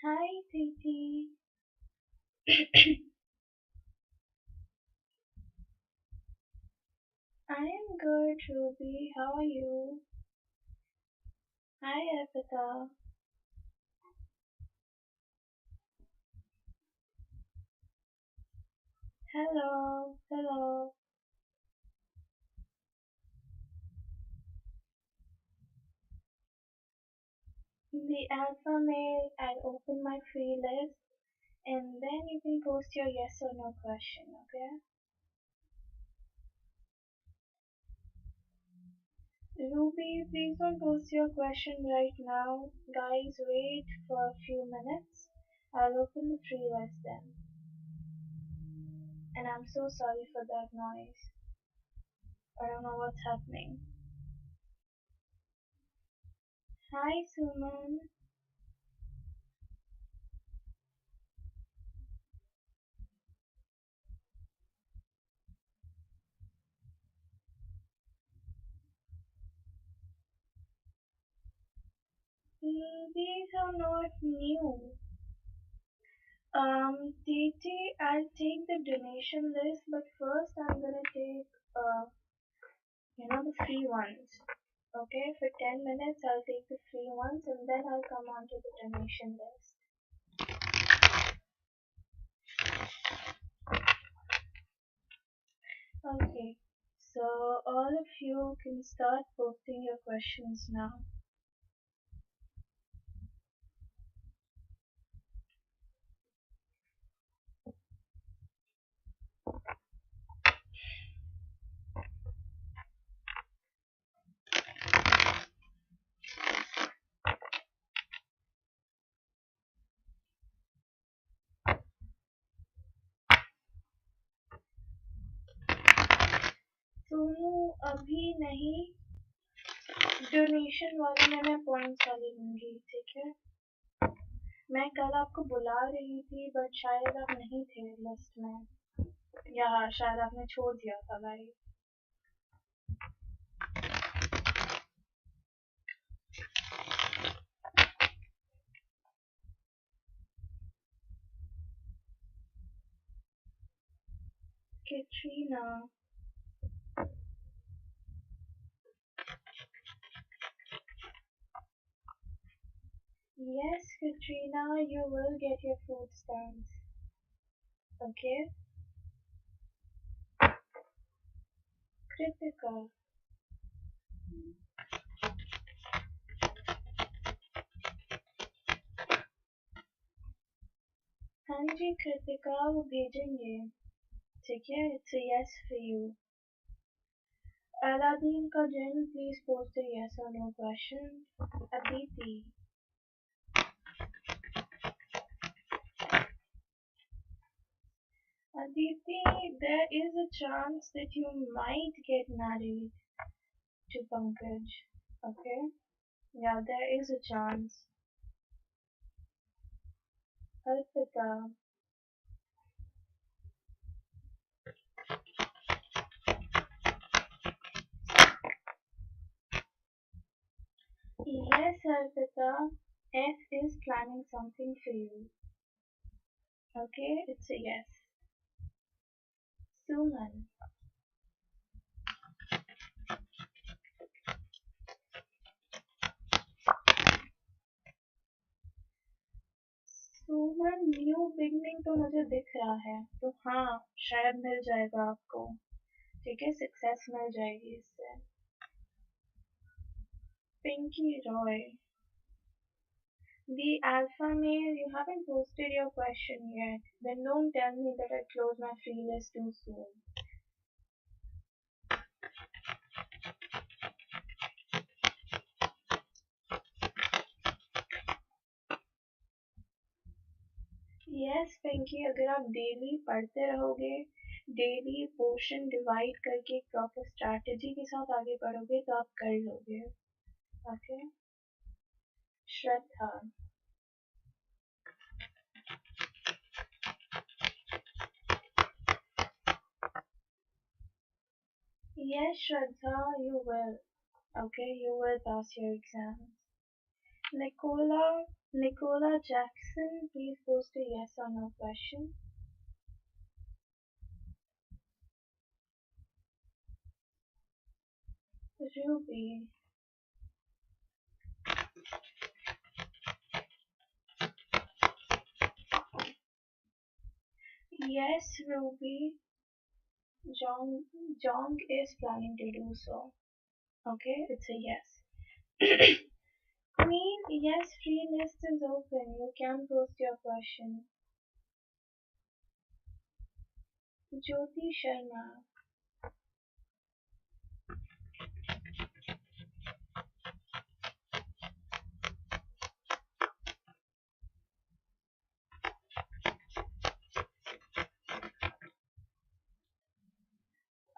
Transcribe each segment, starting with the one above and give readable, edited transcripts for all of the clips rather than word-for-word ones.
Hi, Titi. I am good, Ruby. How are you? Hi, Arpita. Hello, hello. In the alpha mail, I'll open my free list and then you can post your yes or no question, okay? Ruby, please don't post your question right now. Guys, wait for a few minutes. I'll open the free list then. And I'm so sorry for that noise. I don't know what's happening. Hi, Suman. These are not new. TT, I'll take the donation list, but first I'm gonna take, the free ones. Okay, for 10 minutes I'll take the free ones and then I'll come on to the donation list. Okay, so all of you can start posting your questions now. Sonu अभी नहीं donation वाली मैंने points वाली लूंगी ठीक है मैं कल आपको बुला रही थी बट शायद आप नहीं थे लिस्ट में या शायद आपने छोड़ दिया था guys Katrina. Yes, Katrina, you will get your food stamps. Okay? Kritika. हाँ जी कृतिका वो भेजेंगे ठीक है it's a yes for you. Aladdin ka Jen, please post a yes or no question. Aditi. Aditi, there is a chance that you might get married to Pankaj. Okay? Yeah, there is a chance. Arpita. Yes, Arpita. F is planning something for you. Okay? It's a yes. Suman. Suman new beginning तो मुझे दिख रहा है तो हाँ शायद मिल जाएगा आपको ठीक है सक्सेस मिल जाएगी इससे Pinky Roy the alpha male you haven't posted your question yet then don't tell me that I closed my free list too soon yes Pinky अगर आप डेली पढ़ते रहोगे डेली पोर्शन डिवाइड करके एक प्रॉपर स्ट्रैटेजी के साथ आगे बढ़ोगे तो आप कर लोगे okay Shraddha yes Shraddha you will okay you will pass your exams Nicola Nicola Jackson, please post a yes or no question. Ruby. Yes, Ruby. Jong is planning to do so. Okay, it's a yes. Queen, yes, free list is open. You can post your question. Jyoti Sharma.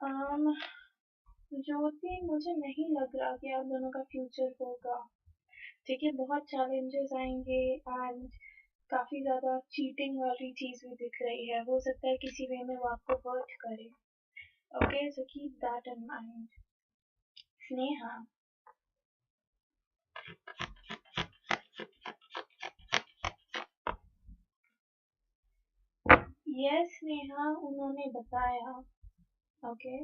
um, ज्योति मुझे नहीं लग रहा कि आप दोनों का future होगा. ठीक है, बहुत चैलेंजेस आएंगे एंड काफी ज्यादा चीटिंग वाली चीज भी दिख रही है. हो सकता है किसी वे में वो आपको हर्ट करे. Okay, so keep that in mind. Sneha. Yes Sneha, उन्होंने बताया. ओके,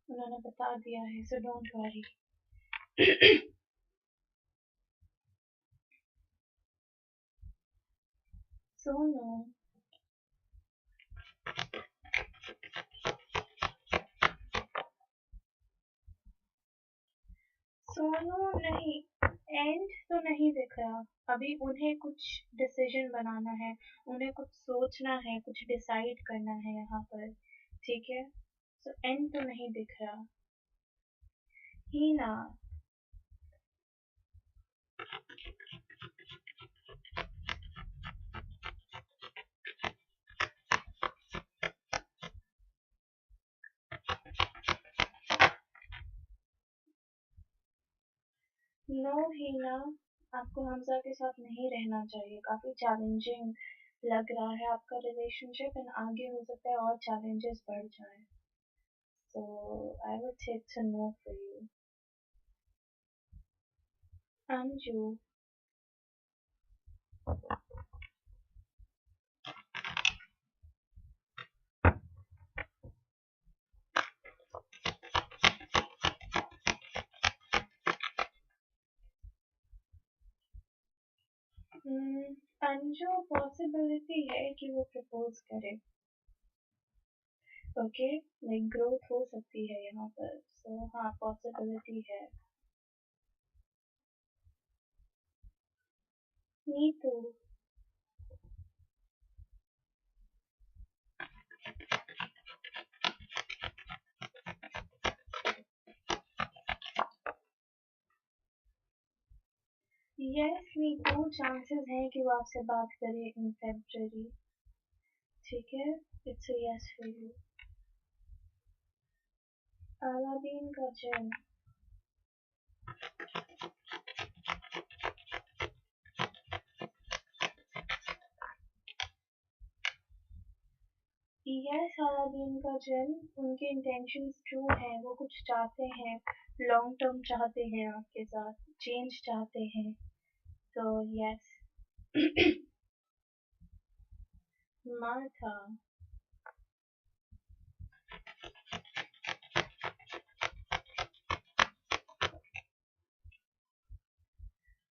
उन्होंने बता दिया है, so don't worry. Sonu. Sonu नहीं, एंड तो नहीं दिख रहा. अभी उन्हें कुछ डिसीजन बनाना है, उन्हें कुछ सोचना है, कुछ डिसाइड करना है यहाँ पर. ठीक है, सो एंड तो नहीं दिख रहा. हीना. नो हीना, आपको हमजा के साथ नहीं रहना चाहिए. काफी चैलेंजिंग लग रहा है आपका रिलेशनशिप एंड आगे हो सकता है और चैलेंजेस बढ़ जाए. So I would say it's a no for you. Anju. Anju, possibility है कि वो प्रपोज करे. ओके, लाइक ग्रोथ हो सकती है यहाँ पर. सो हाँ, पॉसिबिलिटी है. नीतू. यस नीतू, चांसेस हैं कि वो आपसे बात करे इन फेब्रुअरी. ठीक है, it's a yes for you. Aladdin का जन्म. यस, अलादीन का जन्म. उनके इंटेंशंस ट्रू हैं, वो कुछ चाहते हैं, लॉन्ग टर्म चाहते हैं आपके साथ, चेंज चाहते हैं. तो yes. Martha.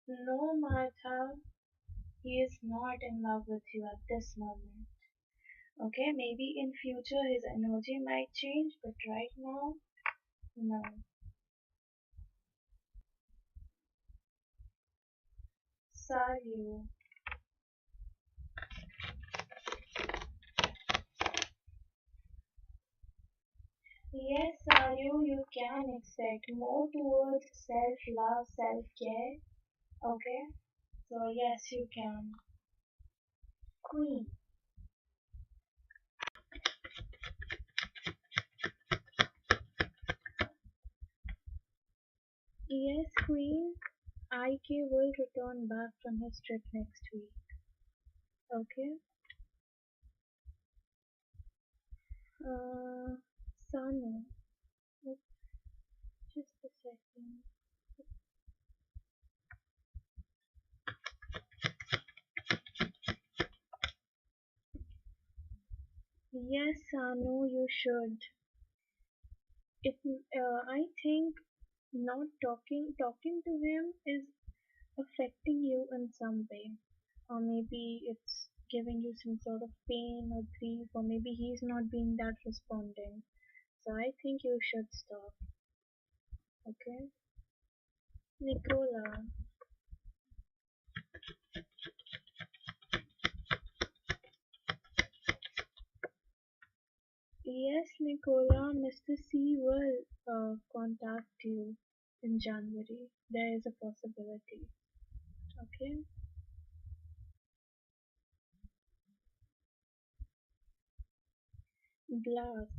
No Martha, he is not in love with you at this moment. Okay, maybe in future his energy might change, but right now, no. Saryu. Yes, Saryu, you can expect more towards self-love, self-care. Okay, so yes, you can. Queen. Yes, Queen. IK will return back from his trip next week. Okay. Sanu. Just a second. Yes, Sanu, you should. I think not talking to him is affecting you in some way, or maybe it's giving you some sort of pain or grief, or maybe he's not being that responding. So I think you should stop. Okay, Nicola. Yes, Nicola, Mr. C will contact you in January. There is a possibility. Okay. Glass.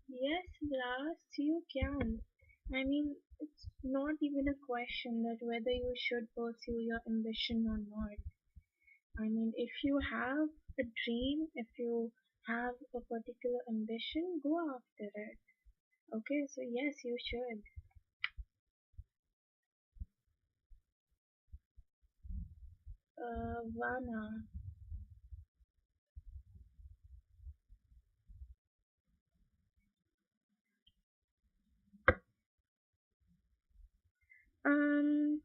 Yes, Glass, you can. I mean, it's not even a question that whether you should pursue your ambition or not. I mean, if you have a dream, if you have a particular ambition, go after it. Okay, so yes, you should. Vana. Um,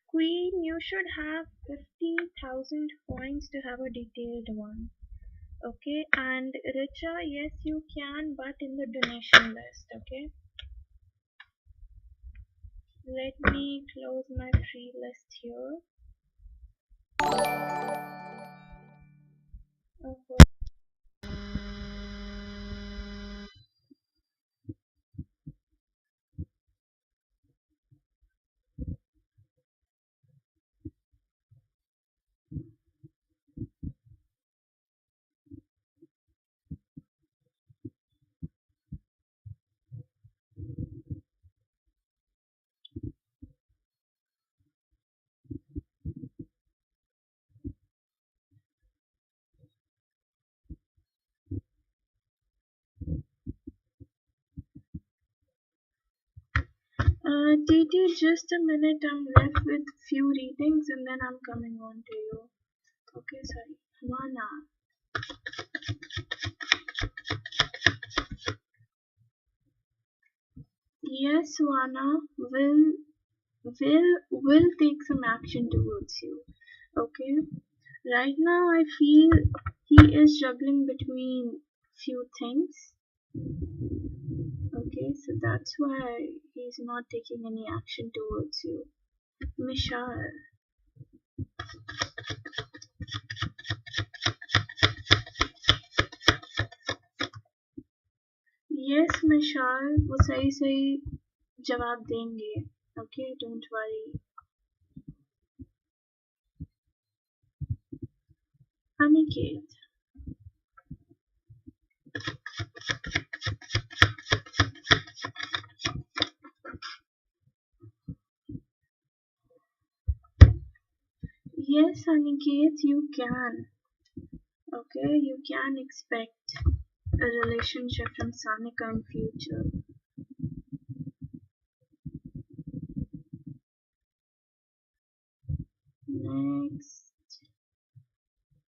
Queen, you should have 50,000 points to have a detailed one. Okay, and Richa, yes, you can, but in the donation list. Okay, let me close my free list here. Okay. TT, just a minute. I'm left with few readings and then I'm coming on to you. Okay, sorry. Vana. Yes, Vana will take some action towards you. Okay. Right now, I feel he is juggling between few things. Okay, so that's why he's not taking any action towards you. Mishal. Yes, Mishal, वो सही सही जवाब देंगे. Okay, don't worry. Aniket. Yes, Aniket, you can. Okay, you can expect a relationship from Sanika in future. Next,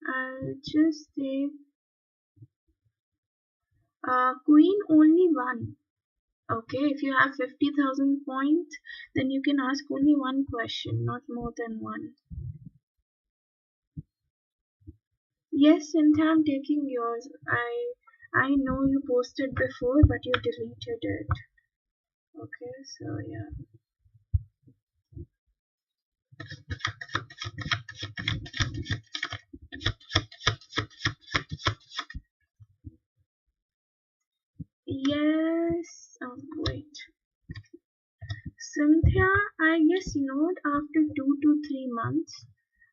I'll just say Queen only one. Okay, if you have 50,000 points, then you can ask only one question, not more than one. Yes, Cynthia, I'm taking yours. I know you posted before, but you deleted it. Okay, so yeah. Yes. Oh, wait. Cynthia, I guess not after 2 to 3 months.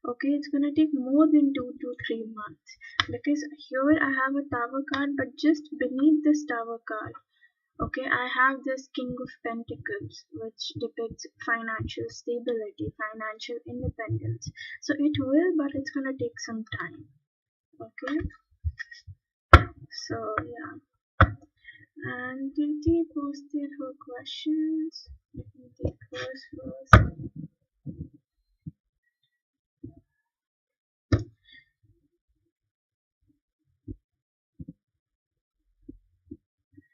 Okay, it's gonna take more than 2 to 3 months because here I have a tower card, but just beneath this tower card, okay, I have this King of Pentacles, which depicts financial stability, financial independence. So it will, but it's gonna take some time. Okay, so yeah. And Tinti posted her questions. Let me take hers first.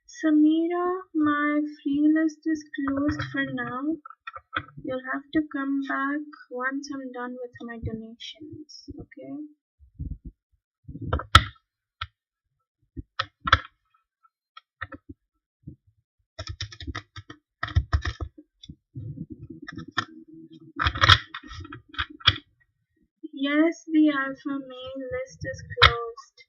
Samira, my free list is closed for now. You'll have to come back once I'm done with my donations, okay? Yes, the alpha male list is closed.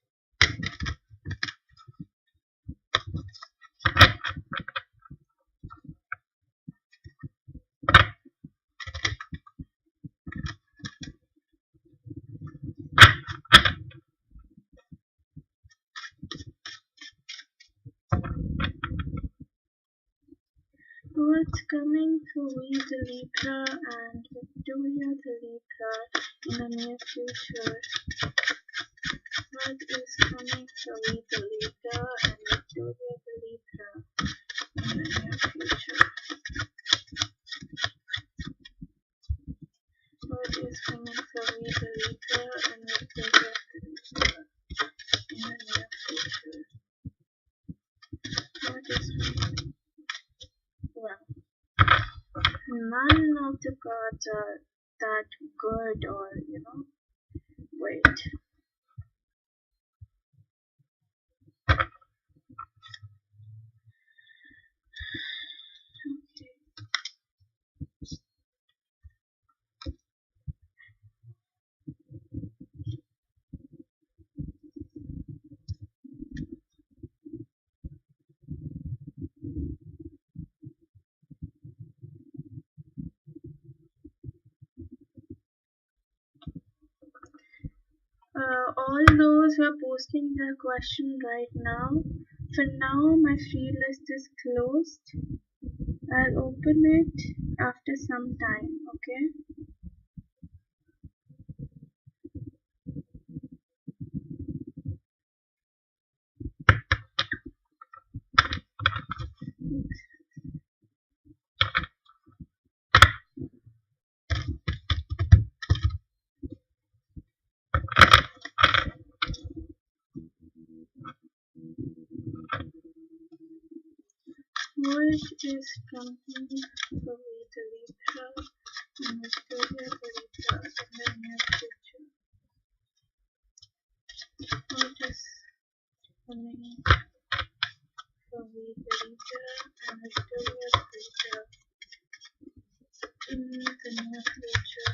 What's coming for we the Libra and Victoria the Libra in the near future? What is coming for we the Libra and Victoria the Libra in the near future? What is coming for we the Libra and Victoria the Libra in the near future? What is coming? Well, none of the cards are that good, or wait. Okay. All those who are posting their question right now, for now my free list is closed. I'll open it after some time, okay? What is coming for me the Libra and Victoria the Libra in the near future? What is coming for me the Libra and Victoria the Libra in the near future?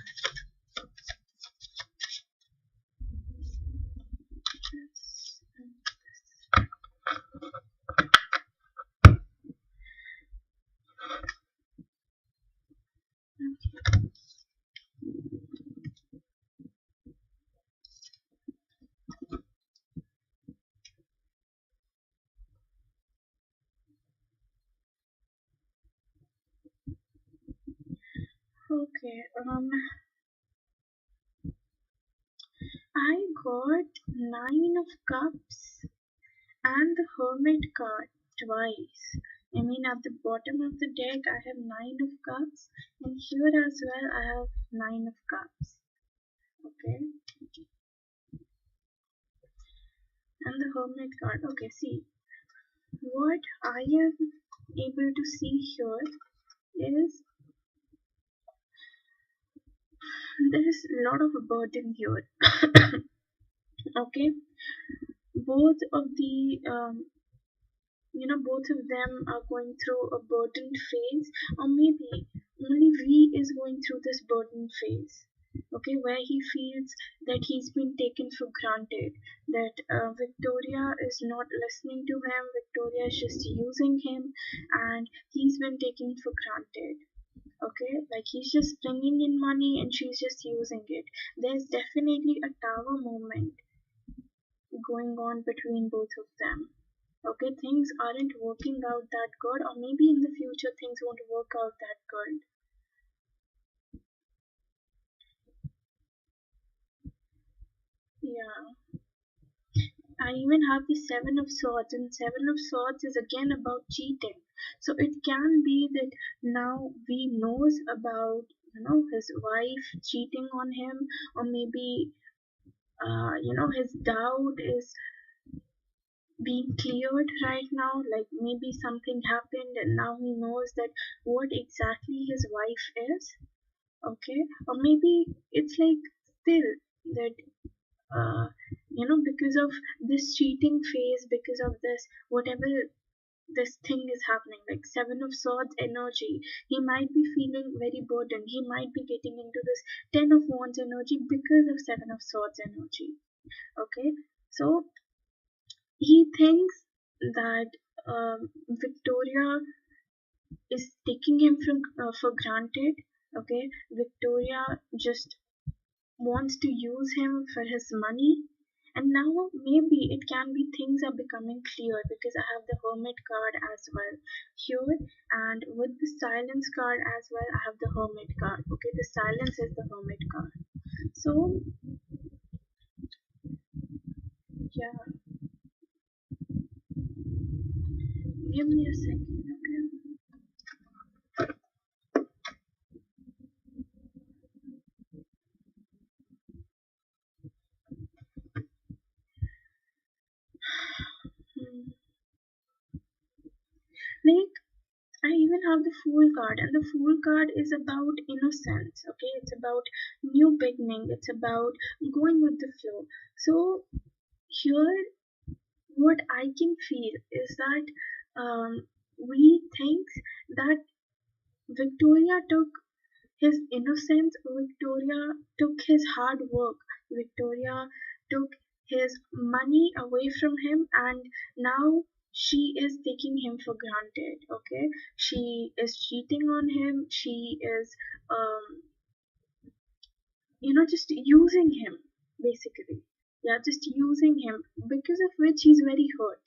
Yes, and okay. Okay, I got 9 of Cups and the Hermit card twice. I mean, at the bottom of the deck, I have 9 of Cups, and here as well, I have 9 of Cups. Okay, and the Hermit card. Okay, see, what I am able to see here is there's a lot of burden here. Okay, both of the both of them are going through a burdened phase, or maybe only V is going through this burden phase. Okay, where he feels that he's been taken for granted, that Victoria is not listening to him, Victoria is just using him, and he's been taken for granted. Okay, like he's just bringing in money and she's just using it. There's definitely a tower moment going on between both of them. Okay, things aren't working out that good, or maybe in the future things won't work out that good. Yeah, I even have the Seven of Swords, and Seven of Swords is again about cheating. So it can be that now we knows about his wife cheating on him, or maybe his doubt is being cleared right now. Like maybe something happened, and now he knows that what exactly his wife is. Okay, or maybe it's like still that because of this cheating phase, because of this whatever this thing is happening, like Seven of Swords energy, he might be feeling very burdened, he might be getting into this Ten of Wands energy because of Seven of Swords energy. Okay, so he thinks that Victoria is taking him for granted. Okay, Victoria just wants to use him for his money. And now maybe it can be things are becoming clear because I have the Hermit card as well here, and with the Silence card as well I have the Hermit card. Okay, the Silence is the Hermit card. So yeah, give me a second. Okay. Hmm. Like I even have the Fool card, and the Fool card is about innocence. Okay, it's about new beginning. It's about going with the flow. So here, what I can feel is that we think that Victoria took his innocence, Victoria took his hard work, Victoria took his money away from him, and now she is taking him for granted. Okay, she is cheating on him, she is just using him basically. Yeah, just using him, because of which he's very hurt.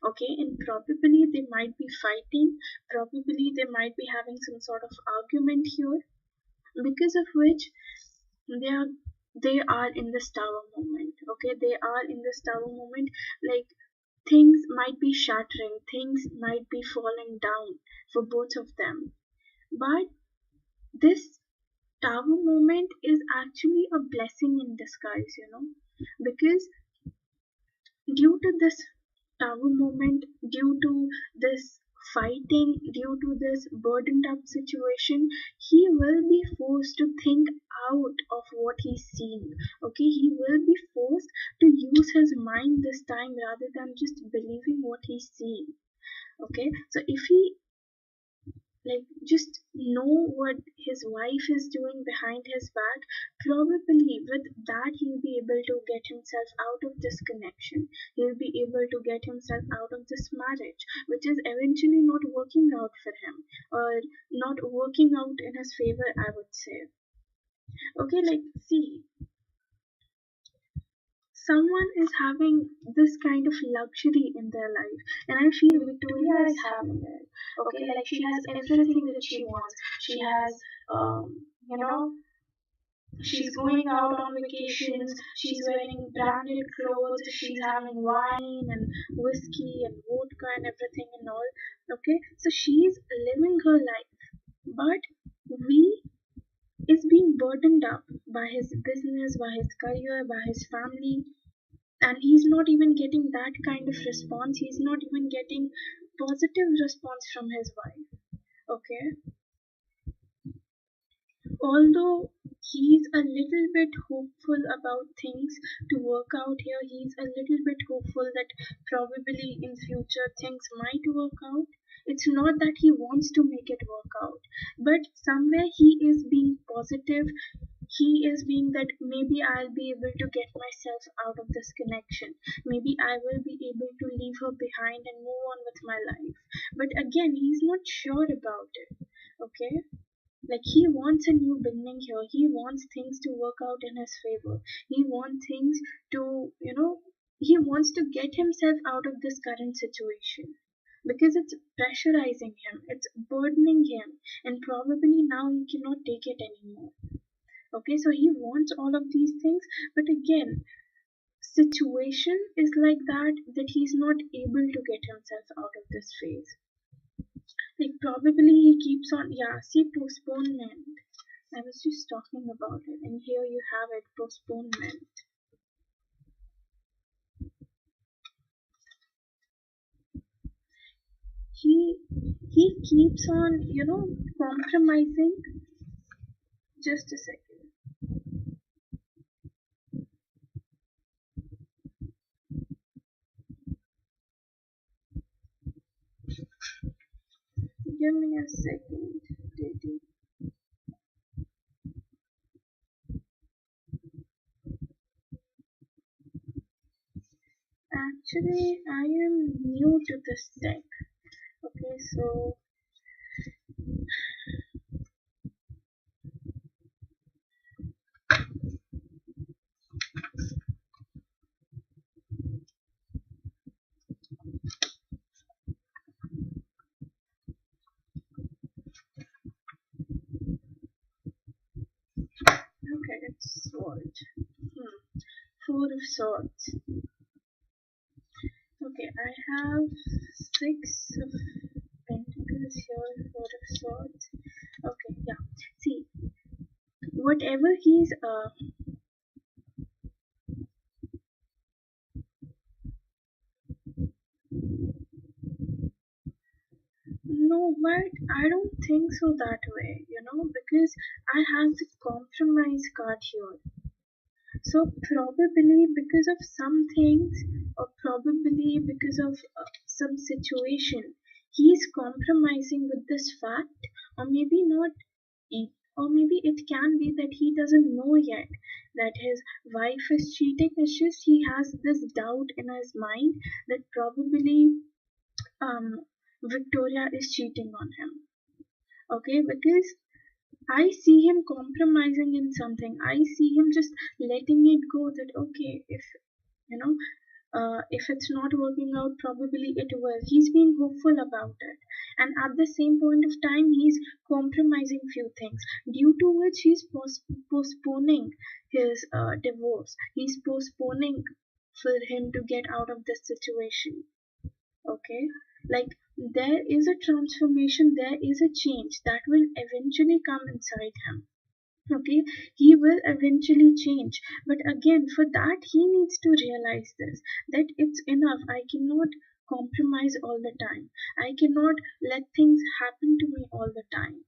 Okay, and probably they might be fighting, probably they might be having some sort of argument here, because of which they are they are in this tower moment. Okay, they are in this tower moment. Like things might be shattering, things might be falling down for both of them, but this tower moment is actually a blessing in disguise, because due to this tower moment, due to this fighting, due to this burdened up situation, he will be forced to think out of what he's seeing. Okay, he will be forced to use his mind this time rather than just believing what he's seeing. Okay, so if he like just know what his wife is doing behind his back, probably with that he'll be able to get himself out of this connection, he'll be able to get himself out of this marriage, which is eventually not working out for him, or not working out in his favor, I would say. Okay, like see, someone is having this kind of luxury in their life, and I feel Victoria is having it. Okay, like she has everything that she wants. She has you know she's going out on vacations, she's wearing branded clothes, she's having wine and whiskey and vodka and everything and all. Okay, so she's living her life, but we is being burdened up by his business, by his career, by his family, and he's not even getting that kind of response. He's not even getting positive response from his wife. Okay, although he's a little bit hopeful about things to work out here, he's a little bit hopeful that probably in future things might work out. It's not that he wants to make it work out, but somewhere he is being positive. He is being that maybe I'll be able to get myself out of this connection, maybe I will be able to leave her behind and move on with my life. But again, he's not sure about it. Okay, like he wants a new beginning here. He wants things to work out in his favor. He wants things to, he wants to get himself out of this current situation because it's pressurizing him, it's burdening him, and probably now he cannot take it anymore. Okay, so he wants all of these things, but again, situation is like that he's not able to get himself out of this phase. Like probably he keeps on, yeah, see, postponement. I was just talking about it, and here you have it, postponement. He he keeps on, compromising. Just a second. Give me a second. Didi. Actually, I am new to this deck. Okay, so okay, it's sword. Four of swords. Okay, I have six of pentacles here, four of swords. Okay, yeah. See, whatever he's no, but I don't think so that way, because I have the compromise card here. So probably because of some things, or probably because of some situation, he's compromising with this fact, or maybe not, or maybe it can be that he doesn't know yet that his wife is cheating. It's just he has this doubt in his mind that probably Victoria is cheating on him. Okay, because I see him compromising in something. I see him just letting it go that okay, you know, if it's not working out, probably it will. He's being hopeful about it, and at the same point of time, he's compromising few things, due to which he's postponing his divorce. He's postponing for him to get out of this situation. Okay, like there is a transformation, there is a change that will eventually come inside him. Okay, he will eventually change, but again for that he needs to realize this, that it's enough. I cannot compromise all the time. I cannot let things happen to me all the time.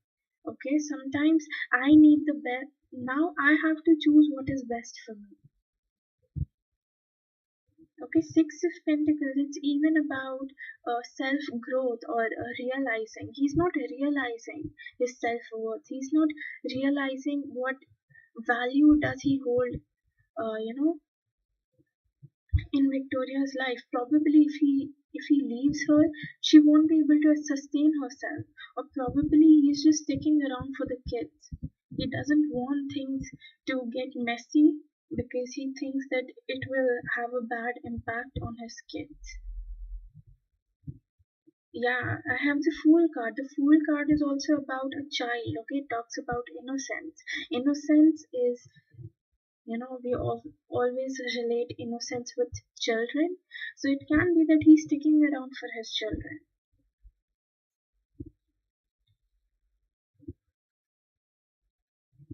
Okay, sometimes I need the best. Now I have to choose what is best for me. Okay, Six of Pentacles, it's even about self growth, or realizing. He's not realizing his self worth. He's not realizing what value does he hold, uh, you know, in Victoria's life. Probably if he leaves her, she won't be able to sustain herself. Or probably he's just sticking around for the kids. He doesn't want things to get messy because he thinks that it will have a bad impact on his kids. Yeah, I have the Fool card. The Fool card is also about a child. Okay, it talks about innocence. Innocence is, we always relate innocence with children. So it can be that he's sticking around for his children.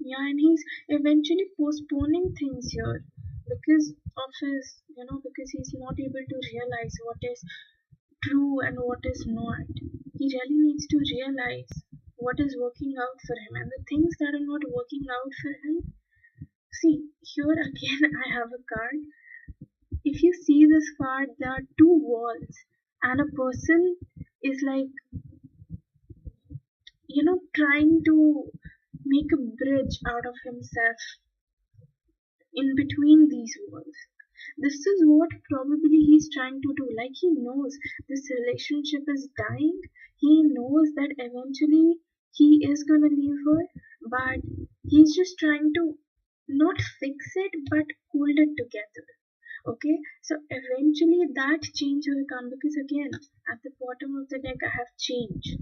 Yeah, and he's eventually postponing things here because of his, because he's not able to realize what is true and what is not. He really needs to realize what is working out for him, and the things that are not working out for him. See, here again, I have a card. If you see this card, there are two walls, and a person is like, trying to make a bridge out of himself in between these walls. This is what probably he's trying to do. Like he knows this relationship is dying. He knows that eventually he is gonna leave her, but he's just trying to not fix it but hold it together. Okay, so eventually that change will come because again at the bottom of the deck I have change.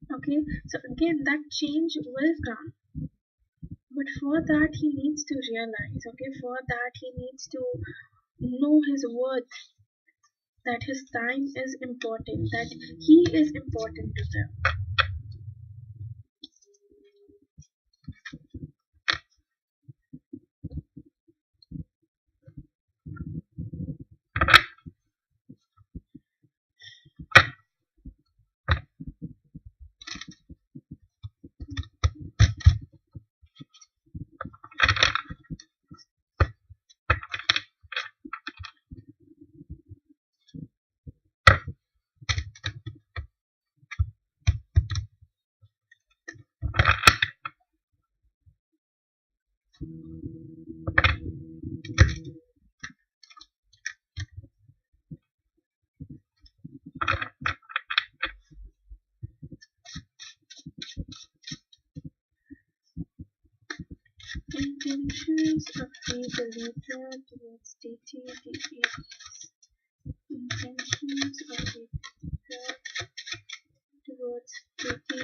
Okay, so again that change will come, But for that, he needs to realize, okay, for that, he needs to know his worth, that his time is important, that he is important to them. Intentions of the Libra towards DT. Intentions of the Libra towards DT.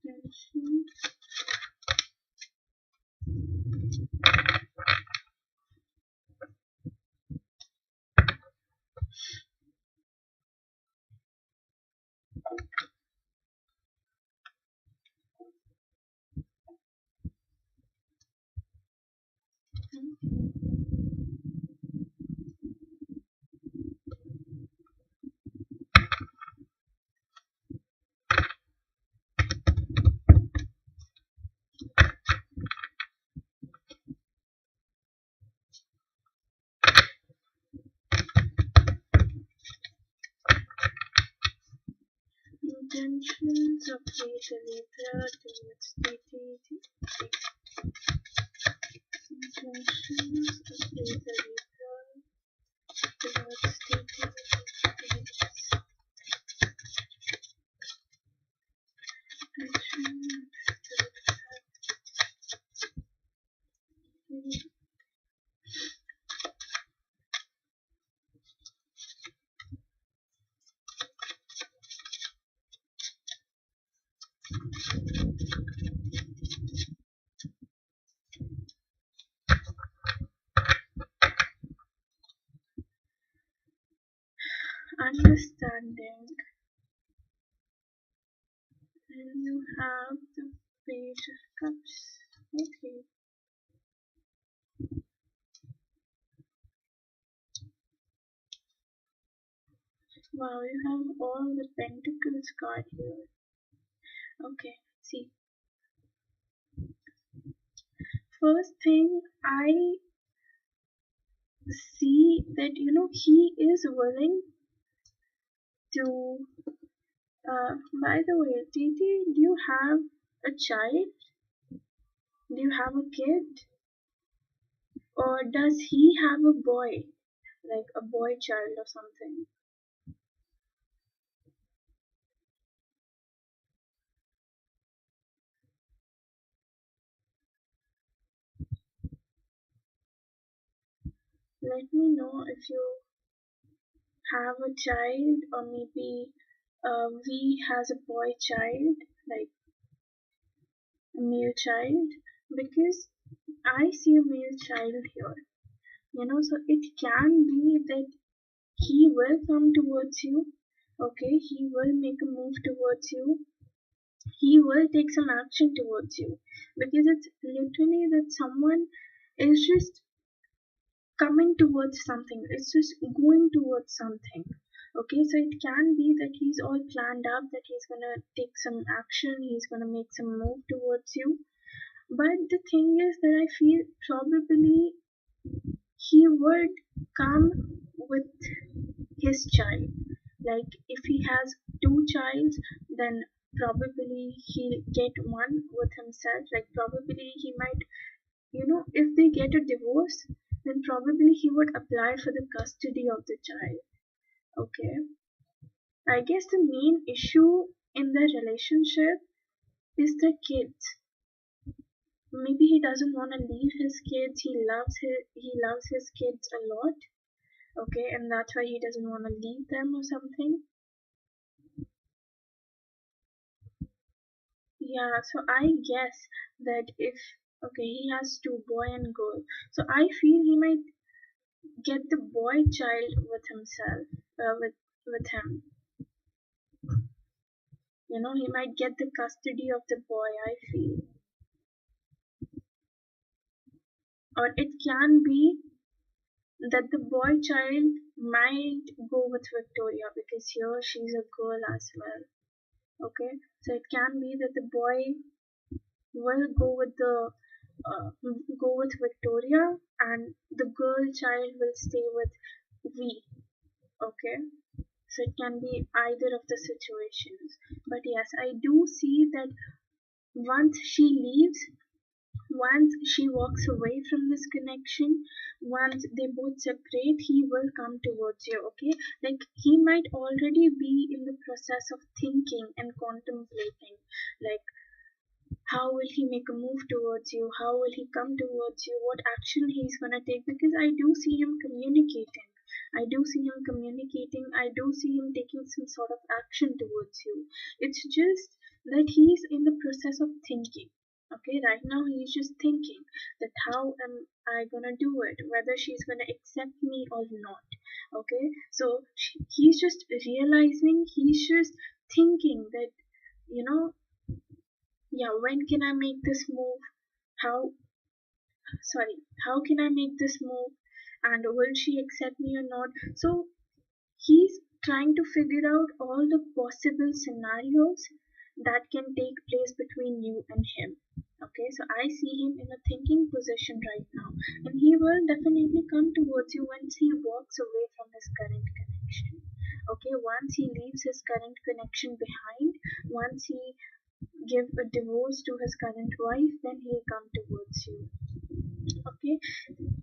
Intentions. Intentions of the Libra towards DT. Intentions of the Libra towards DT. Understanding, and you have the Page of Cups. Okay. Wow, you have all the Pentacles card here. Okay, see. First thing, I see that he is willing to. By the way, Titi, do you have a child? Do you have a kid? Or does he have a boy? Like a boy child or something? Let me know if you have a child, or maybe V has a boy child, like a male child, because I see a male child here. So it can be that he will come towards you, okay? He will make a move towards you, he will take some action towards you, because it's literally that someone is just coming towards something, it's just going towards something. Okay, so it can be that he's all planned up, that he's gonna take some action, he's gonna make some move towards you. But the thing is that I feel probably he would come with his child. Like if he has two childs, then probably he'll get one with himself. Like probably he might, if they get a divorce, then probably he would apply for the custody of the child. Okay. I guess the main issue in the relationship is the kids. Maybe he doesn't want to leave his kids. He loves his kids a lot. Okay, and that's why he doesn't want to leave them or something. Yeah, so I guess that if, okay, he has two, boy and girl, so I feel he might get the boy child with himself, with him. You know, he might get the custody of the boy, I feel. Or it can be that the boy child might go with Victoria because here she's a girl as well. Okay, so it can be that the boy will uh, go with Victoria, and the girl child will stay with V. Okay, so it can be either of the situations. But yes, I do see that once she leaves, once she walks away from this connection, once they both separate, he will come towards you, okay? Like he might already be in the process of thinking and contemplating, like how will he make a move towards you? How will he come towards you? What action he's gonna take? Because I do see him communicating. I do see him communicating. I do see him taking some sort of action towards you. It's just that he's in the process of thinking. Okay, right now he's just thinking that how am I gonna do it? Whether she's gonna accept me or not. Okay, so he's just realizing, he's just thinking that, you know, yeah, when can I make this move? How, sorry, how can I make this move? And will she accept me or not? So he's trying to figure out all the possible scenarios that can take place between you and him. Okay, so I see him in a thinking position right now, and he will definitely come towards you once he walks away from his current connection. Okay, once he leaves his current connection behind, once he give a divorce to his current wife, then he'll come towards you. Okay.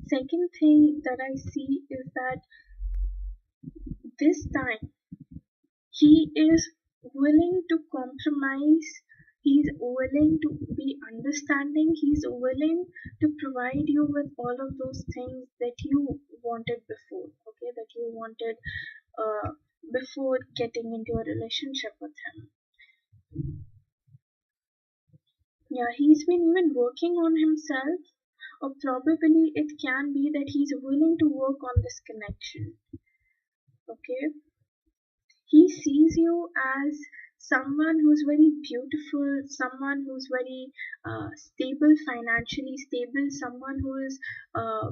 Second thing that I see is that this time he is willing to compromise. He's willing to be understanding. He's willing to provide you with all of those things that you wanted before. Okay, that you wanted before getting into a relationship with him. Yeah, he's been even working on himself, or probably it can be that he's willing to work on this connection. Okay, he sees you as someone who's very beautiful, someone who's very stable, financially stable, someone who is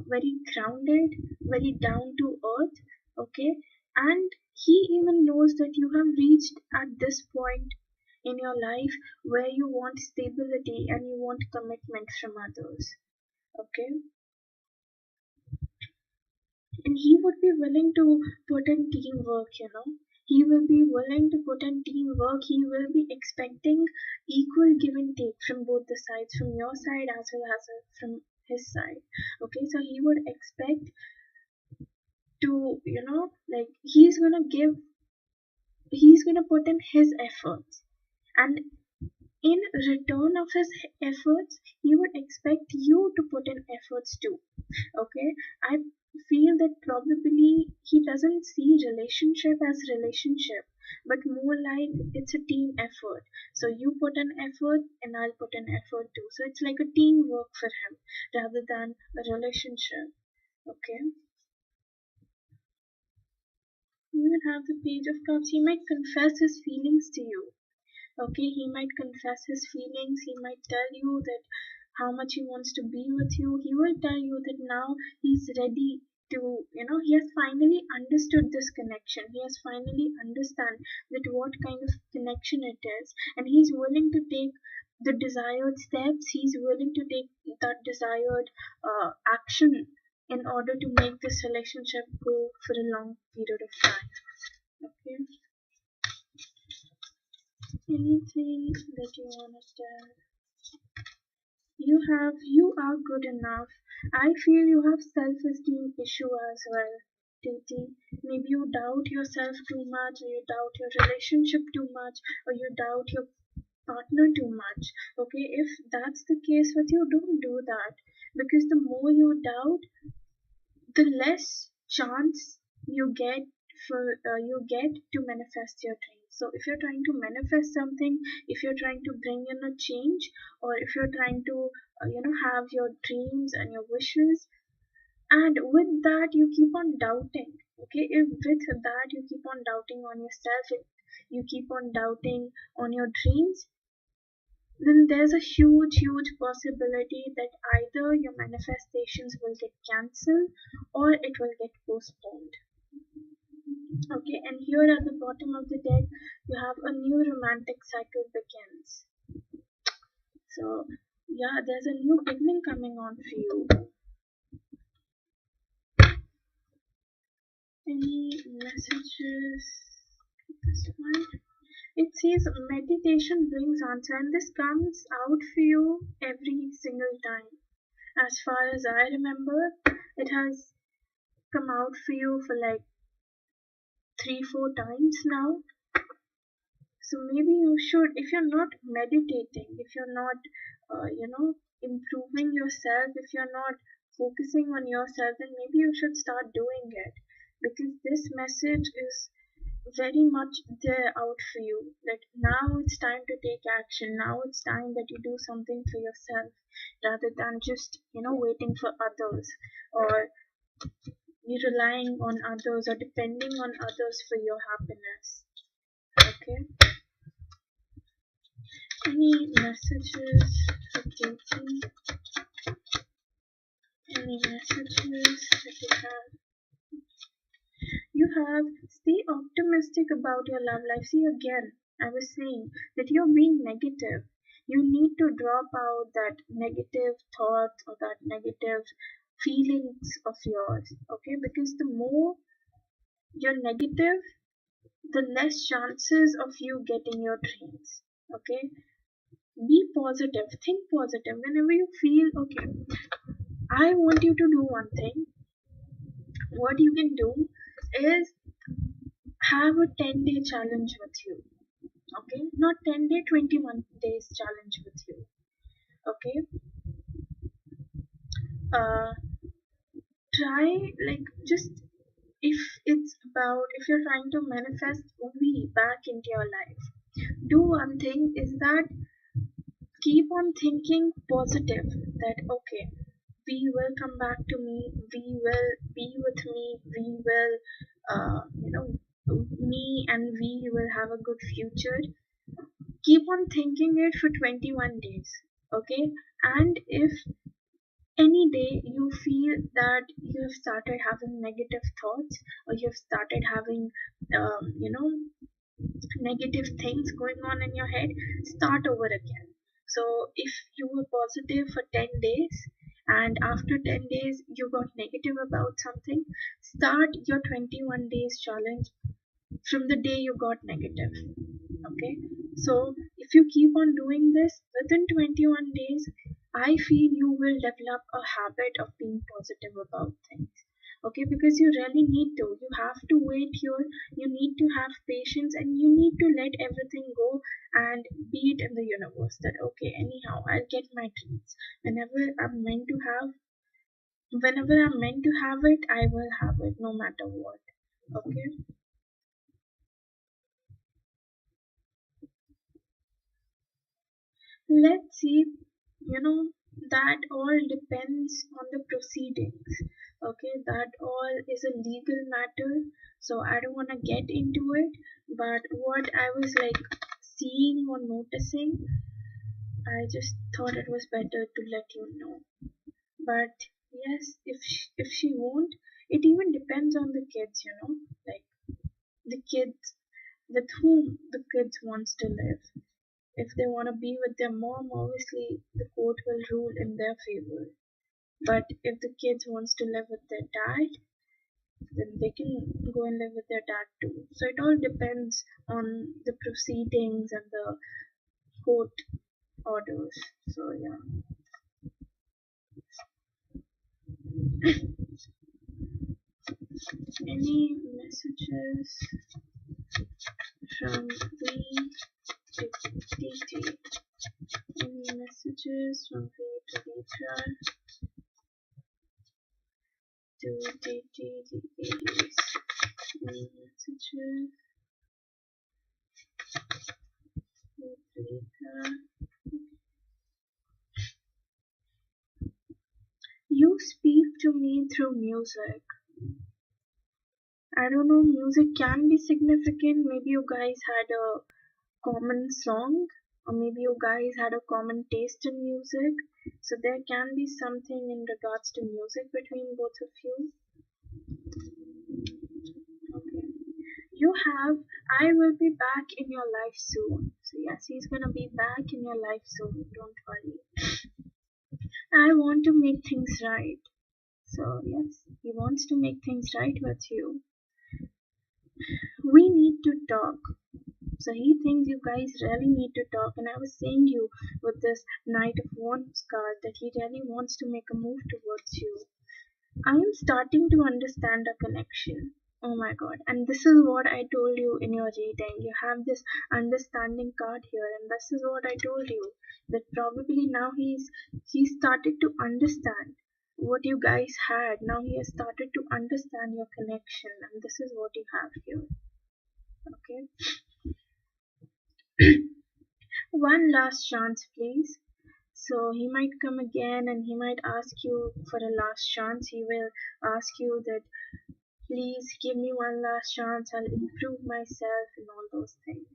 very grounded, very down to earth. Okay, and he even knows that you have reached at this point in your life where you want stability and you want commitment from others. Okay, and he would be willing to put in teamwork, you know. He will be willing to put in teamwork. He will be expecting equal give and take from both the sides, from your side as well as from his side. Okay, so he would expect to, you know, like he's gonna put in his efforts, and in return of his efforts, he would expect you to put in efforts too. Okay, I feel that probably he doesn't see relationship as relationship, but more like it's a team effort. So you put an effort and I'll put an effort too. So it's like a teamwork for him rather than a relationship. Okay, you will have the page of cups. He might confess his feelings to you. Okay, he might confess his feelings. He might tell you that how much he wants to be with you. He will tell you that now he's ready to, you know, he has finally understood this connection. He has finally understand that what kind of connection it is, and he's willing to take the desired steps. He's willing to take that desired action in order to make this relationship go for a long period of time. Okay, anything that you want to tell? You are good enough. I feel you have self-esteem issue as well, Titi. Maybe you doubt yourself too much, or you doubt your relationship too much, or you doubt your partner too much. Okay, if that's the case with you, don't do that. Because the more you doubt, the less chance you get to manifest your dreams. So if you're trying to manifest something, if you're trying to bring in a change, or if you're trying to have your dreams and your wishes, and with that you keep on doubting, okay, if with that you keep on doubting on yourself, if you keep on doubting on your dreams, then there's a huge possibility that either your manifestations will get cancelled or it will get postponed. Okay, and here at the bottom of the deck you have a new romantic cycle begins. So yeah, there's a new beginning coming on for you. Any messages? This one. It says meditation brings answer, and this comes out for you every single time. As far as I remember, it has come out for you for like 3-4 times now. So maybe you should, if you're not meditating, if you're not, improving yourself, if you're not focusing on yourself, then maybe you should start doing it, because this message is very much there out for you, that now it's time to take action, now it's time that you do something for yourself rather than just waiting for others, or you relying on others or depending on others for your happiness. Okay, any messages for dating, any messages that you have, stay optimistic about your love life. See, again, I was saying that you're being negative. You need to drop out that negative thought or that negative feelings of yours, okay? Because the more you're negative, the less chances of you getting your dreams, okay? Be positive, think positive. Whenever you feel, okay, I want you to do one thing, what you can do is have a 10-day challenge with you. Okay, not 10-day, 21 days challenge with you. Okay, uh, try, like, just, if it's about, if you're trying to manifest we back into your life, do one thing is that keep on thinking positive, that okay, we will come back to me, we will be with me, we will, me and we will have a good future. Keep on thinking it for 21 days, okay? And if any day you feel that you have started having negative thoughts, or you have started having negative things going on in your head, start over again. So if you were positive for 10 days and after 10 days you got negative about something, start your 21 days challenge from the day you got negative. Okay, so if you keep on doing this within 21 days, I feel you will develop a habit of being positive about things. Okay, because you really need to, you have to wait here, you need to have patience, and you need to let everything go and be it in the universe that okay, anyhow I'll get my dreams whenever I'm meant to have, whenever I'm meant to have it, I will have it no matter what. Okay, let's see, that all depends on the proceedings. Okay, that all is a legal matter, so I don't want to get into it, but what I was like seeing or noticing, I just thought it was better to let you know. But yes, if she won't, it even depends on the kids, like the kids, with whom the kids wants to live. If they want to be with their mom, obviously the court will rule in their favor. But if the kids wants to live with their dad, then they can go and live with their dad too. So it all depends on the proceedings and the court orders. So yeah. Any messages from V to DT? Any messages from V to Libra to DT, the Aries? Any messages? Uh, you speak to me through music. I don't know, music can be significant. Maybe you guys had a common song, or maybe you guys had a common taste in music. So there can be something in regards to music between both of you. Okay. You have, I will be back in your life soon. So yes, he's gonna be back in your life soon. Don't worry. I want to make things right. So yes, he wants to make things right with you. We need to talk. So he thinks you guys really need to talk. And I was saying you with this Knight of Wands card that he really wants to make a move towards you. I am starting to understand a connection. Oh my god. And this is what I told you in your reading. You have this understanding card here, and this is what I told you. That probably now he started to understand what you guys had. Now he has started to understand your connection, and this is what you have here. Okay. One last chance, please. So he might come again and he might ask you for a last chance. He will ask you that please give me one last chance, I'll improve myself and all those things.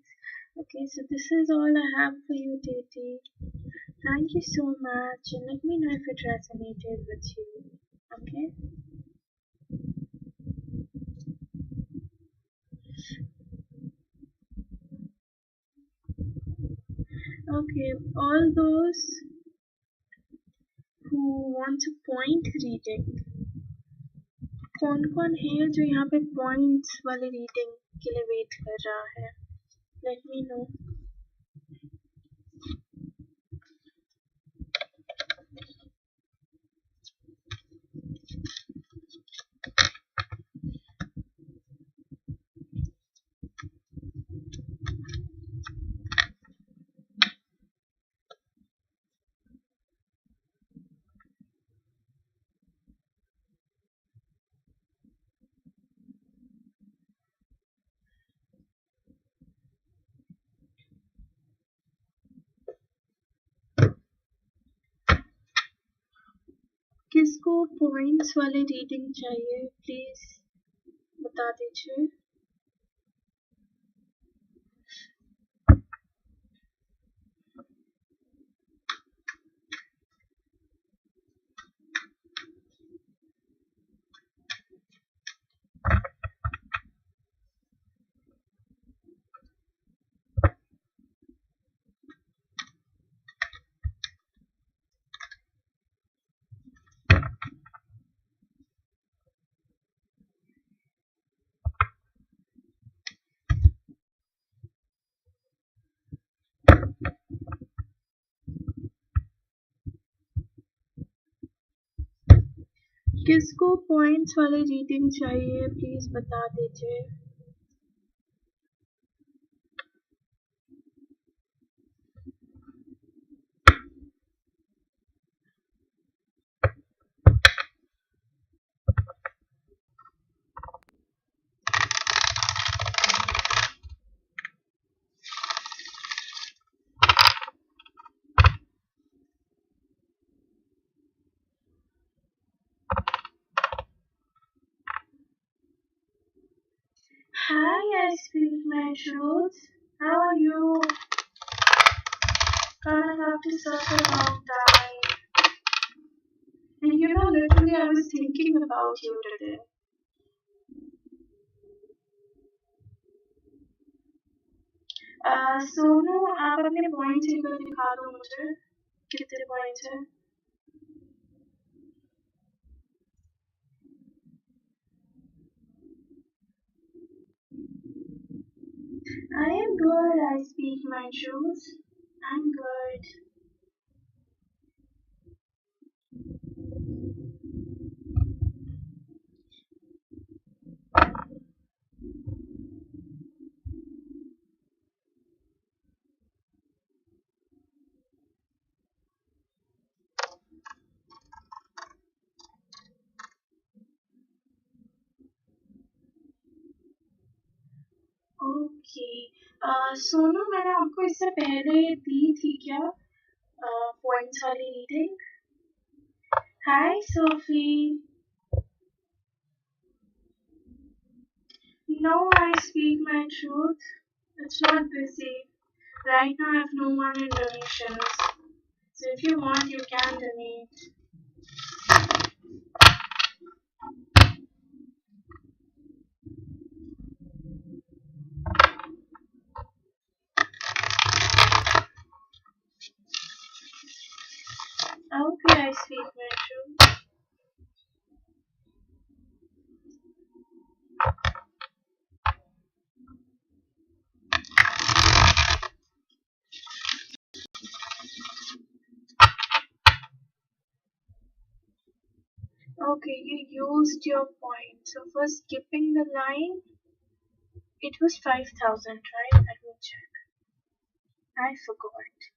Okay, so this is all I have for you, Titi. Thank you so much, and let me know if it resonated with you. Okay? Okay, all those who want a point reading, कौन कौन है जो यहाँ पे points वाले reading के लिए wait कर रहा है? Let me know. किसको points वाले reading चाहिए? Please बता दीजिए. किसको points वाले reading चाहिए? Please बता दीजिए. Hi, I speak my truth. How are you? Coming up to such a long time. And you know, literally, I was thinking about you today. Sonu, आप अपने पॉइंट्स एक बार दिखा दो मुझे. कितने पॉइंट्स हैं? I am good. I speak my truth. I'm good. Okay. Sonu, मैंने आपको इससे पहले दी थी क्या पॉइंट्स वाली reading? Hi Sophie. No, I speak my truth. It's not busy. Right now I have no one in donations. So if you want, you can donate. Okay, I speak my truth. Okay, you used your point. So for skipping the line, it was 5,000, right? Let me check. I forgot.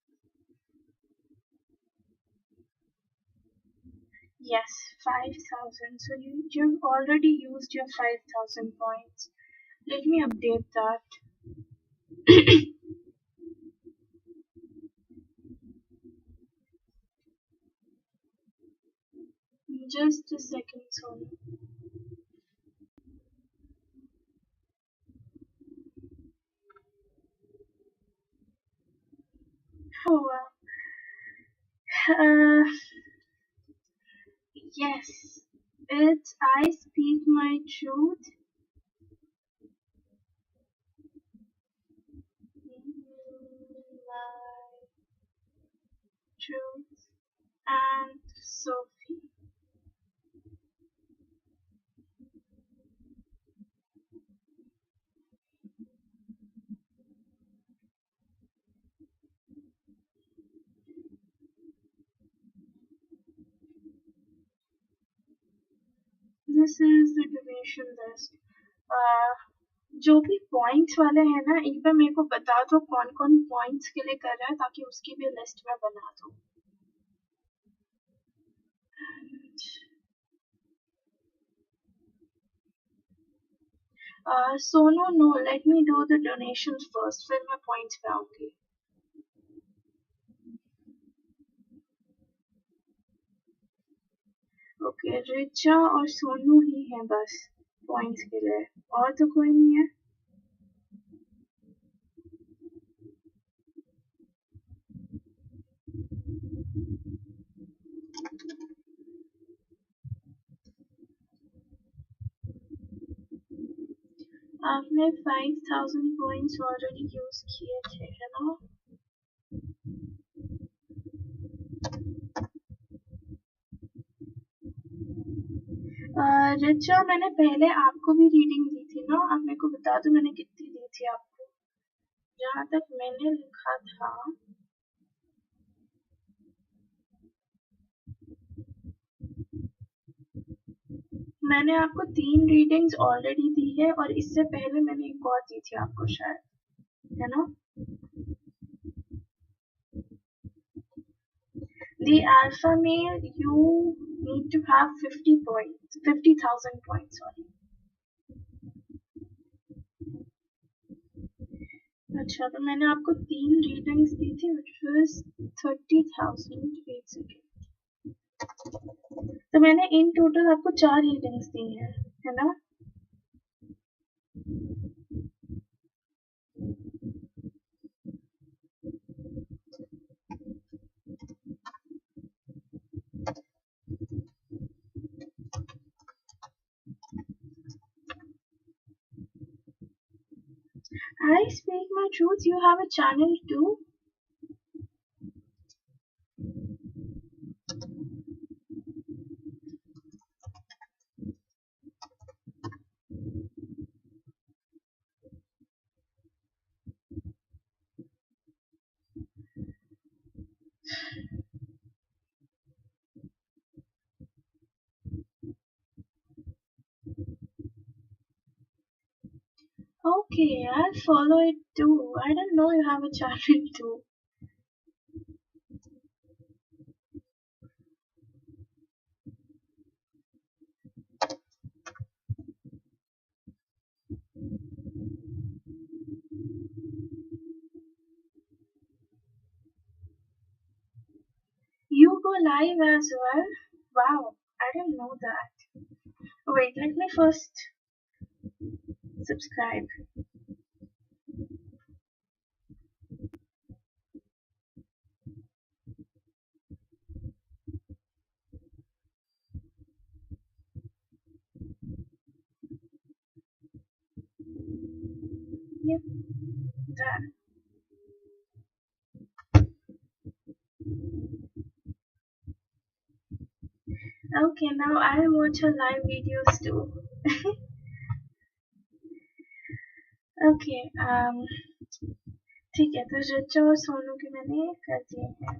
Yes, 5,000. So you've already used your 5,000 points. Let me update that. Just a second, Sonu. Oh well. Yes, it's I speak my truth. My truth and Sophie. This is the donation list. जो भी points वाले हैं ना, एक बार मेरे को बता दो कौन कौन पॉइंट्स के लिए कर रहा है, ताकि उसकी भी लिस्ट में बना दूं. Sonu, no, let me do the donations first, फिर मैं पॉइंट्स पे आऊंगी. ओके, रिचा और सोनू ही हैं बस पॉइंट्स के लिए, और तो कोई नहीं है. आपने 5,000 पॉइंट्स ऑलरेडी यूज किए थे, है ना? रिचा, मैंने पहले आपको भी रीडिंग दी थी ना, आप मेरे को बता दो मैंने कितनी दी थी आपको. जहाँ तक मैंने लिखा था, मैंने आपको 3 रीडिंग्स ऑलरेडी दी है, और इससे पहले मैंने एक और दी थी आपको शायद, है ना? The alpha male, you need to have 50 points, 50,000 points, sorry. अच्छा, तो मैंने आपको 3 रीडिंग्स दी थी, which was 30,000. एक सेकेंड. तो मैंने इन टोटल आपको 4 रीडिंग्स दी हैं, है ना? I speak my truth. You have a channel too. Okay, I'll follow it too. I didn't know you have a channel too. go live as well? Wow, I didn't know that. Wait, let me first subscribe. Yep, done. Okay, now I'll watch your live videos too. Okay, ठीक है तो ऋचा और सोनू के मैंने कर दिए हैं.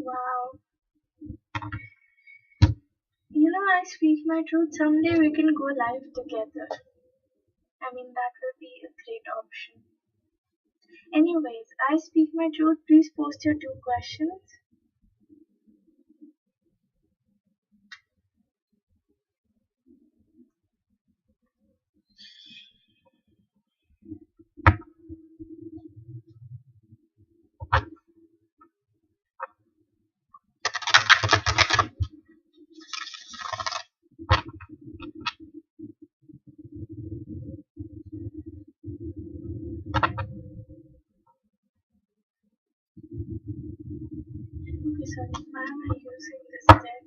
Wow. You know, I speak my truth. Someday we can go live together. I mean, that will be a great option. Anyways, I speak my truth. Please post your 2 questions. Okay, sorry. Why am I using this deck?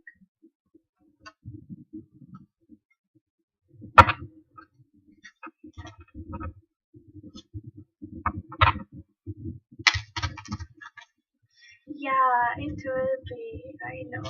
Yeah, it will be. I know.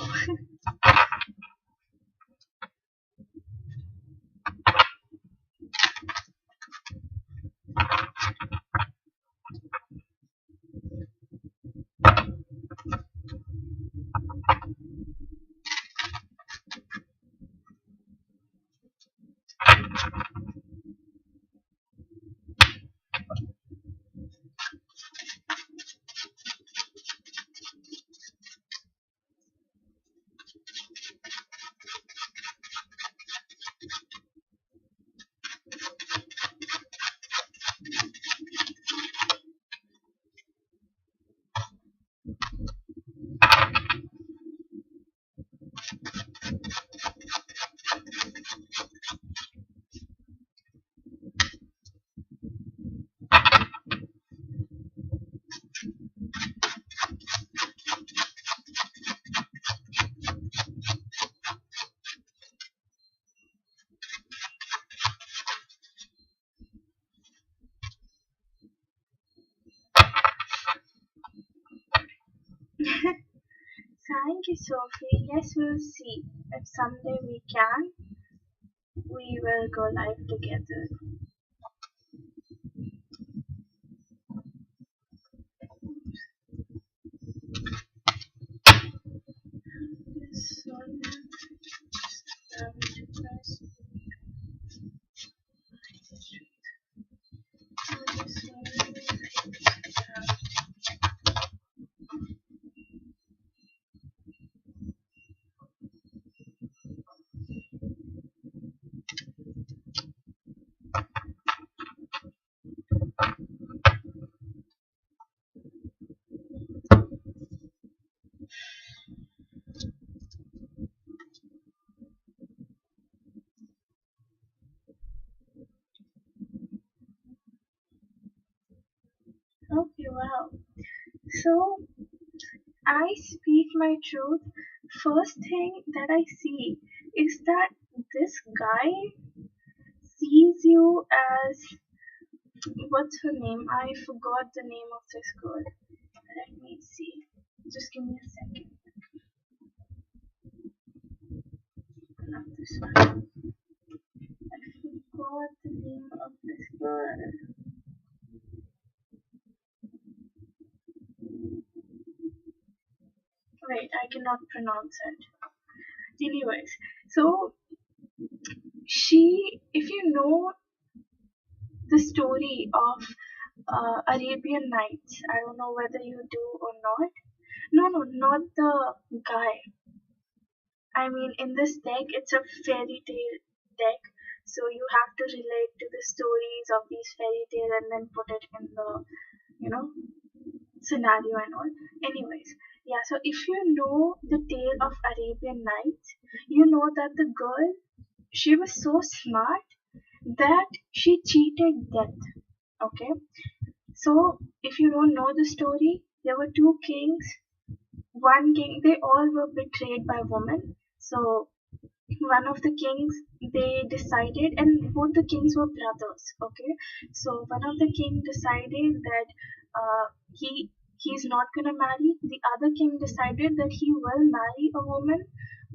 Thank you, Sophie. Yes, we'll see. If someday we can, we will go live together. This one, okay, wow. So, I speak my truth. First thing that I see is that this guy sees you as, what's her name? I forgot the name of this girl. Let me see. Just give me a second. Not Sorry, I forgot the name of this girl. Wait, I cannot pronounce it. Anyways, so if you know the story of Arabian Nights, I don't know whether you do or not. No, no, not the guy. I mean, in this deck, it's a fairy tale deck, so you have to relate to the stories of these fairy tale and then put it in the, you know, scenario and all. Anyways, yeah, so if you know the tale of Arabian Nights, you know that the girl, she was so smart that she cheated death. Okay, so if you don't know the story, there were two kings. One king, they all were betrayed by women. So one of the kings, they decided, and both the kings were brothers. Okay, so one of the king decided that he's not gonna marry. The other king decided that he will marry a woman,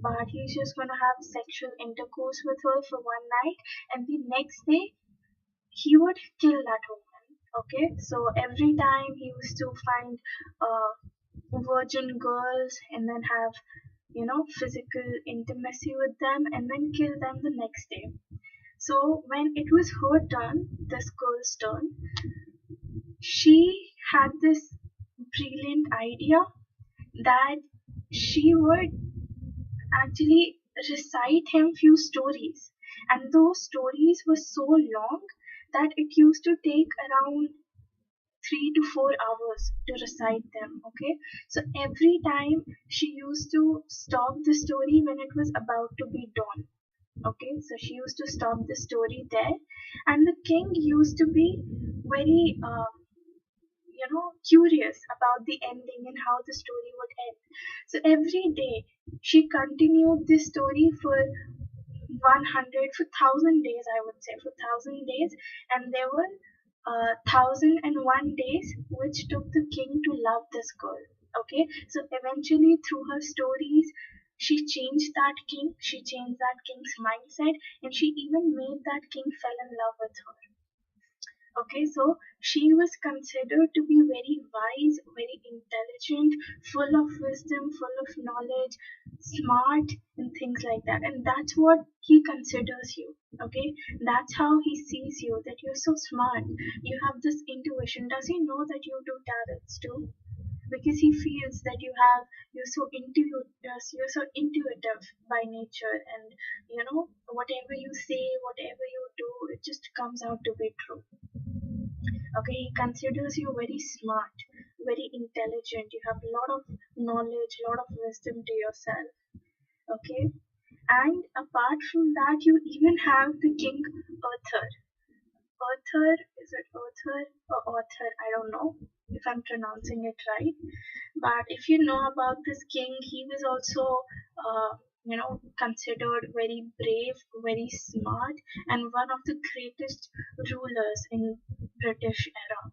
but he's just gonna have sexual intercourse with her for one night, and the next day he would kill that woman. Okay, so every time he used to find virgin girls and then have, physical intimacy with them and then kill them the next day. So when it was her turn, this girl's turn, she had this brilliant idea that she would actually recite him few stories, and those stories were so long that it used to take around 3 to 4 hours to recite them. Okay, so every time she used to stop the story when it was about to be dawn. Okay, so she used to stop the story there, and the king used to be very curious about the ending and how the story would end. So every day she continued this story for 100, for 1,000 days, I would say, for 1,000 days, and there were 1,001 days which took the king to love this girl. Okay, so eventually through her stories, she changed that king, she changed that king's mindset, and she even made that king fell in love with her. Okay, so she was considered to be very wise, very intelligent, full of wisdom, full of knowledge, smart, and things like that. And that's what he considers you. Okay, that's how he sees you, that you're so smart. You have this intuition. Does he know that you do tarots too? Because he feels that you're so intuitive by nature, and whatever you say, whatever you do, it just comes out to be true. Okay, he considers you very smart, very intelligent. You have a lot of knowledge, a lot of wisdom to yourself. Okay, and apart from that, you even have the king Arthur. Arthur, is it Arthur or Arthur? I don't know if I'm pronouncing it right. But if you know about this king, he was also, considered very brave, very smart, and one of the greatest rulers in British era.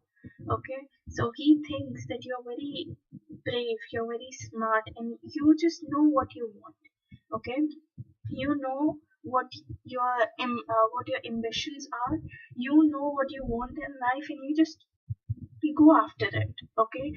Okay, so he thinks that you're very brave, you're very smart, and you just know what you want. Okay, you know what your ambitions are. You know what you want in life, and you just go after it. Okay,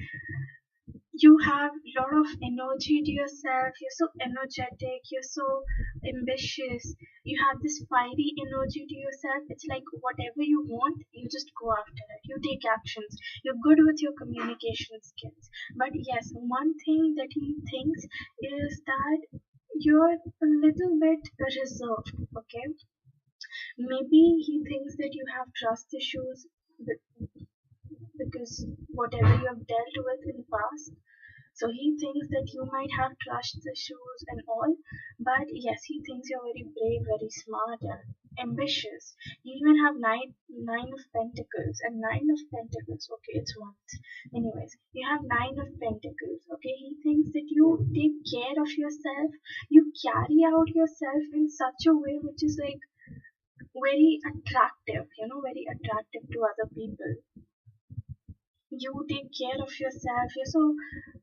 you have a lot of energy to yourself, you're so energetic, you're so ambitious, you have this fiery energy to yourself. It's like whatever you want, you just go after it, you take actions, you're good with your communication skills. But yes, one thing that he thinks is that you're a little bit reserved. Okay, maybe he thinks that you have trust issues because whatever you have dealt with in past. So he thinks that you might have trust issues and all, but yes, he thinks you're very brave, very smart, and ambitious. You even have nine of pentacles, and nine of pentacles. Okay, it's once. Anyways, you have nine of pentacles. Okay, he thinks that you take care of yourself. You carry out yourself in such a way which is like very attractive. Very attractive to other people. You take care of yourself. You're so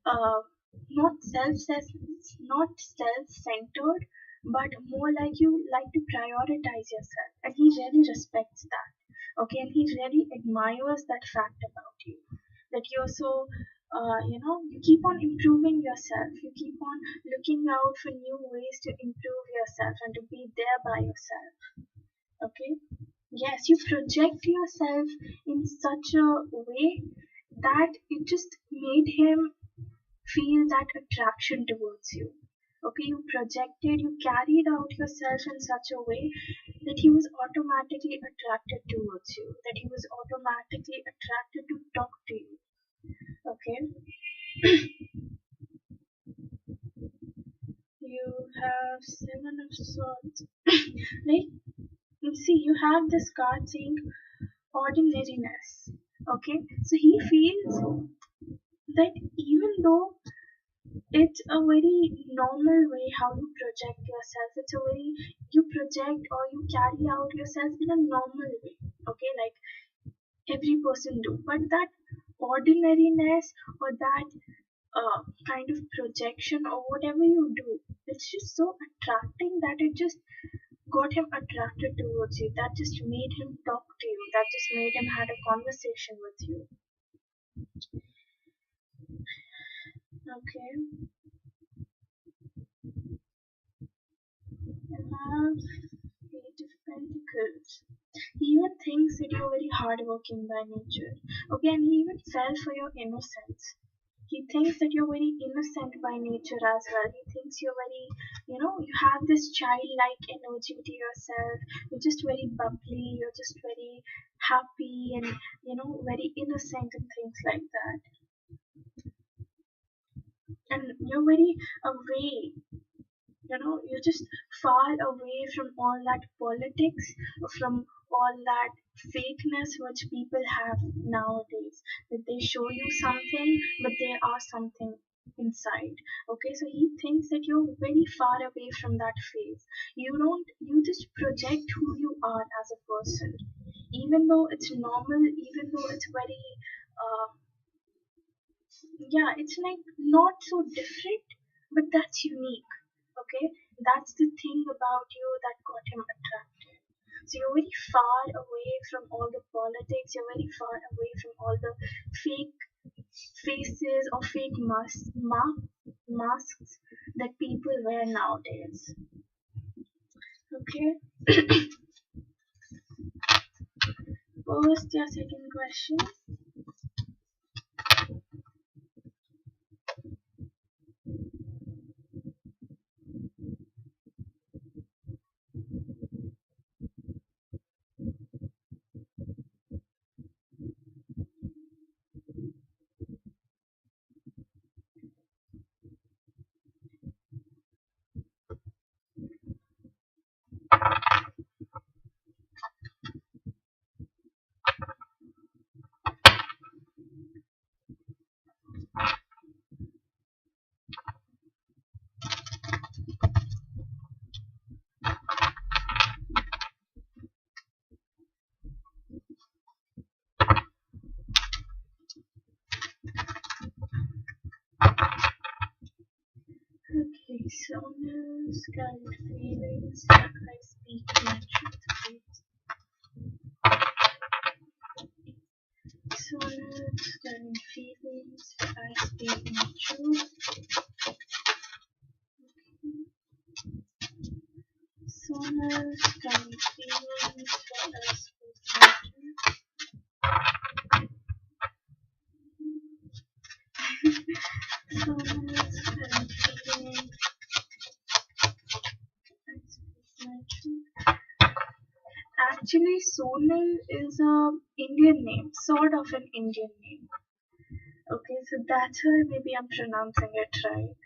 uh, not self centered, but more like you like to prioritize yourself, and he really respects that. Okay, and he really admires that fact about you, that you're so you keep on improving yourself, you keep on looking out for new ways to improve yourself and to be there by yourself. Okay, yes, you project yourself in such a way that it just made him feel that attraction towards you. Okay, you projected, you carried out yourself in such a way that he was automatically attracted towards you, that he was automatically attracted to talk to you. Okay, you have Seven of Swords. Like, you see, you have this card saying ordinariness. Okay, so he feels that even though it's a very normal way how you project yourself. It's a very, you project or you carry out yourself in a normal way. Okay, like every person do. But that ordinariness or that kind of projection or whatever you do, it's just so attracting that it just got him attracted towards you. That just made him talk to you. That just made him had a conversation with you. Okay. You have Eight of Pentacles. He even thinks that you're very hardworking by nature. Okay, and he even fell for your innocence. He thinks that you're very innocent by nature as well. He thinks you're very, you have this childlike energy to yourself. You're just very bubbly. You're just very happy and, very innocent and things like that. And you're very away, you're just far away from all that politics, from all that fakeness which people have nowadays, that they show you something but there are something inside. Okay, so he thinks that you're very far away from that phase. You just project who you are as a person, even though it's normal, even though it's very uh, yeah, it's like not so different, but that's unique. Okay, that's the thing about you that got him attracted. So you're very far away from all the politics, you're very far away from all the fake faces or fake masks that people wear nowadays. Okay, first your second question. Okay, sonus, current feelings, I speak my truth. Sonus, current feelings, I speak my truth. Sonus, current feelings, I speak my truth. Sonus, current feelings, I speak my truth. Actually, Sonal is a Indian name, sort of an Indian name. Okay, so that's why maybe I'm pronouncing it right.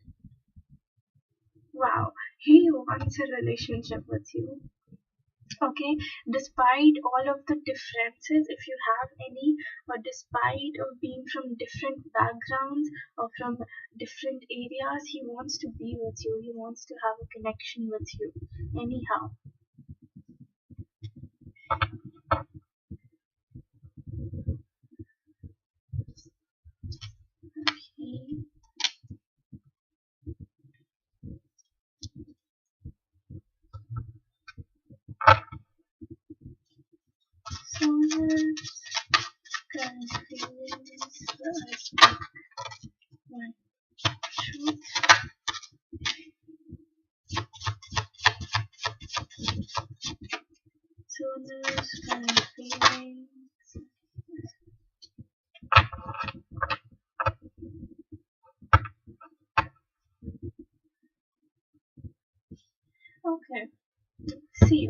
Wow, he wants a relationship with you. Okay, despite all of the differences, if you have any, or despite of being from different backgrounds or from different areas, he wants to be with you. He wants to have a connection with you. Anyhow, okay.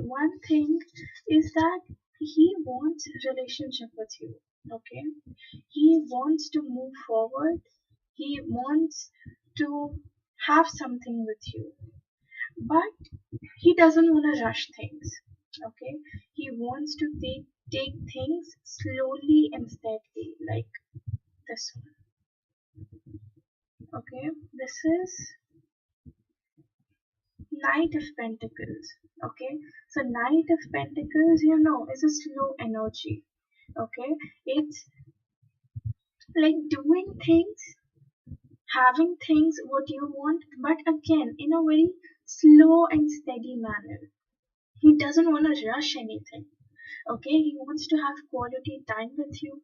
one thing is that he wants relationship with you. Okay, he wants to move forward. He wants to have something with you, but he doesn't want to rush things. Okay, he wants to take things slowly and steadily, like this one. Okay, this is Knight of Pentacles. Okay, so Knight of Pentacles, is a slow energy. Okay, it's like doing things, having things what you want, but again in a very slow and steady manner. He doesn't want to rush anything. Okay, he wants to have quality time with you.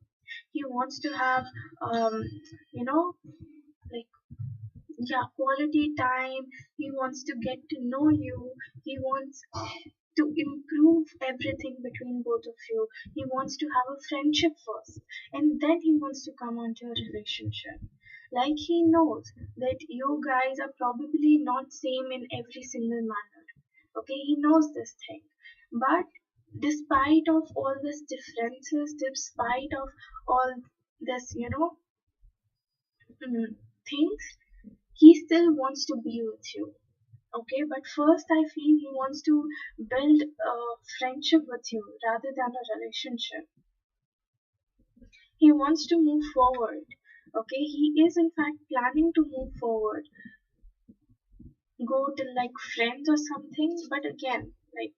He wants to have, um, you know, like, yeah, quality time. He wants to get to know you. He wants to improve everything between both of you. He wants to have a friendship first, and then he wants to come onto a relationship. Like he knows that you guys are probably not same in every single manner. Okay, he knows this thing. But despite of all these differences, despite of all this, things, he still wants to be with you. Okay, but first I feel he wants to build a friendship with you rather than a relationship. He wants to move forward. Okay, he is in fact planning to move forward, go to like friends or something, but again, like,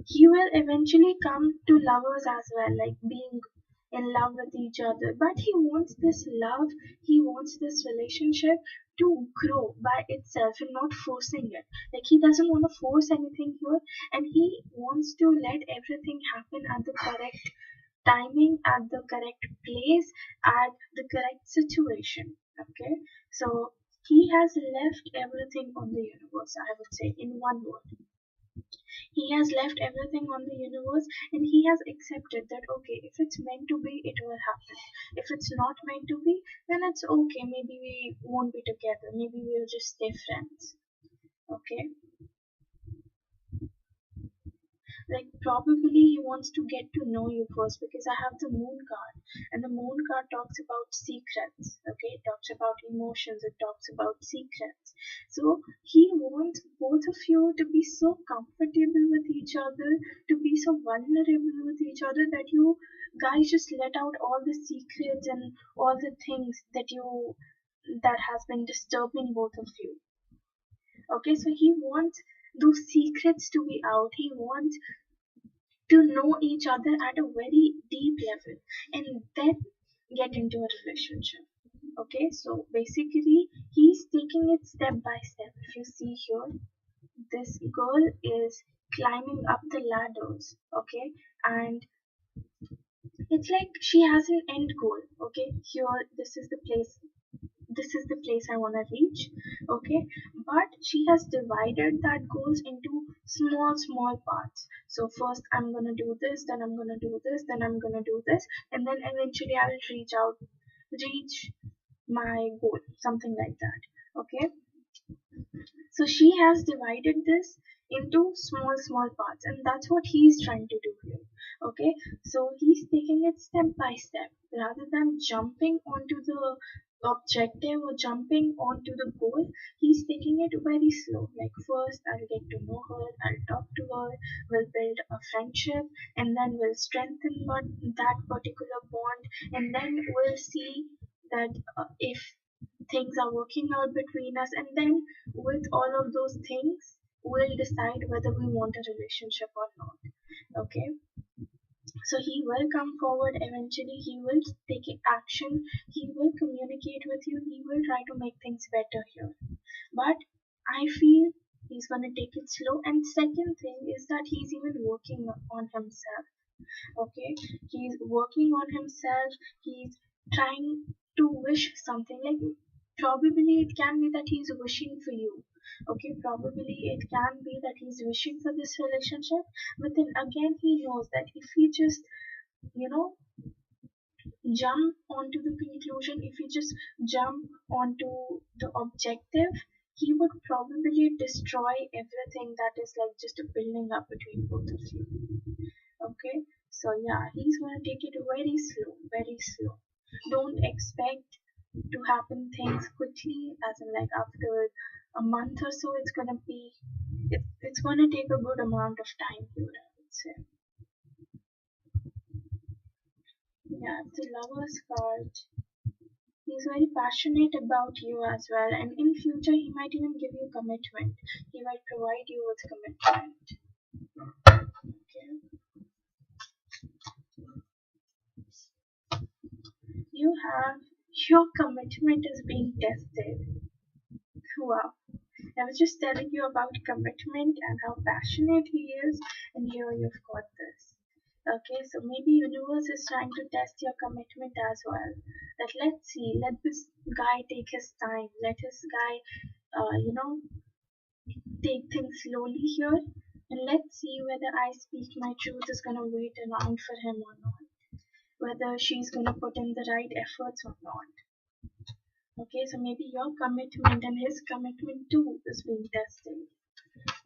he will eventually come to lovers as well, like being in love with each other. But he wants this love, he wants this relationship to grow by itself and not forcing it. Like, he doesn't want to force anything here, and he wants to let everything happen at the correct timing, at the correct place, at the correct situation. Okay, so he has left everything on the universe, I would say, in one word. He has left everything on the universe, and he has accepted that okay, if it's meant to be, it will happen. If it's not meant to be, then it's okay. Maybe we won't be together. Maybe we'll just stay friends. Okay? Like, probably he wants to get to know you first, because I have the moon card, and the moon card talks about secrets. Okay, it talks about emotions, it talks about secrets. So he wants both of you to be so comfortable with each other, to be so vulnerable with each other, that you guys just let out all the secrets and all the things that has been disturbing both of you. Okay, so he wants those secrets to be out. He wants to know each other at a very deep level, and then get into a relationship. Okay, so basically he's taking it step by step. If you see here, this girl is climbing up the ladders. Okay, and it's like she has an end goal. Okay, here, this is the place I want to reach. Okay, but she has divided that goals into small, small parts. So first I'm gonna do this, then I'm gonna do this, then I'm gonna do this, and then eventually I will reach my goal, something like that. Okay, so she has divided this into small, small parts, and that's what he's trying to do here. Okay, so he's taking it step by step rather than jumping onto the objective or jumping onto the goal. He's taking it very slow. Like, first I'll get to know her, I'll talk to her, we'll build a friendship, and then we'll strengthen that particular bond, and then we'll see that if things are working out between us, and then with all of those things we'll decide whether we want a relationship or not. Okay, so he will come forward eventually, he will take action, he will communicate with you, he will try to make things better here. But I feel he's going to take it slow, and second thing is that he's even working on himself. Okay, he's working on himself, he's trying to wish something, like, probably it can be that he's wishing for you. Okay, probably it can be that he's wishing for this relationship, but then again he knows that if he just, you know jump onto the conclusion, if he just jump onto the objective, he would probably destroy everything that is like just a building up between both of you. Okay, so yeah, he's gonna take it very slow, very slow. Don't expect to happen things quickly, as in like after a month or so. It's gonna take a good amount of time here, I would say. Yeah, the Lover's card. He's very passionate about you as well, and in future he might even give you commitment. He might provide you with commitment. Okay. You have your commitment is being tested. Wow. I was just telling you about commitment and how passionate he is, and here you've got this. Okay, so maybe universe is trying to test your commitment as well. That let's see, let this guy take his time. Let this guy, take things slowly here, and let's see whether I speak my truth is gonna wait around for him or not. Whether she's gonna put in the right efforts or not. Okay, so maybe your commitment and his commitment too is being tested.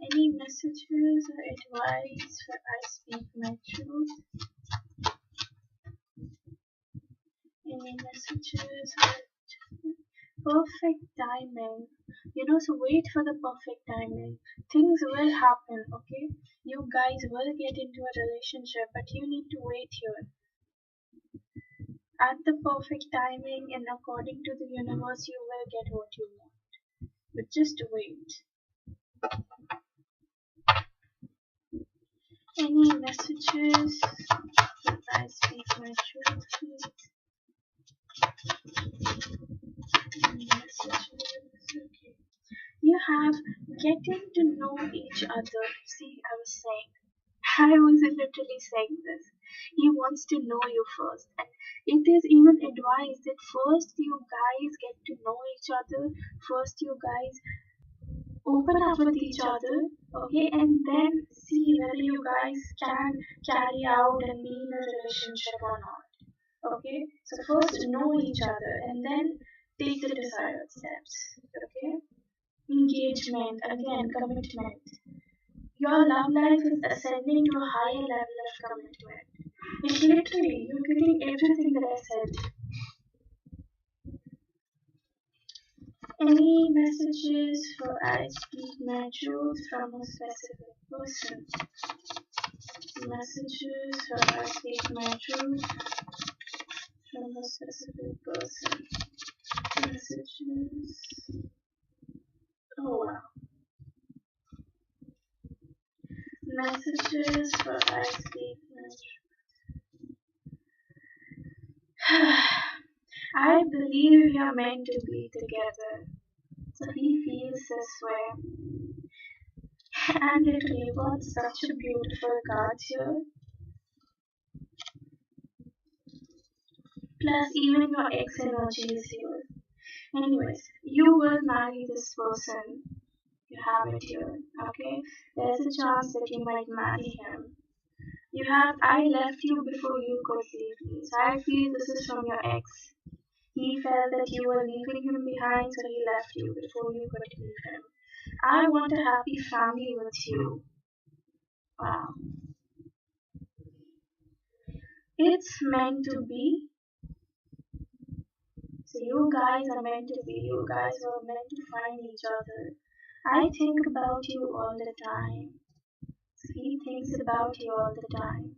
Any messages or advice for I speak my truth? Any messages or perfect timing? So wait for the perfect timing. Things will happen, okay? You guys will get into a relationship, but you need to wait here. At the perfect timing and according to the universe, you will get what you want. But just wait. Any messages? Will I speak my truth, please? Any messages? Okay. You have getting to know each other. See, I was literally saying this. He wants to know you first, and it is even advised that first you guys get to know each other. First, you guys open up with each other, okay, and then see whether you guys can carry out and be in a relationship or not. Okay, so first know each other and then take the desired steps. Okay, engagement, again, commitment. Your love life is ascending to a higher level of commitment. Like literally, you're getting everything that I said. Any messages for I speak my truth from a specific person? Messages for I speak my truth from a specific person. Messages. Oh wow. Messages for I speak my truth. I believe you're meant to be together. So he feels this way. And literally, what such a beautiful card here. Plus, even your ex energy is here. Anyways, you will marry this person. You have it here, okay? There's a chance that you might marry him. I left you before you could leave me. So I feel this is from your ex. He felt that you were leaving him behind, so he left you before you could leave him. I want a happy family with you. Wow. It's meant to be. So you guys are meant to be. You guys are meant to find each other. I think about you all the time. So he thinks about you all the time.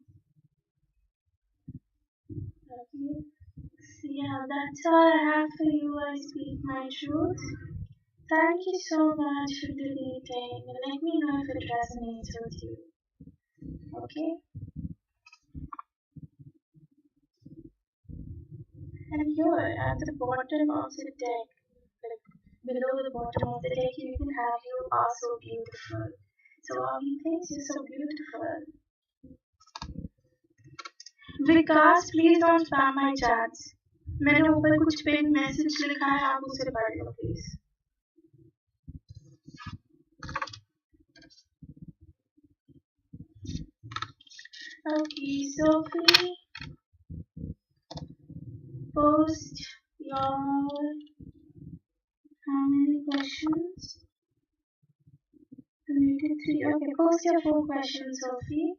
Okay. So yeah, that's all I have for you. I speak my truth. Thank you so much for the reading, and let me know if it resonates with you. Okay? And here at the bottom of the deck, like below the bottom of the deck, you can have you are so beautiful. So he thinks you're so beautiful. Vikas please don't spam my chats मैंने ऊपर कुछ pin message लिखा है आप उसे पढ़ लो please Okay, Sophie, post your how many questions? completed 3. Okay, post your 4 questions, Sophie.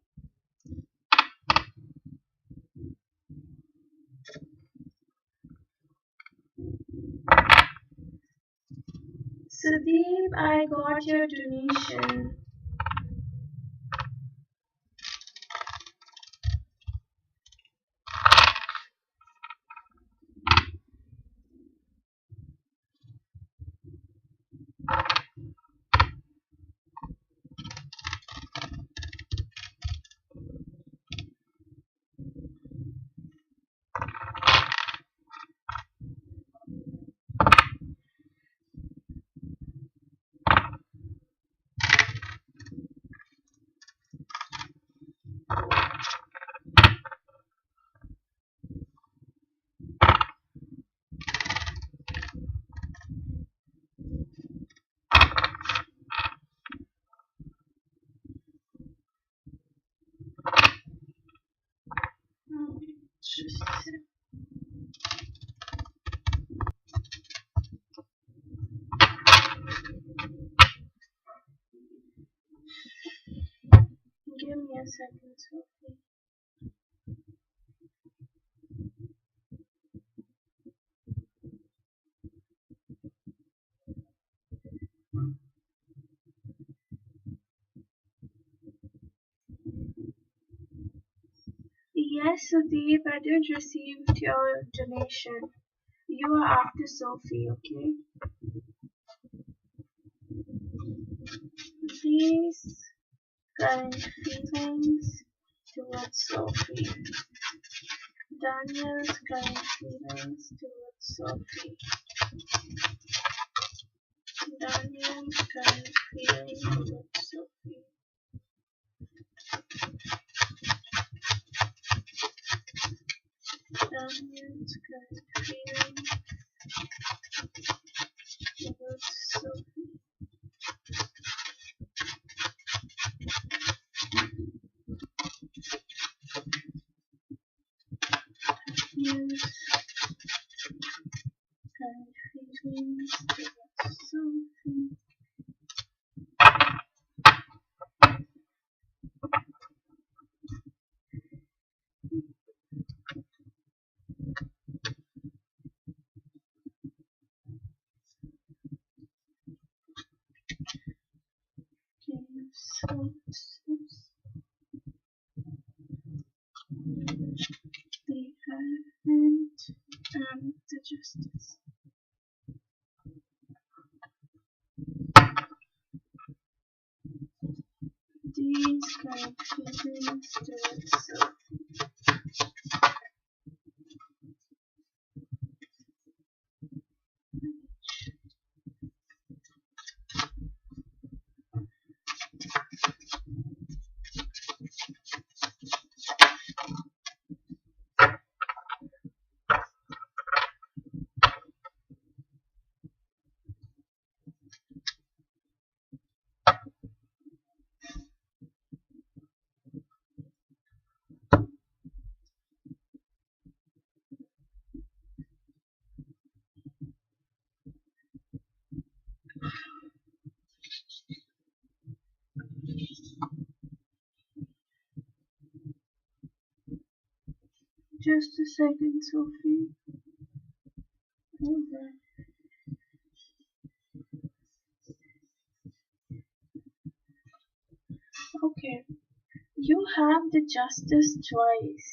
Sudeep, I got your donation. Give me a second, Sophie. Yes, Sudeep, I did receive your donation. You are after Sophie, okay? These current feelings towards Sophie. Daniel's current feelings towards Sophie. Daniel's current feelings towards Sophie. Daniel's current feelings towards Sophie. Daniel's current feelings towards Sophie. The Hierophant and the Justice. These current feelings towards Sophie. Just a second, Sophie. Okay. Okay. You have the Justice twice.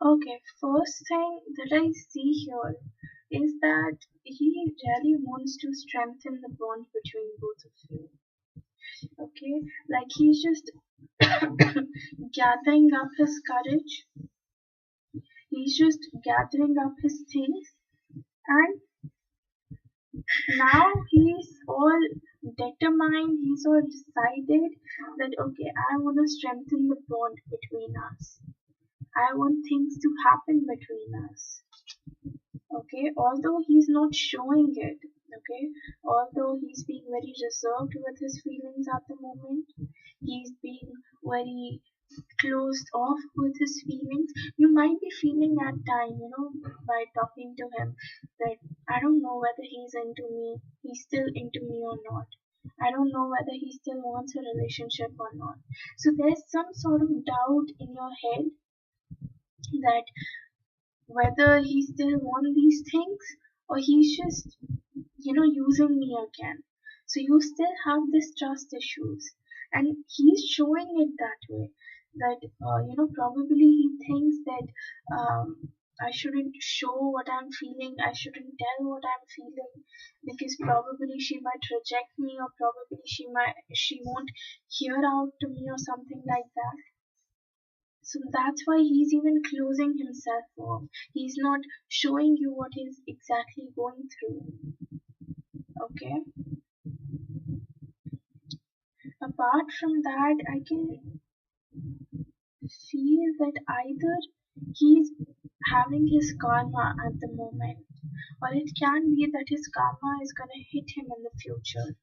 Okay, first thing that I see here is that he really wants to strengthen the bond between both of you. Okay, like he's just gathering up his courage, he's just gathering up his things, and now he's all determined, he's all decided that okay, I want to strengthen the bond between us. I want things to happen between us. Okay, although he's not showing it, okay, although he's being very reserved with his feelings at the moment, he's being very closed off with his feelings. You might be feeling at time, by talking to him, that I don't know whether he's still into me or not. I don't know whether he still wants a relationship or not. So there's some sort of doubt in your head that whether he still wants these things, or he's just using me again. So you still have this trust issues, and he's showing it that way. That probably he thinks that I shouldn't show what I'm feeling. I shouldn't tell what I'm feeling because probably she might reject me, or probably she won't hear out to me or something like that. So that's why he's even closing himself off. He's not showing you what he's exactly going through. Okay. Apart from that, I can feel that either he's having his karma at the moment, or it can be that his karma is gonna hit him in the future.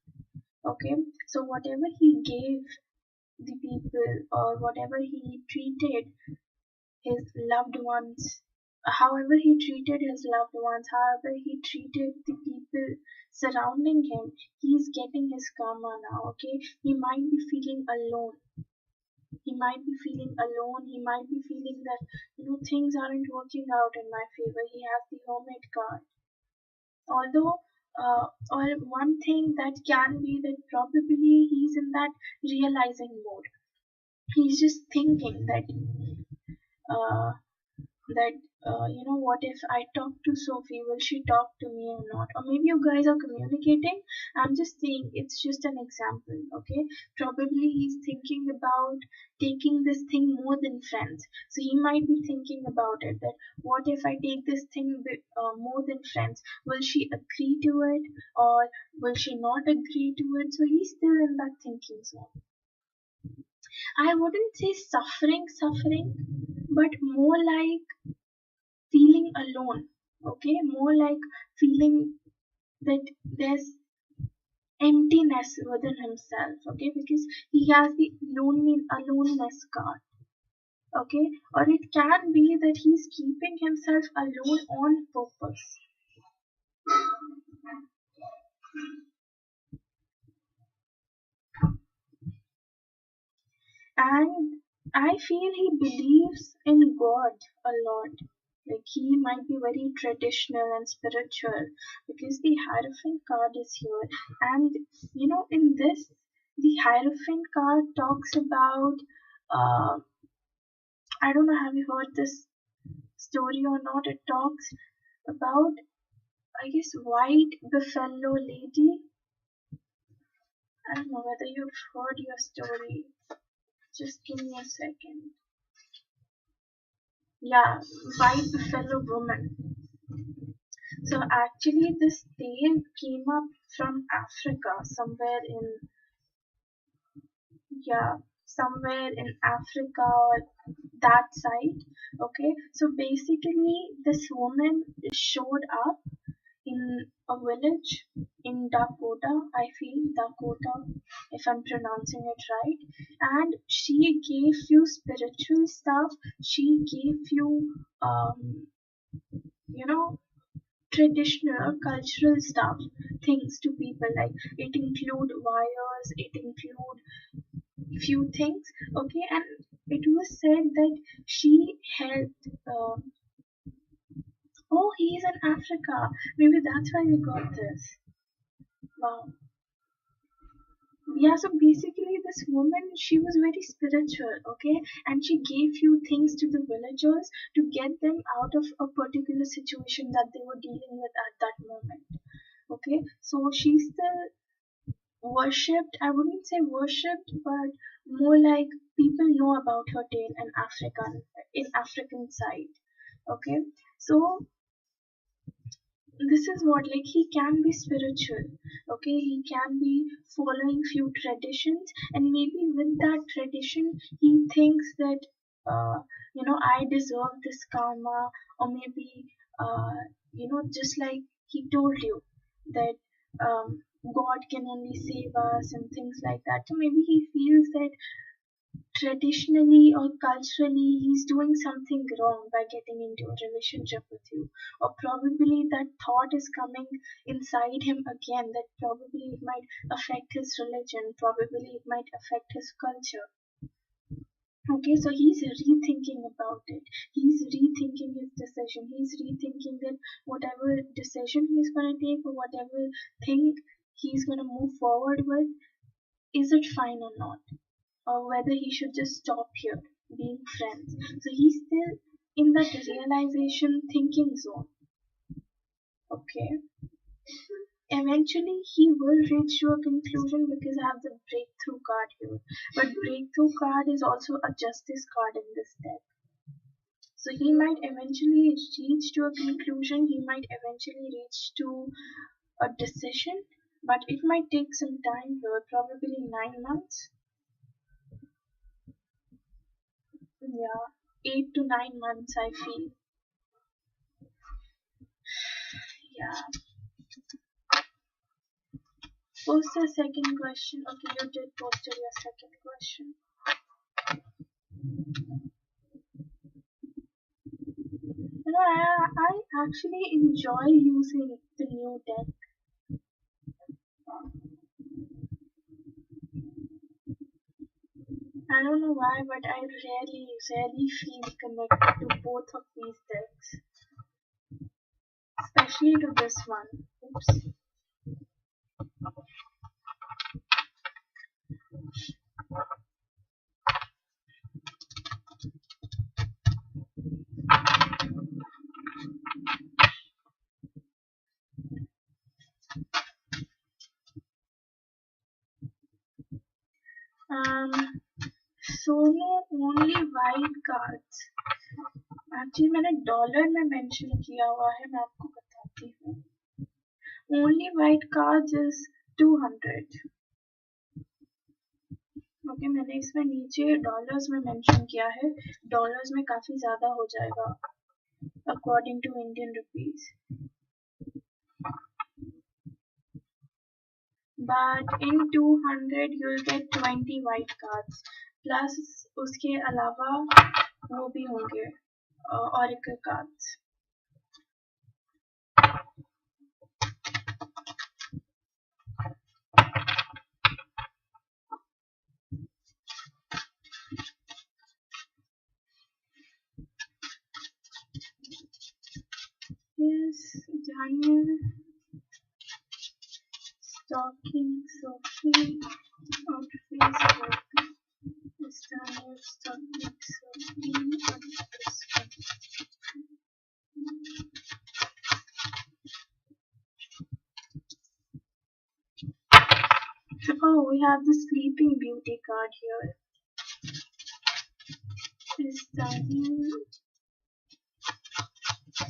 Okay, so whatever he gave the people, or whatever he treated his loved ones, however he treated his loved ones, however he treated the people surrounding him, he's getting his karma now. Okay, he might be feeling alone. He might be feeling alone. He might be feeling that things aren't working out in my favor. He has the hermit card. Although, or one thing that can be that probably he's in that realizing mode. He's just thinking that uh, what if I talk to Sophie, will she talk to me or not? Or maybe you guys are communicating. I'm just saying, it's just an example. Okay, probably he's thinking about taking this thing more than friends. So he might be thinking about it, that what if I take this thing more than friends, will she agree to it, or will she not agree to it? So he's still in that thinking zone. I wouldn't say suffering, but more like feeling alone. Okay, more like feeling that there's emptiness within himself. Okay, because he has the aloneness card. Okay, or it can be that he's keeping himself alone on purpose. And I feel he believes in God a lot. Like he might be very traditional and spiritual because the Hierophant card is here. And in this, the Hierophant card talks about, uh, I don't know, have you heard this story or not? It talks about, I guess, white buffalo lady. I don't know whether you've heard your story. Just give me a second. Yeah, white buffalo woman. So actually, this tale came up from Africa, yeah, somewhere in Africa or that side. Okay, so basically, this woman showed up in a village in Dakota. I feel Dakota, if I'm pronouncing it right. And she gave you spiritual stuff. She gave you, you know, traditional cultural stuff, things to people, like it include wires, it include few things. Okay, and it was said that she helped, oh, he's in Africa, maybe that's why we got this. Wow. Yeah, so basically this woman, she was very spiritual. Okay, and she gave few things to the villagers to get them out of a particular situation that they were dealing with at that moment. Okay, so she still worshipped, I wouldn't say worshipped, but more like people know about her tale in African side. Okay, so this is what, like, he can be spiritual. Okay, he can be following few traditions, and maybe with that tradition he thinks that I deserve this karma, or maybe just like he told you that God can only save us and things like that. So maybe he feels that traditionally or culturally he's doing something wrong by getting into a relationship with you, or probably that thought is coming inside him again, that probably it might affect his religion, probably it might affect his culture. Okay, so he's rethinking about it. He's rethinking his decision. He's rethinking that whatever decision he's going to take, or whatever thing he's going to move forward with, is it fine or not? Or whether he should just stop here being friends. So he's still in that realization thinking zone. Okay. Eventually he will reach to a conclusion because I have the breakthrough card here. But breakthrough card is also a justice card in this deck. So he might eventually reach to a conclusion, he might eventually reach to a decision, but it might take some time here, probably 9 months. Yeah, 8 to 9 months, I feel. Yeah. Post the second question. Okay, you did post your second question. I actually enjoy using the new deck. I don't know why, but I rarely feel connected to both of these decks, especially to this one. Oops. So no only white cards. Actually मैंने dollar में mention किया हुआ है, मैं आपको बताती हूँ. Only white cards is 200. Okay, मैंने इसमें नीचे डॉलर्स में मेंशन किया है. डॉलर्स में काफी ज्यादा हो जाएगा according to Indian rupees. But in 200 you'll get 20 white cards. Plus उसके अलावा वो भी होंगे oracle cards. Yes, Daniel, Stalking Sophie on Facebook. Is Daniel Stalking Sophie on Facebook? Oh, we have the Sleeping Beauty card here. Is Daniel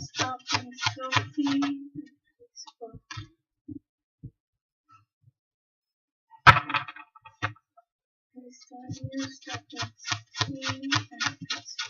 Stalking Sophie on Facebook? Is Daniel Stalking Sophie on Facebook?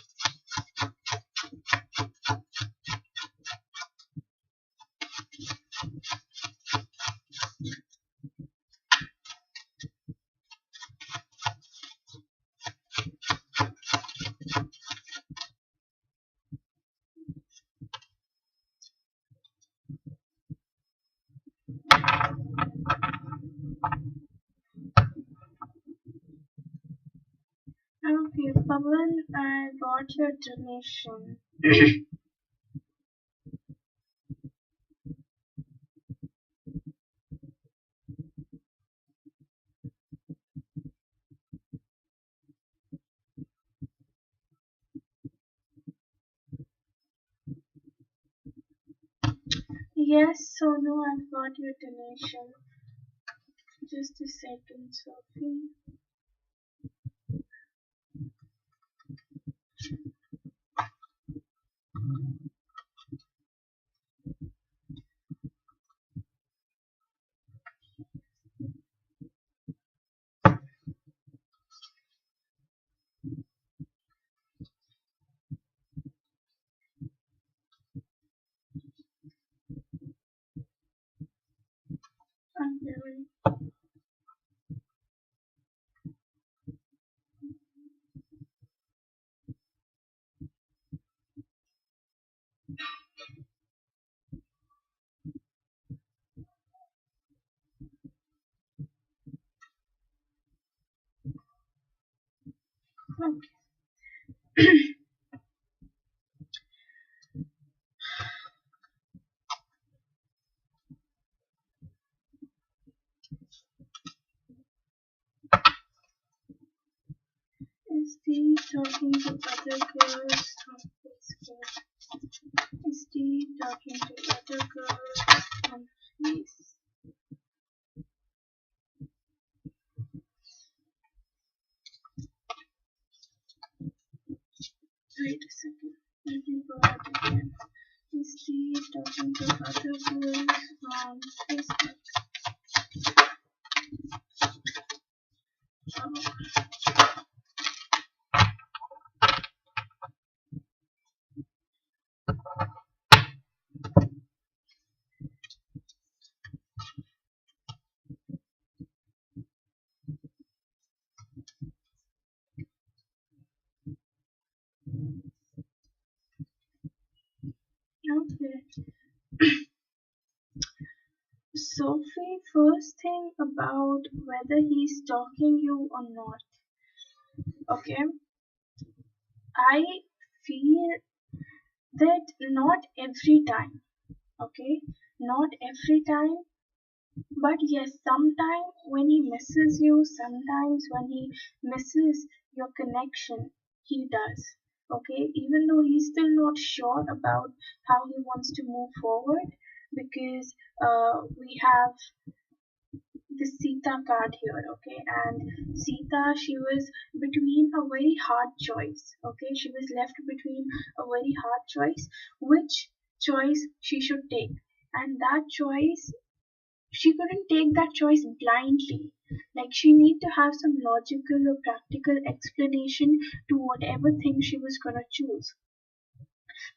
Okay, Pawan, I got your donation. Yes, Sonu, I've got your donation. Just a second, Sophie. Is he talking to other girls on Facebook? Is he talking to other girls on Facebook? Wait a second. Let me go out again. Is he talking to other girls on Facebook? Okay. Sophie, first thing about whether he's stalking you or not. Okay. I feel that not every time. Okay. Not every time. But yes, sometimes when he misses you, sometimes when he misses your connection, he does. Okay, even though he's still not sure about how he wants to move forward, because we have the Sita card here, okay, and Sita, she was between a very hard choice, okay, she was left between a very hard choice, which choice she should take, and that choice she couldn't take that choice blindly. Like she need to have some logical or practical explanation to whatever thing she was gonna choose.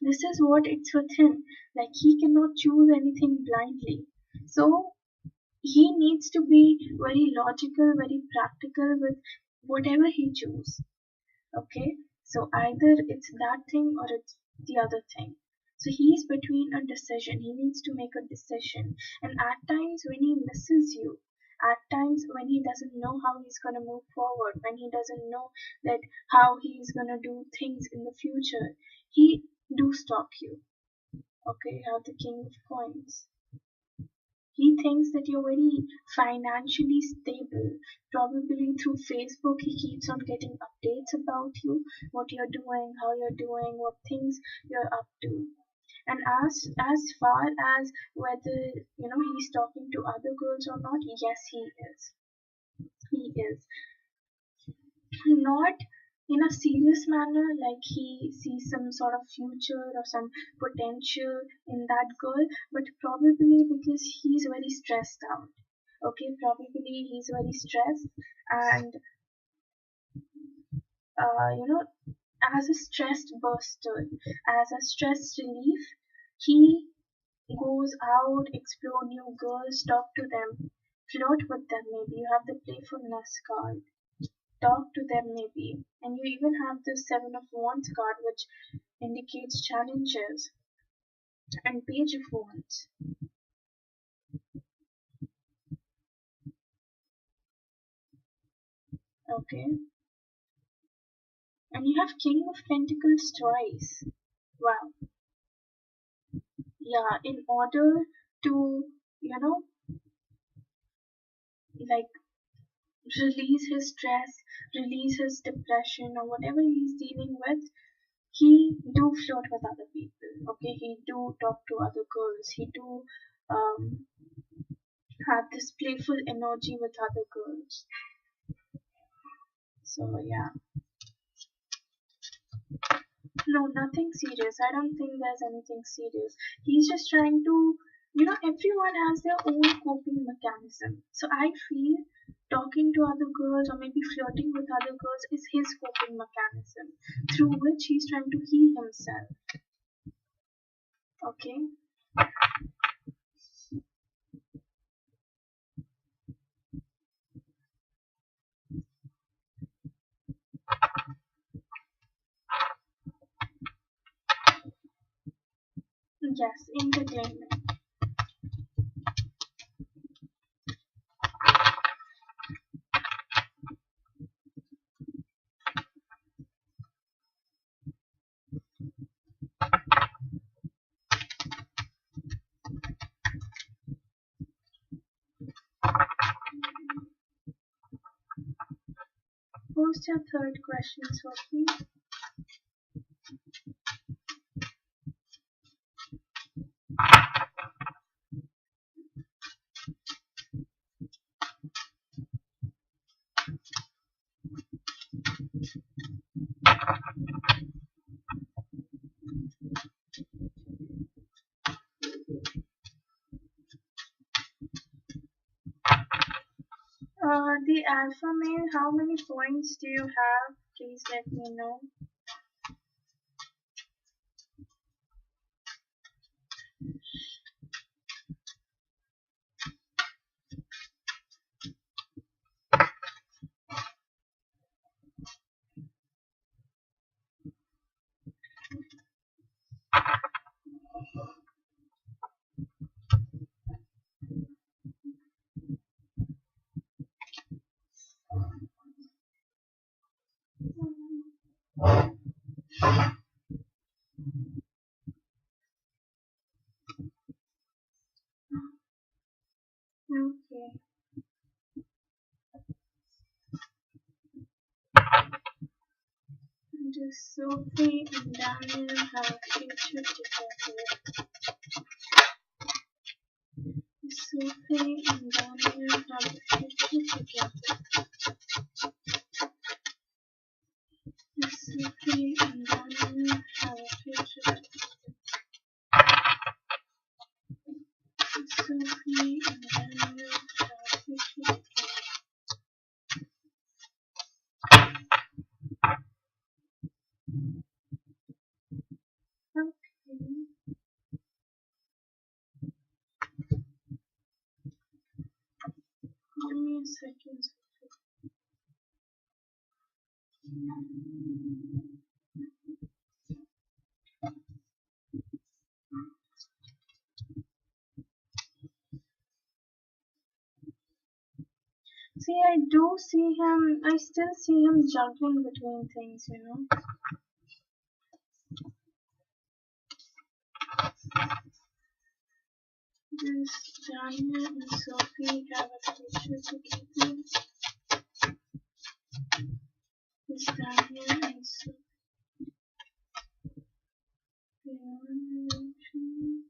This is what it's with him. Like he cannot choose anything blindly. So he needs to be very logical, very practical with whatever he chooses. Okay, so either it's that thing or it's the other thing. So he's between a decision, he needs to make a decision, and at times when he misses you, at times when he doesn't know how he's going to move forward, when he doesn't know that how he's going to do things in the future, he do stalk you. Okay, you have the king of coins. He thinks that you're very financially stable. Probably through Facebook, he keeps on getting updates about you, what you're doing, how you're doing, what things you're up to. And as far as whether he's talking to other girls or not, yes, he is. He is not in a serious manner, like he sees some sort of future or some potential in that girl, but probably because he's very stressed out. Okay, probably he's very stressed, and you know, as a stressed buster, as a stress relief, he goes out, explore new girls, talk to them, flirt with them. Maybe you have the playfulness card, talk to them maybe, and you even have the Seven of Wands card, which indicates challenges, and Page of Wands. Okay, and you have King of Pentacles twice. Wow. Yeah, in order to like release his stress, release his depression, or whatever he's dealing with, he do flirt with other people. Okay, he do talk to other girls. He do um, have this playful energy with other girls. So yeah, no, nothing serious. I don't think there's anything serious. He's just trying to, everyone has their own coping mechanism. So I feel talking to other girls or maybe flirting with other girls is his coping mechanism through which he's trying to heal himself. Okay. Yes, entertainment. What's your third question, Sophie? The alpha male, how many points do you have? Please let me know. Okay. Does Sophie and Daniel have a future together? Does Sophie and Daniel have a future together? Does Sophie and Daniel have a future together? Does Sophie and Daniel have a future together? Okay. Give me a second. See, I do see him, I still see him juggling between things, you know. Does Daniel and Sophie have a future together? Does Daniel and Sophie have a relation?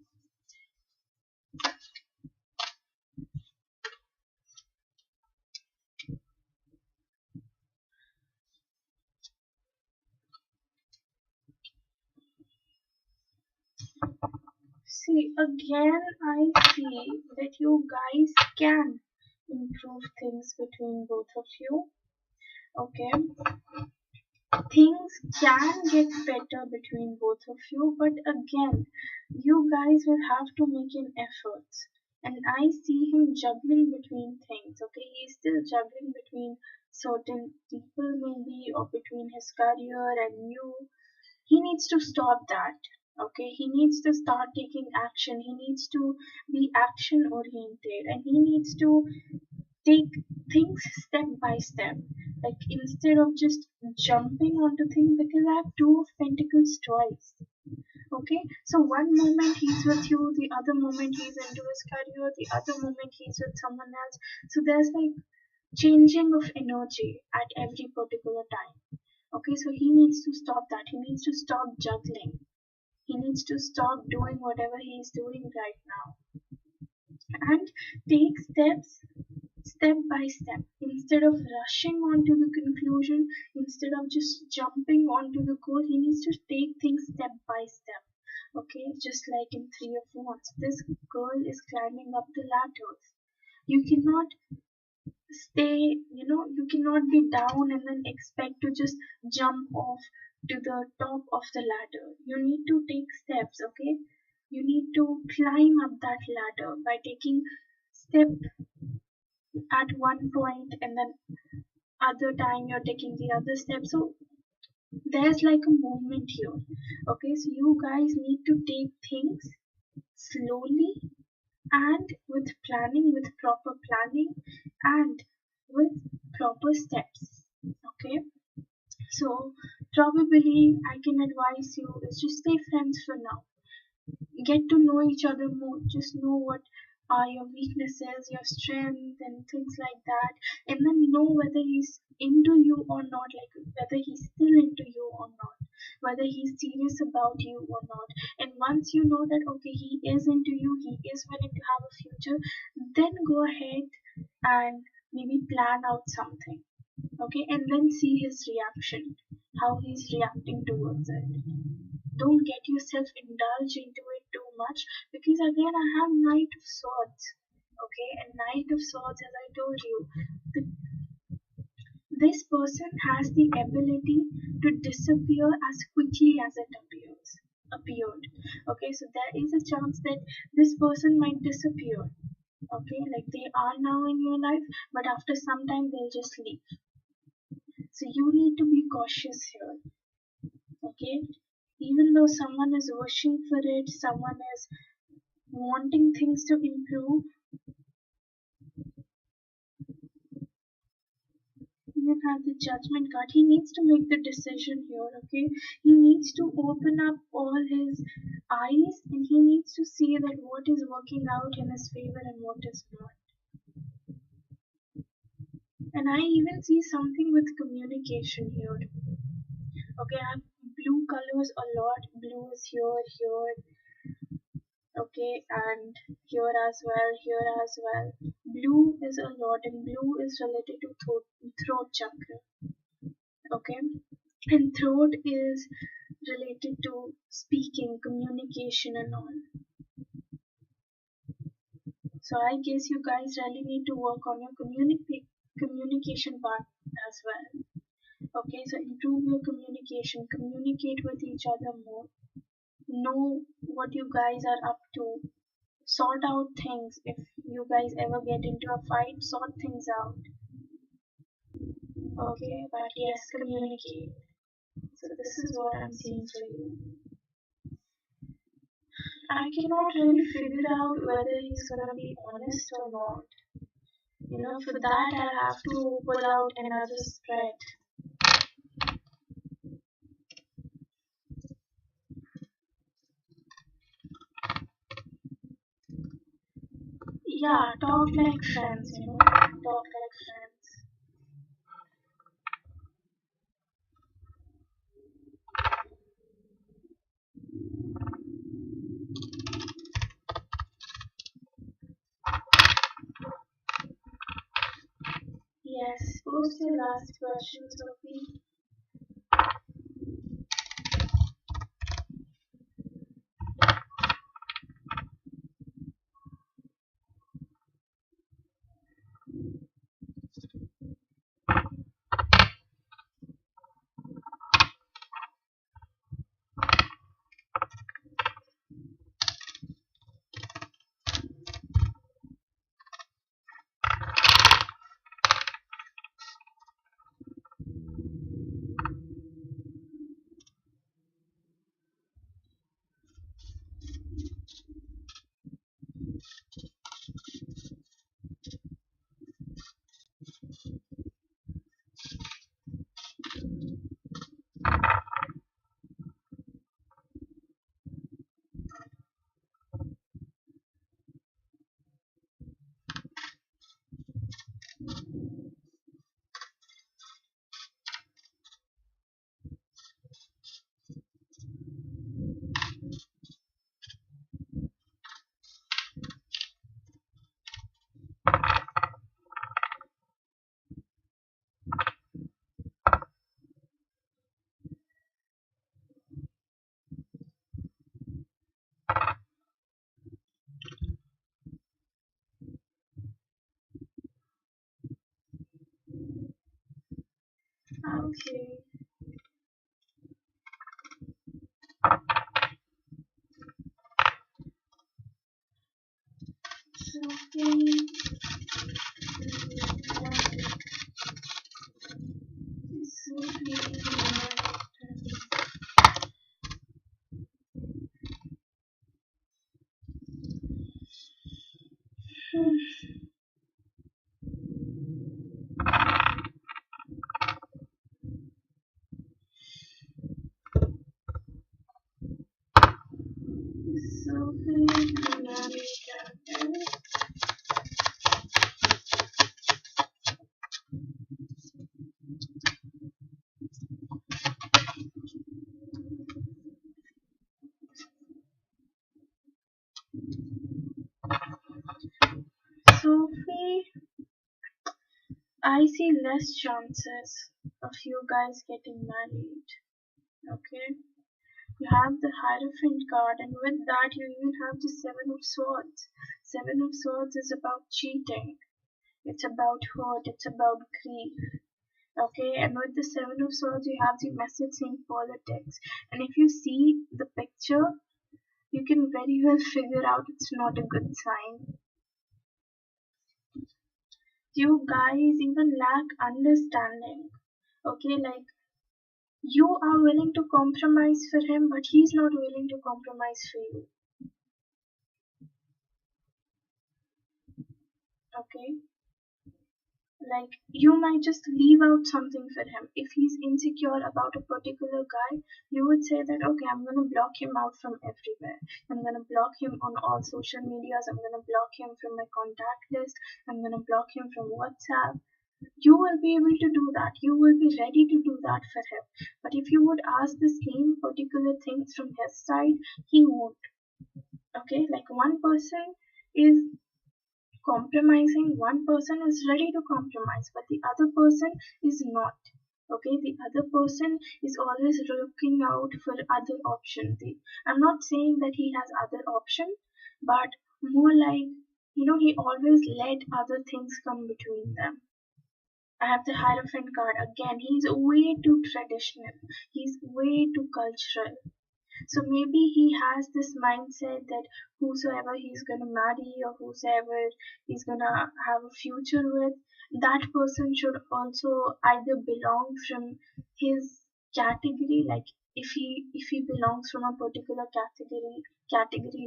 See, again, I see that you guys can improve things between both of you. Okay, things can get better between both of you, but again, you guys will have to make an effort. And I see him juggling between things. Okay, he's still juggling between certain people, maybe, or between his career and you. He needs to stop that. Okay, he needs to start taking action. He needs to be action oriented, and he needs to take things step by step. Like instead of just jumping onto things, because I have two of pentacles twice. Okay, so one moment he's with you, the other moment he's into his career, the other moment he's with someone else. So there's like changing of energy at every particular time. Okay, so he needs to stop that. He needs to stop juggling. He needs to stop doing whatever he is doing right now and take steps step by step. Instead of rushing onto the conclusion, instead of just jumping onto the goal, he needs to take things step by step. Okay, just like in Three of Wands, this girl is climbing up the ladders. You cannot stay, you cannot be down and then expect to just jump off to the top of the ladder. You need to take steps, okay? You need to climb up that ladder by taking step at one point and then other time you're taking the other step. So there's like a movement here. Okay, so you guys need to take things slowly and with planning, with proper planning and with proper steps. Okay, so probably I can advise you is to stay friends for now. Get to know each other more. Just know what are your weaknesses, your strengths, and things like that, and then know whether he's into you or not, like whether he's still into you or not, whether he's serious about you or not. And once you know that okay, he is into you, he is willing to have a future, then go ahead and maybe plan out something. Okay, and then see his reaction, how he's reacting towards it. Don't get yourself indulged into it too much, because again I have Knight of Swords. Okay, and Knight of Swords, as I told you, the, this person has the ability to disappear as quickly as it appeared. Okay, so there is a chance that this person might disappear. Okay, like they are now in your life, but after some time they'll just leave. So you need to be cautious here. Okay, even though someone is wishing for it, someone is wanting things to improve, even have the judgment card. He needs to make the decision here, okay? He needs to open up all his eyes, and he needs to see that what is working out in his favor and what is not. And I even see something with communication here. Okay, I have blue colors a lot. Blue is here, okay, and here as well. Blue is a lot, and blue is related to throat chakra. Okay, and throat is related to speaking, communication, and all. So I guess you guys really need to work on your communication part as well. Okay, so improve your communication, communicate with each other more, know what you guys are up to, sort out things. If you guys ever get into a fight, sort things out. Okay, but yes, communicate. So this is what I'm seeing for you. I cannot really figure out whether he's gonna be honest or not. You know, for that I'll have to pull out another spread. Yeah, talk like friends, you know, talk like friends. Yes, post your last question, Sophie. Okay. Sophie. Sophie. Sophie, I see less chances of you guys getting married. Okay? You have the Hierophant card, and with that, you even have the Seven of Swords. Seven of Swords is about cheating, it's about hurt, it's about grief. Okay, and with the Seven of Swords, you have the message saying politics. And if you see the picture, you can very well figure out it's not a good sign. You guys even lack understanding. Okay, like you are willing to compromise for him, but he's not willing to compromise for you. Okay, like you might just leave out something for him. If he's insecure about a particular guy, you would say that okay, I'm gonna block him out from everywhere. I'm gonna block him on all social medias. I'm gonna block him from my contact list. I'm gonna block him from WhatsApp. You will be able to do that. You will be ready to do that for him. But if you would ask the same particular things from his side, he won't. Okay, like one person is compromising, one person is ready to compromise, but the other person is not. Okay, the other person is always looking out for other options. I'm not saying that he has other options, but more like, he always let other things come between them. I have the Hierophant card again. He's way too traditional. He's way too cultural. So maybe he has this mindset that whosoever he's gonna marry or whosoever he's gonna have a future with, that person should also either belong from his category, like if he belongs from a particular category,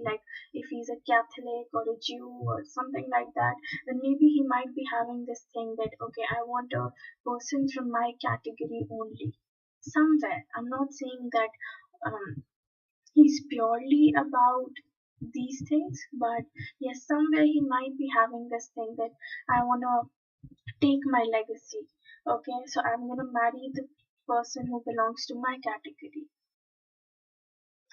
like if he's a Catholic or a Jew or something like that, then maybe he might be having this thing that okay, I want a person from my category only. Somewhere, I'm not saying that he's purely about these things, but yes, somewhere he might be having this thing that I want to take my legacy. Okay, so I'm gonna marry the person who belongs to my category.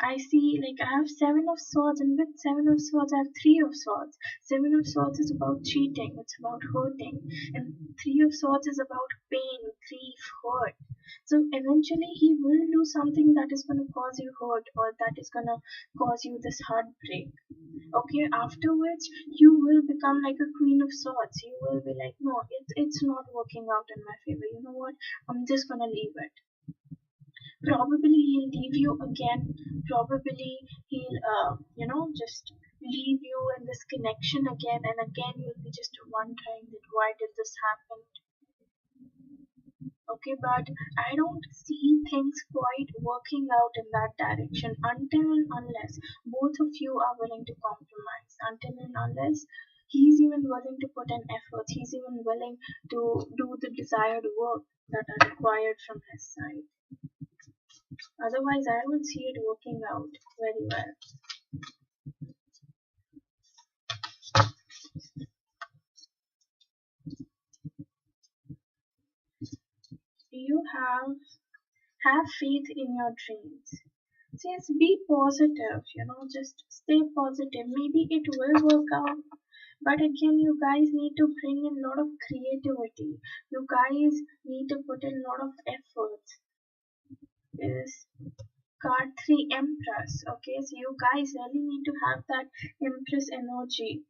I see, like, I have Seven of Swords, and with Seven of Swords, I have Three of Swords. Seven of Swords is about cheating, it's about hurting, and Three of Swords is about pain, grief, hurt. So eventually, he will do something that is going to cause you hurt, or that is going to cause you this heartbreak. Okay, afterwards, you will become like a Queen of Swords. You will be like, no, it's not working out in my favor. You know what? I'm just going to leave it. Probably he'll leave you again. Probably he'll just leave you in this connection again, and again you'll be just wondering that why did this happen. Okay, but I don't see things quite working out in that direction until and unless both of you are willing to compromise, until and unless he's even willing to put in effort, he's even willing to do the desired work that are required from his side. Otherwise, I don't see it working out very well. You have faith in your dreams. Just be positive, just stay positive. Maybe it will work out. But again, you guys need to bring in a lot of creativity. You guys need to put in a lot of effort. Is card 3 Empress. Okay, so you guys really need to have that Empress energy.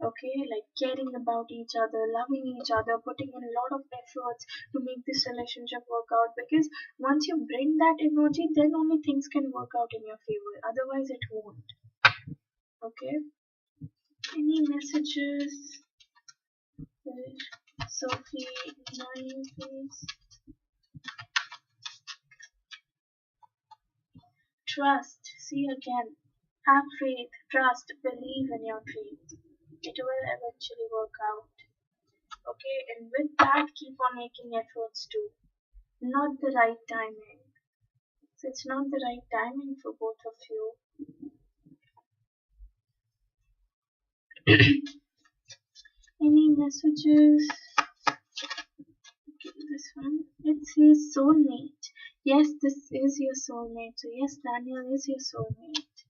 Okay, like caring about each other, loving each other, putting in a lot of efforts to make this relationship work out, because once you bring that energy, then only things can work out in your favor, otherwise it won't. Okay, any messages for Sophie, please? Trust, see again, have faith, trust, believe in your dreams. It will eventually work out. Okay, and with that, keep on making efforts too. Not the right timing. So, it's not the right timing for both of you. Any messages? Okay, this one. It says soulmate. Yes, this is your soulmate. So yes, Daniel is your soulmate.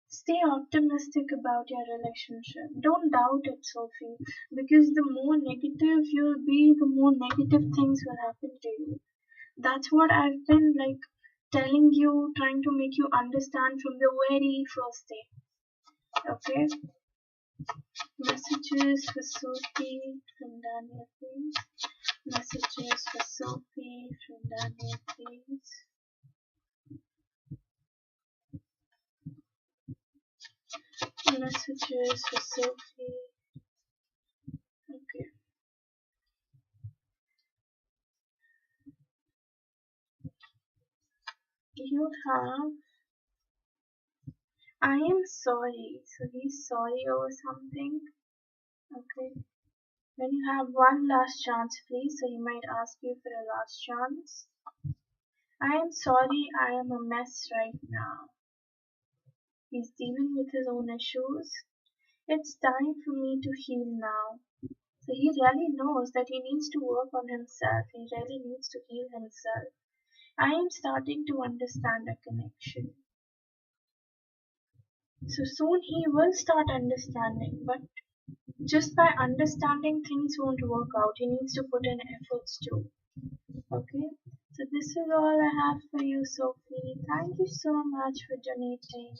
Stay optimistic about your relationship. Don't doubt it, Sophie, because the more negative you'll be, the more negative things will happen to you. That's what I've been like telling you, trying to make you understand from the very first day. Okay? Messages for Sophie from Daniel, please. Messages for Sophie from Daniel, please. Messages for Sophie. Okay. You have I am sorry. So he's sorry over something. Okay. Then you have one last chance, please. So he might ask you for a last chance. I am sorry. I am a mess right now. He's dealing with his own issues. It's time for me to heal now. So he really knows that he needs to work on himself. He really needs to heal himself. I am starting to understand a connection. So soon he will start understanding, but just by understanding things won't work out. He needs to put in efforts too. Okay? So this is all I have for you, Sophie. Thank you so much for donating.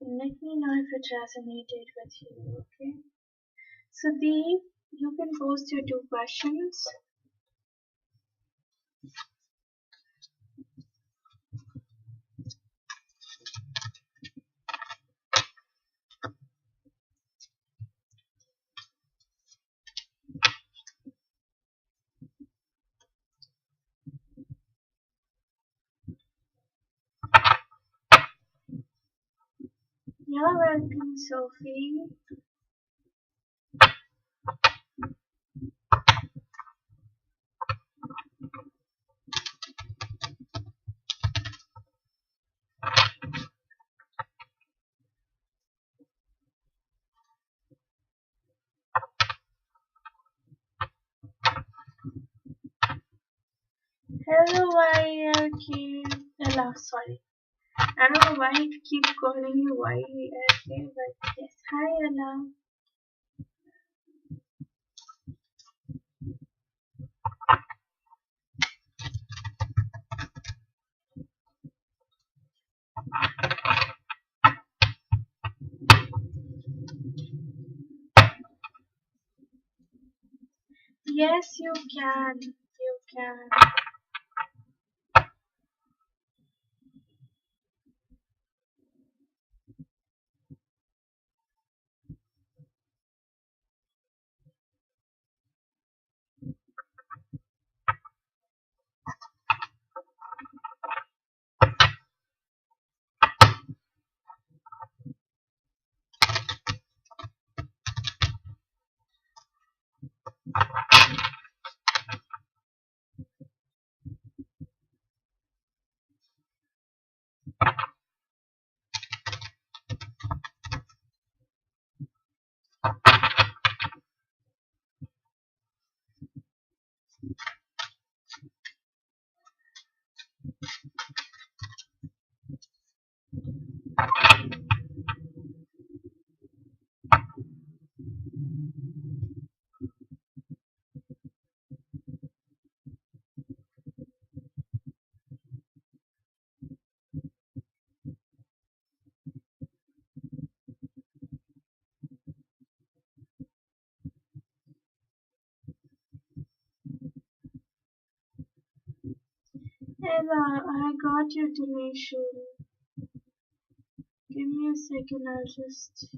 And let me know if it resonated with you, okay? So Deep, you can post your 2 questions. You're welcome, Sophie. Hello, YLK. Ella, sorry. I don't know why I keep calling you YLK, but yes. Hi, Ella. Yes, you can. You can. Ella, I got your donation. Give me a second, I'll just.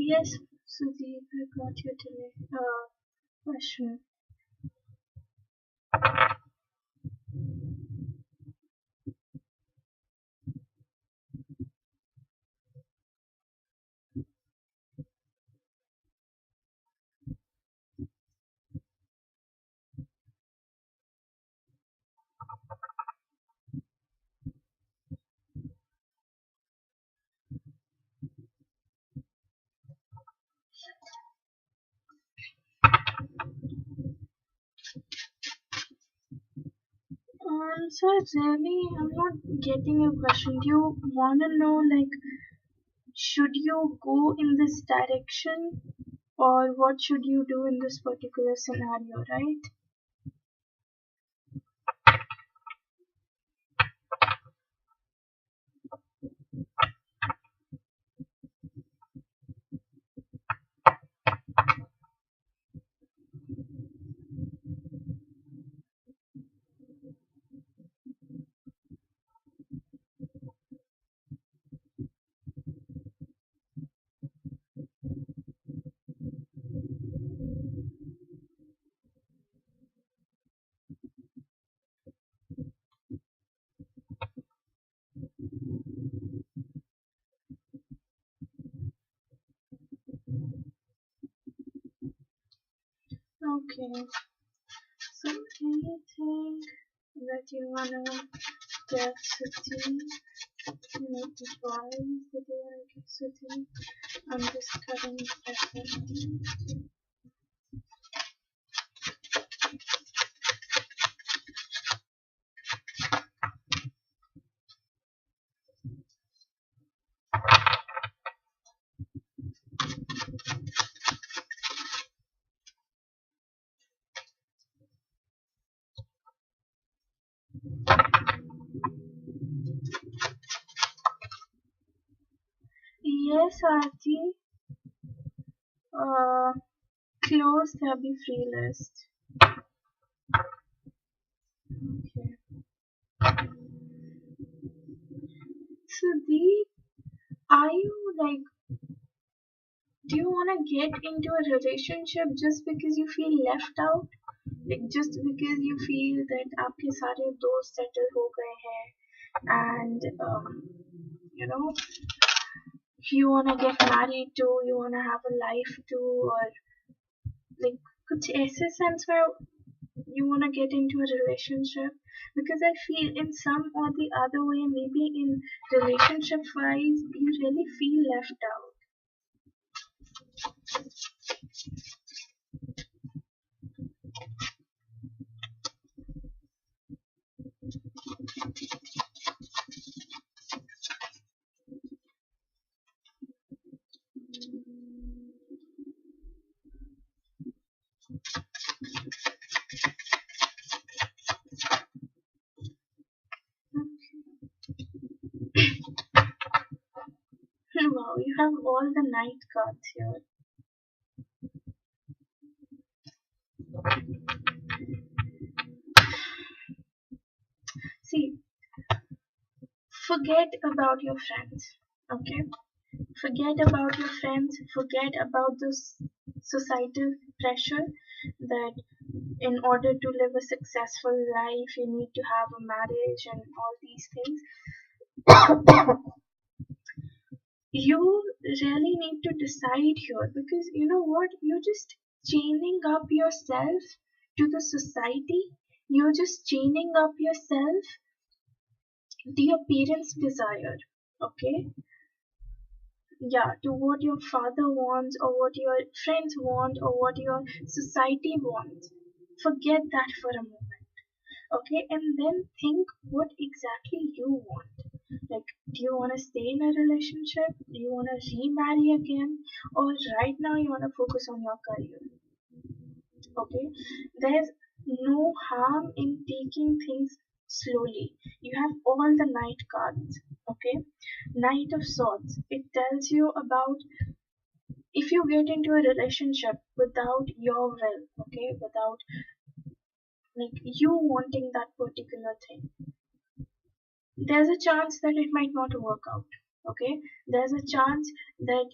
Yes, Sudeep, I got your question. So really, I'm not getting your question. Do you want to know, like, should you go in this direction, or what should you do in this particular scenario, right? Okay. So anything that you wanna get Sudeep, any advice that you wanna give Sudeep? I'm just cutting pressure. Yes, Aarti. Uh, close the be free list. Okay. Sudeep, are you like, do you want to get into a relationship just because you feel left out? Like just because you feel that आपके सारे दोस्त settle हो गए हैं and you know you want to get married too, you want to have a life too, or like कुछ ऐसे sense में you want to get into a relationship? Because I feel in some or the other way, maybe in relationship wise, you really feel left out. Wow, you have all the night cards here. See, forget about your friends, okay? Forget about your friends, forget about this societal pressure that in order to live a successful life, you need to have a marriage and all these things. You really need to decide here because you know what? You're just chaining up yourself to the society. You're just chaining up yourself to your parents' desire. Okay? Yeah, to what your father wants or what your friends want or what your society wants. Forget that for a moment. Okay, and then think what exactly you want. Like, do you want to stay in a relationship? Do you want to remarry again? Or right now you want to focus on your career? Okay, there's no harm in taking things slowly. You have all the knight cards. Okay, Knight of Swords. It tells you about if you get into a relationship without your will, okay, without like you wanting that particular thing, there's a chance that it might not work out. Okay, there's a chance that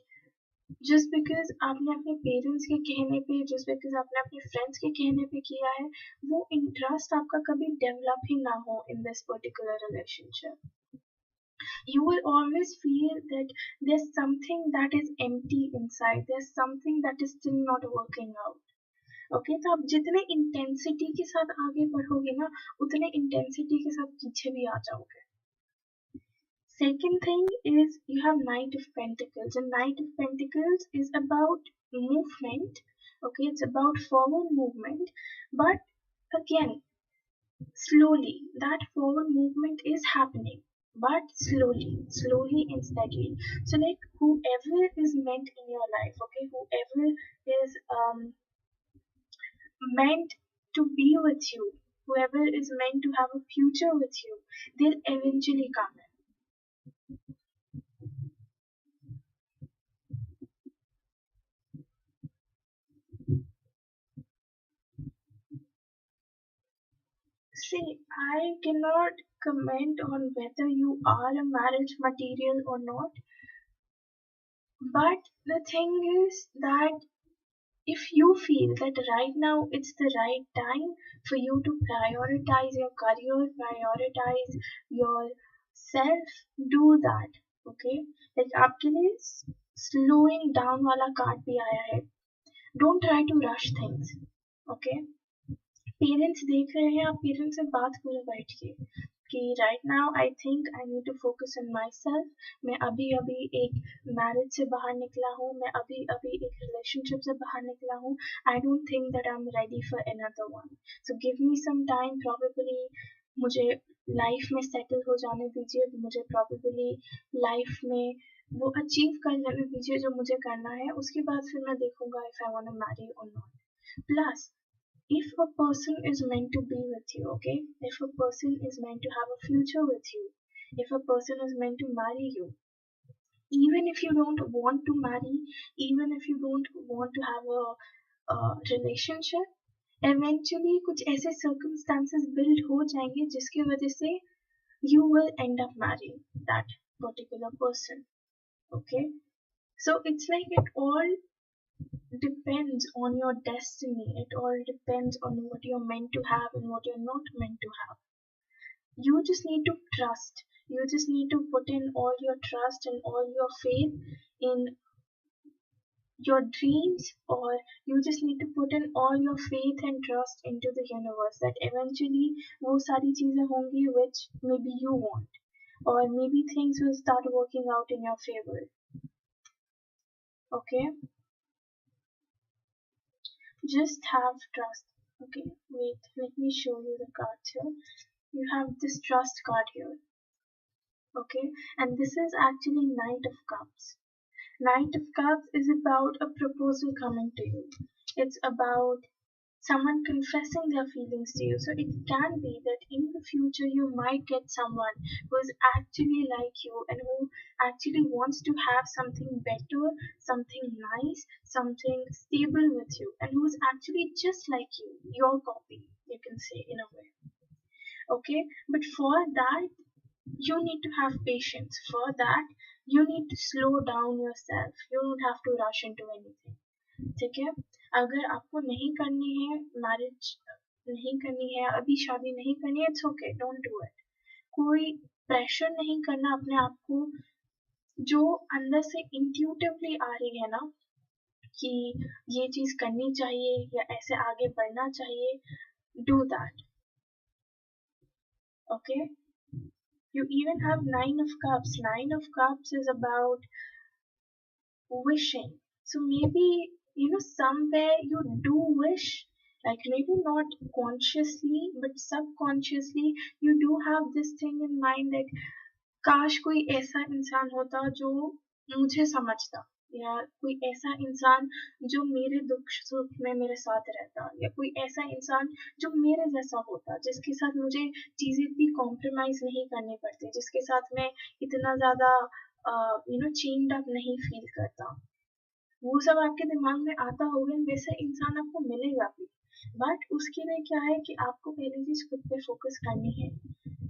just because आपने अपने parents के कहने पे, just because आपने अपने friends के कहने पे किया है, वो इंटरेस्ट आपका कभी डेवलप ही ना हो in this particular relationship. You will always feel that there's something that is empty inside, there's something that is still not working out. Okay, तो आप जितने इंटेंसिटी के साथ आगे बढ़ोगे ना, उतने इंटेंसिटी के साथ पीछे भी आ जाओगे. Second thing is you have Knight of Pentacles, and Knight of Pentacles is about movement. Okay, it's about forward movement, but again, slowly. That forward movement is happening, but slowly and steadily. So, like whoever is meant in your life, okay, whoever is meant to be with you, whoever is meant to have a future with you, they'll eventually come in. See, I cannot comment on whether you are a marriage material or not, but the thing is that if you feel that right now it's the right time for you to prioritize your career, prioritize your self, do that. Okay? Like आपके लिए slowing down वाला card भी आया है. Don't try to rush things. Okay? Parents देख रहे हैं, आप पेरेंट्स से बात करो बैठ के कि right now I think I need to focus on myself. मैं अभी अभी एक मैरिज से बाहर निकला हूँ, मैं अभी अभी एक रिलेशनशिप से बाहर निकला हूँ. I don't think that I am ready for another one, so give me some time. Probably मुझे लाइफ में सेटल हो जाने दीजिए, मुझे प्रॉबेबली लाइफ में वो अचीव कर लेने दीजिए जो मुझे करना है. उसके बाद फिर मैं देखूंगा if I want to marry और not. Plus if a person is meant to be with you, okay, if a person is meant to have a future with you, if a person is meant to marry you, even if you don't want to marry, even if you don't want to have a relationship, eventually कुछ ऐसे circumstances build हो जाएंगे जिसकी वजह से you will end up marrying that particular person. Okay, so it's like it all depends on your destiny. It all depends on what you're meant to have and what you're not meant to have. You just need to trust. You just need to put in all your trust and all your faith in your dreams, or you just need to put in all your faith and trust into the universe that eventually वो सारी चीजें होंगी which maybe you want, or maybe things will start working out in your favor. Okay, just have trust. Okay, wait, let me show you the cards here. You have this trust card here. Okay, and this is actually Knight of Cups. Knight of Cups is about a proposal coming to you. It's about someone confessing their feelings to you. So it can be that in the future you might get someone who is actually like you and who actually wants to have something better, something nice, something stable with you, and who is actually just like you, your copy, you can say in a way. Okay, but for that you need to have patience. For that you need to slow down yourself. You don't have to rush into anything. ठीक है, अगर आपको नहीं करनी है marriage, नहीं करनी है अभी, शादी नहीं करनी है, it's okay, don't do it. कोई प्रेशर नहीं करना अपने आप को. जो अंदर से इंट्यूटिवली आ रही है ना कि ये चीज करनी चाहिए या ऐसे आगे बढ़ना चाहिए, do that. Okay, you even have Nine of Cups. Nine of Cups is about wishing. So maybe, somewhere you do wish, like maybe not consciously but subconsciously, you do have this thing in mind that काश कोई ऐसा इंसान होता जो मुझे समझता, या कोई ऐसा इंसान जो मेरे दुख सुख में मेरे साथ रहता, या कोई ऐसा इंसान जो मेरे जैसा होता, जिसके साथ मुझे चीजें इतनी कॉम्प्रोमाइज नहीं करनी पड़ती, जिसके साथ मैं इतना ज्यादा चेंड अप नहीं फील करता. वो सब आपके दिमाग में आता होगा, वैसा इंसान आपको मिलेगा भी. बट उसके लिए क्या है कि आपको पहली चीज खुद पे फोकस करनी है.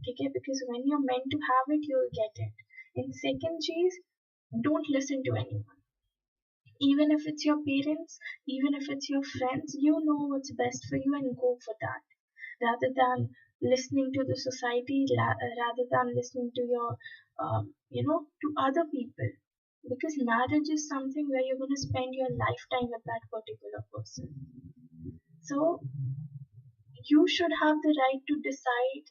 ठीक है, because when you are meant to have it you will get it. And second चीज, don't listen to anyone. Even if it's your parents, even if it's your friends, you know what's best for you and go for that, rather than listening to the society, rather than listening to your, to other people. Because marriage is something where you're going to spend your lifetime with that particular person. So you should have the right to decide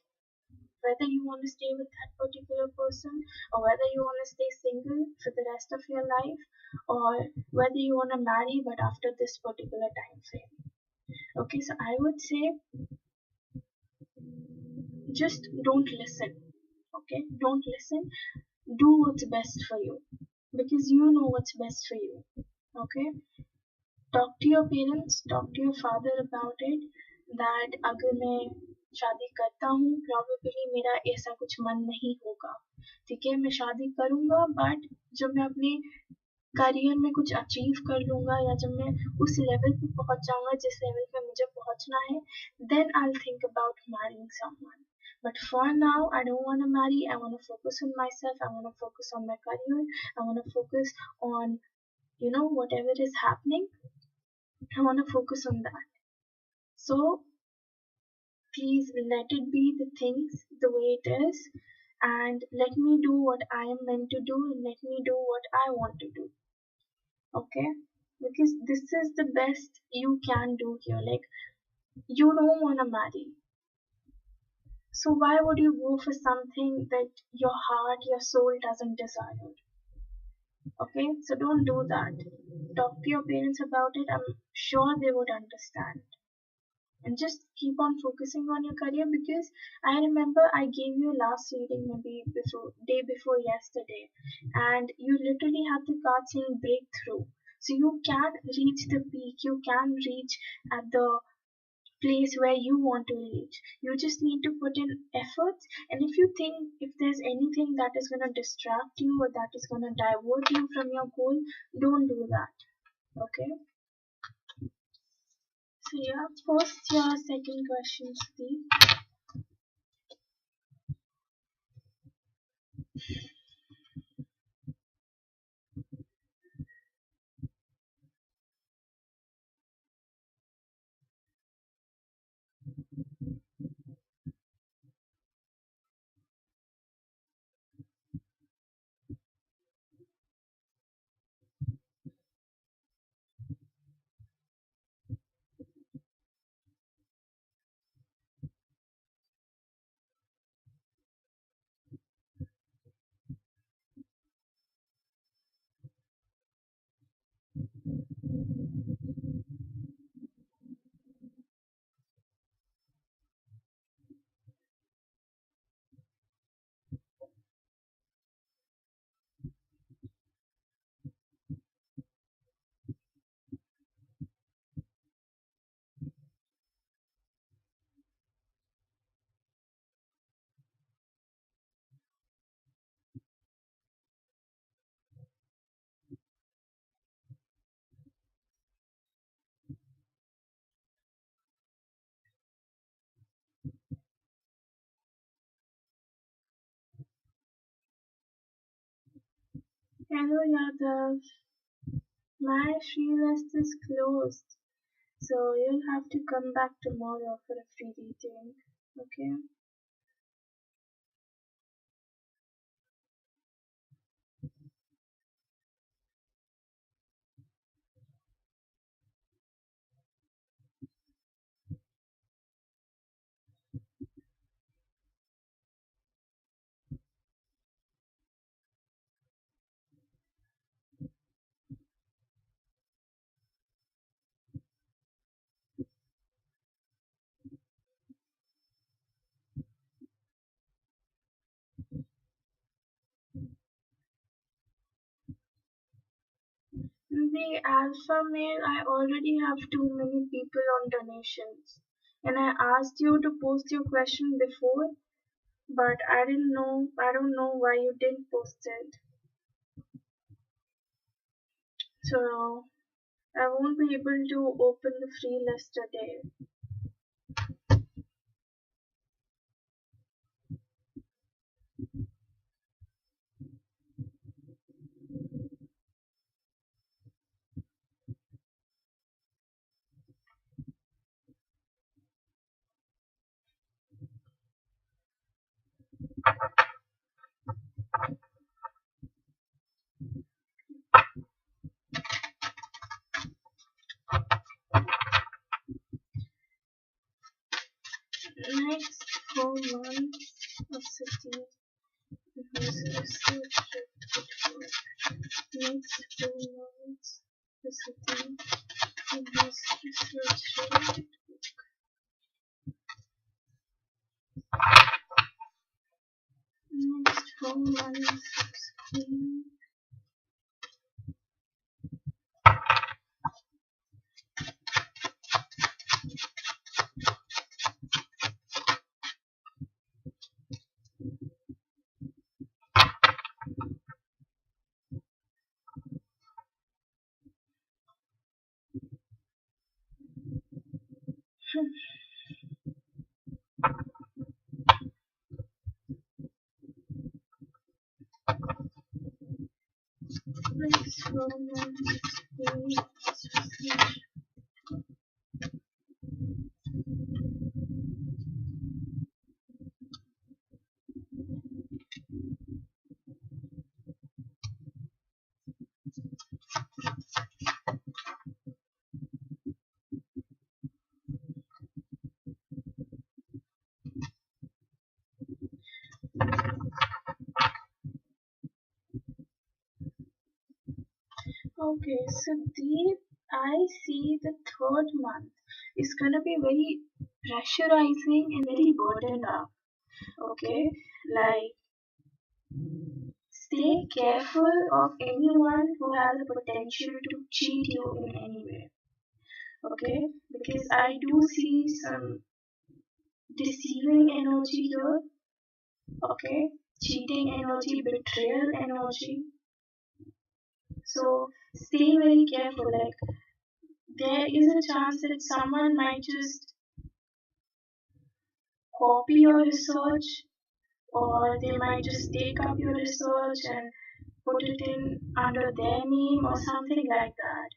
whether you want to stay with that particular person, or whether you want to stay single for the rest of your life, or whether you want to marry but after this particular time frame. Okay, so I would say just don't listen. Okay, don't listen. Do what's best for you, because you know what's best for you. Okay, talk to your parents, talk to your father about it, that अगर मैं शादी करता हूँ probably मेरा ऐसा कुछ मन नहीं होगा, ठीक है, मैं शादी करूँगा बट जब मैं अपने करियर में कुछ अचीव कर लूँगा, या जब मैं उस लेवल पे पहुँच जाऊँगा जिस लेवल पे मुझे पहुँचना है, then I'll think about marrying someone. But for now, I don't want to marry. I want to focus on myself. I want to focus on my career. I want to focus on, whatever is happening. I want to focus on that. So please let it be the things the way it is, and let me do what I am meant to do, and let me do what I want to do. Okay? Because this is the best you can do here. Like, you don't want to marry. So why would you go for something that your heart, your soul doesn't desire? Okay? So don't do that. Talk to your parents about it. I'm sure they would understand. And just keep on focusing on your career, because I remember I gave you last reading maybe before day before yesterday, and you literally had the card saying breakthrough. So you can reach the peak, you can reach at the place where you want to reach. You just need to put in efforts, and if you think if there's anything that is going to distract you or that is going to divert you from your goal, don't do that. Okay? So yeah, post your second question, Steve. Hello Yadav, my free list is closed, so you'll have to come back tomorrow for a free reading. Okay? The alpha male, I already have too many people on donations. And I asked you to post your question before, but I don't know why you didn't post it. So I won't be able to open the free list today. Next 4 months of city whose research shifted forward. Next 4 months the city whose research shifted. Next 4 months of city. Next 4 months of city. Okay, so Deep, I see the third month is gonna be very pressurizing and very burdened up. Okay, like stay careful of anyone who has the potential to cheat you in any way. Okay, because I do see some deceiving energy here. Okay, cheating energy, betrayal energy. So stay very careful. Like there is a chance that someone might just copy your research, or they might just take up your research and put it in under their name or something like that,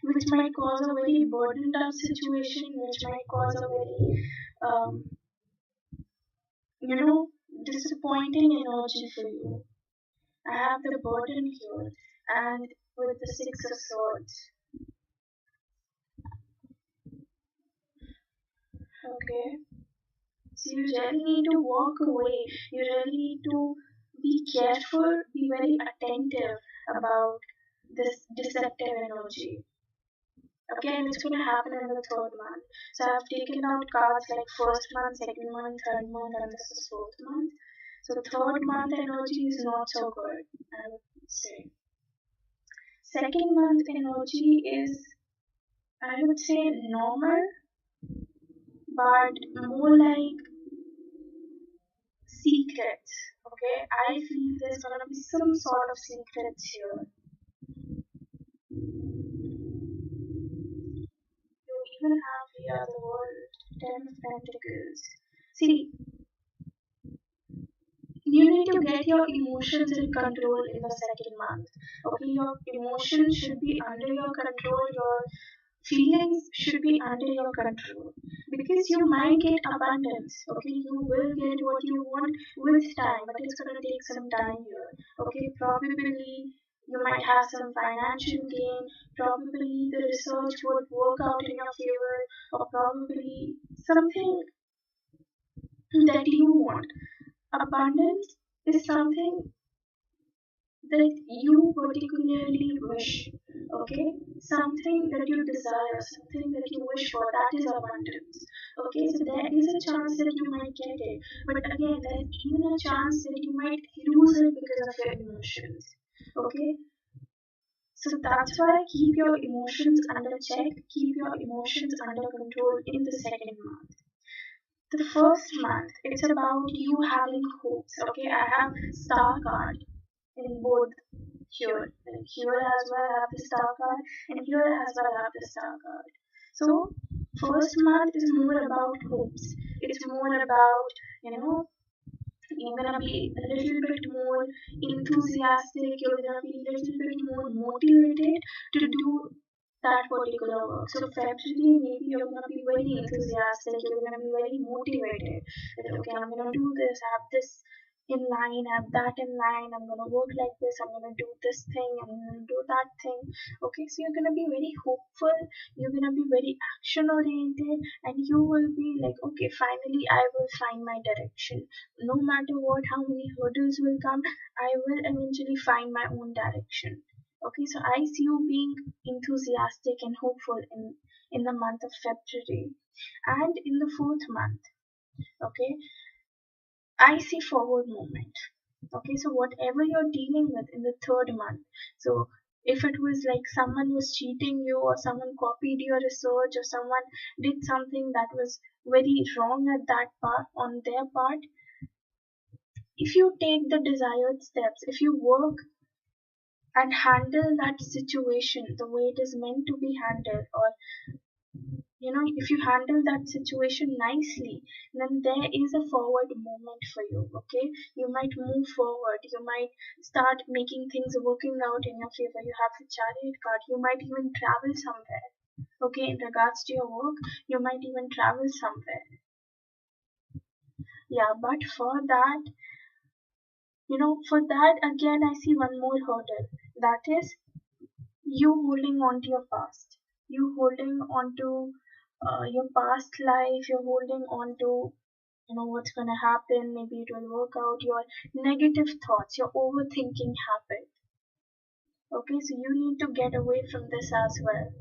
which might cause a very burdened up situation, which might cause a very um, you know disappointing energy for you. I have the burden here, and with the Six of Swords. Okay, so you really need to walk away. You really need to be careful, be very attentive about this deceptive energy. Okay, and it's going to happen in the third month. So I've taken out cards like first month, second month, third month, and this is fourth month. So the third month energy is not so good, I would say. Second month energy is, I would say, normal, but more like secrets. Okay, I feel there's gonna be some sort of secrets here. You even have the other world, Ten of Pentacles. See, you need to get your emotions in control in the second month. Okay, your emotions should be under your control, your feelings should be under your control, because you might get abundance. Okay, you will get what you want with time, but it's going to take some time here. Okay, probably you might have some financial gain, probably the research would work out in your favor, or probably something that you want. Abundance is something that you particularly wish. Okay, something that you desire, something that you wish for, that is abundance. Okay, so there is a chance that you might get it, but again, there is even a chance that you might lose it because of your emotions. Okay, so that's why keep your emotions under check, keep your emotions under control in the second month. The first month, it's about you having hopes. Okay, I have star card in both here. Like here as well I have the star card, and here as well I have the star card. So first month is more about hopes. It's more about, you know, you're gonna be a little bit more enthusiastic, you're gonna be a little bit more motivated to do that particular work. So February, maybe you're gonna be very enthusiastic, you're gonna be very motivated that okay, I'm gonna do this, have this in line, I have that in line, I'm gonna work like this, I'm gonna do this thing, I'm gonna do that thing. Okay, so you're gonna be very hopeful, you're gonna be very action oriented, and you will be like, okay, finally I will find my direction. No matter what, how many hurdles will come, I will eventually find my own direction. Okay, so I see you being enthusiastic and hopeful in the month of February. And in the fourth month, okay, I see forward movement. Okay, so whatever you're dealing with in the third month, so if it was like someone was cheating you, or someone copied your research, or someone did something that was very wrong at that part on their part, if you take the desired steps, if you work and handle that situation the way it is meant to be handled, or if you handle that situation nicely, then there is a forward movement for you. Okay, you might move forward, you might start making things working out in your favor. You have the chariot card, you might even travel somewhere. Okay, in regards to your work, you might even travel somewhere. Yeah, but for that again, I see one more hurdle. That is you holding on to your past, you holding on to your past life, you're holding on to what's going to happen, maybe it will work out, your negative thoughts, your overthinking habit. Okay, so you need to get away from this as well.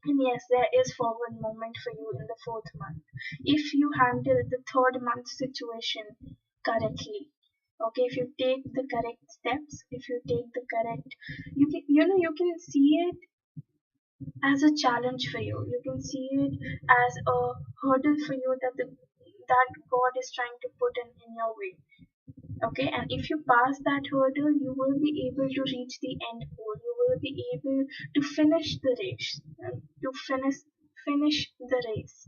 And yes, there is forward movement for you in the fourth month if you handle the third month situation correctly. Okay, if you take the correct steps, if you take the correct, you can see it as a challenge for you. You can see it as a hurdle for you that God is trying to put in your way. Okay, and if you pass that hurdle, you will be able to reach the end goal. You will be able to finish the race, to finish the race.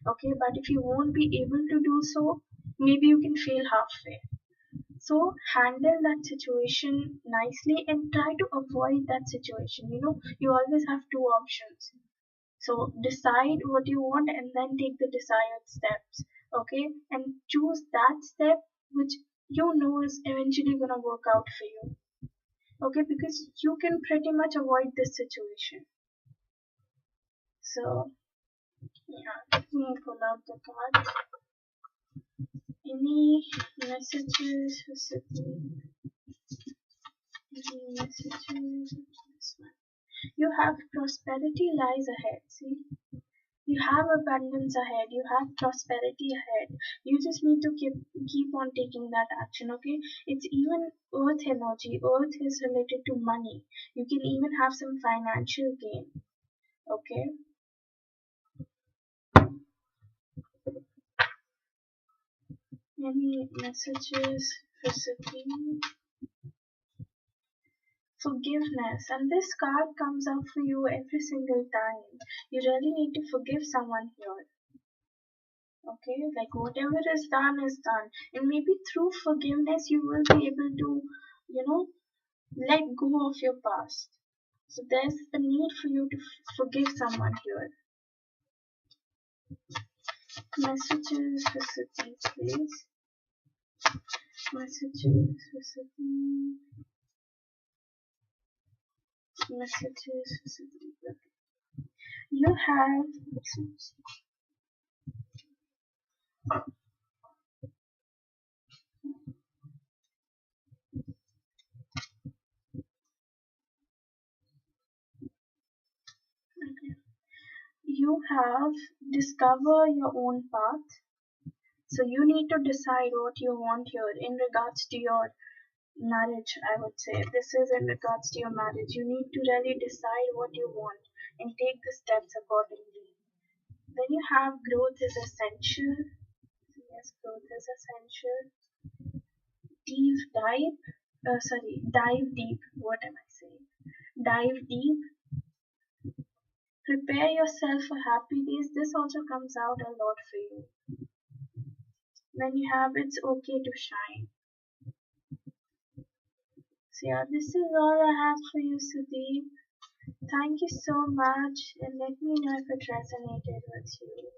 Okay, but if you won't be able to do so, maybe you can fail halfway. So handle that situation nicely and try to avoid that situation. You always have two options. So decide what you want and then take the desired steps. Okay, and choose that step which you know is eventually gonna work out for you. Okay, because you can pretty much avoid this situation. So yeah, let me pull out the card. Any messages specifically? Any messages? This one. You have prosperity lies ahead. See, you have abundance ahead, you have prosperity ahead. You just need to keep on taking that action. Okay, it's even earth energy. Earth is related to money. You can even have some financial gain. Okay, any messages for Sati? Forgiveness, and this card comes up for you every single time. You really need to forgive someone here. Okay, like whatever is done, and maybe through forgiveness you will be able to you know let go of your past. So there's a need for you to forgive someone here. Messages for City, please. Messages for City. Messages for City. You have discover your own path. So you need to decide what you want here in regards to your marriage. I would say this is in regards to your marriage. You need to really decide what you want and take the steps accordingly. Then you have growth is essential. Yes, growth is essential. Dive deep. What am I saying? Dive deep. Prepare yourself for happy days. This also comes out a lot for you. Then you have it's okay to shine. So yeah, this is all I have for you, Sudeep. Thank you so much, and let me know if it resonated with you.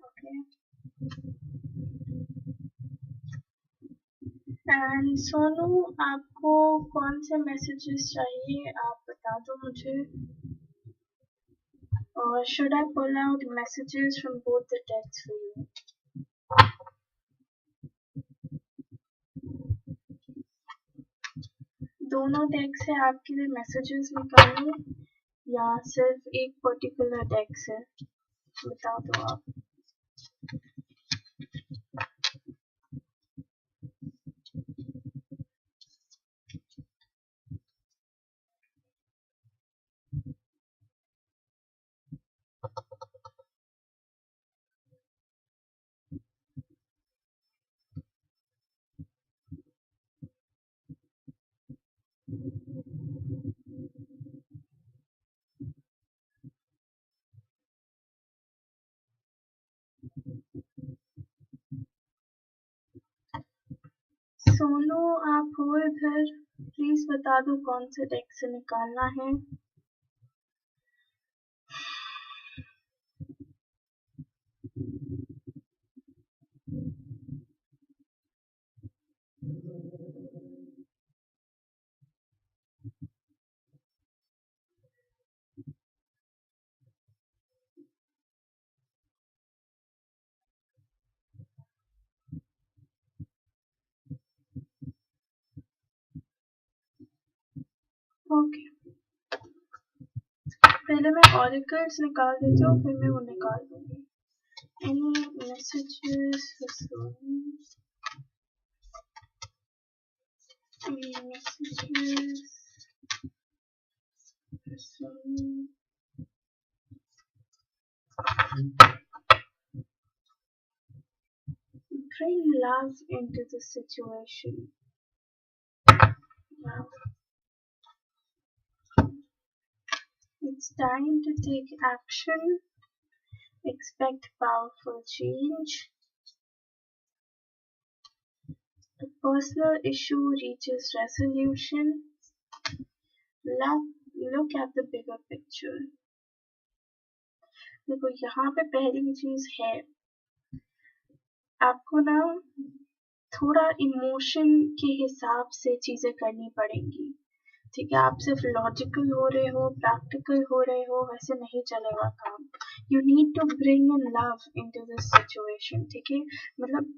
Okay. And Sonu, आपको कौन से messages चाहिए आप बता दो मुझे. और should I pull out messages from both the decks for you? दोनों डेक से आपके लिए मैसेजेस निकालूं या सिर्फ एक पर्टिकुलर डेक से? बता दो आप. सोनू, आप हो इधर? प्लीज बता दो कौन से डेक से निकालना है. ओके, पहले मैं ऑरिकल्स निकाल देती हूँ, फिर मैं वो निकाल दूंगी. Any messages for Sonu? Any messages for Sonu? Bring love into the situation. Wow. It's time to take action. Expect powerful change. The personal issue reaches resolution. Look at the bigger picture. देखो यहाँ पे पहली चीज है, आपको ना थोड़ा emotion के हिसाब से चीजें करनी पड़ेंगी. ठीक है, आप सिर्फ लॉजिकल हो रहे हो, प्रैक्टिकल हो रहे हो, वैसे नहीं चलेगा काम. You need to bring in love into this situation. ठीक है, मतलब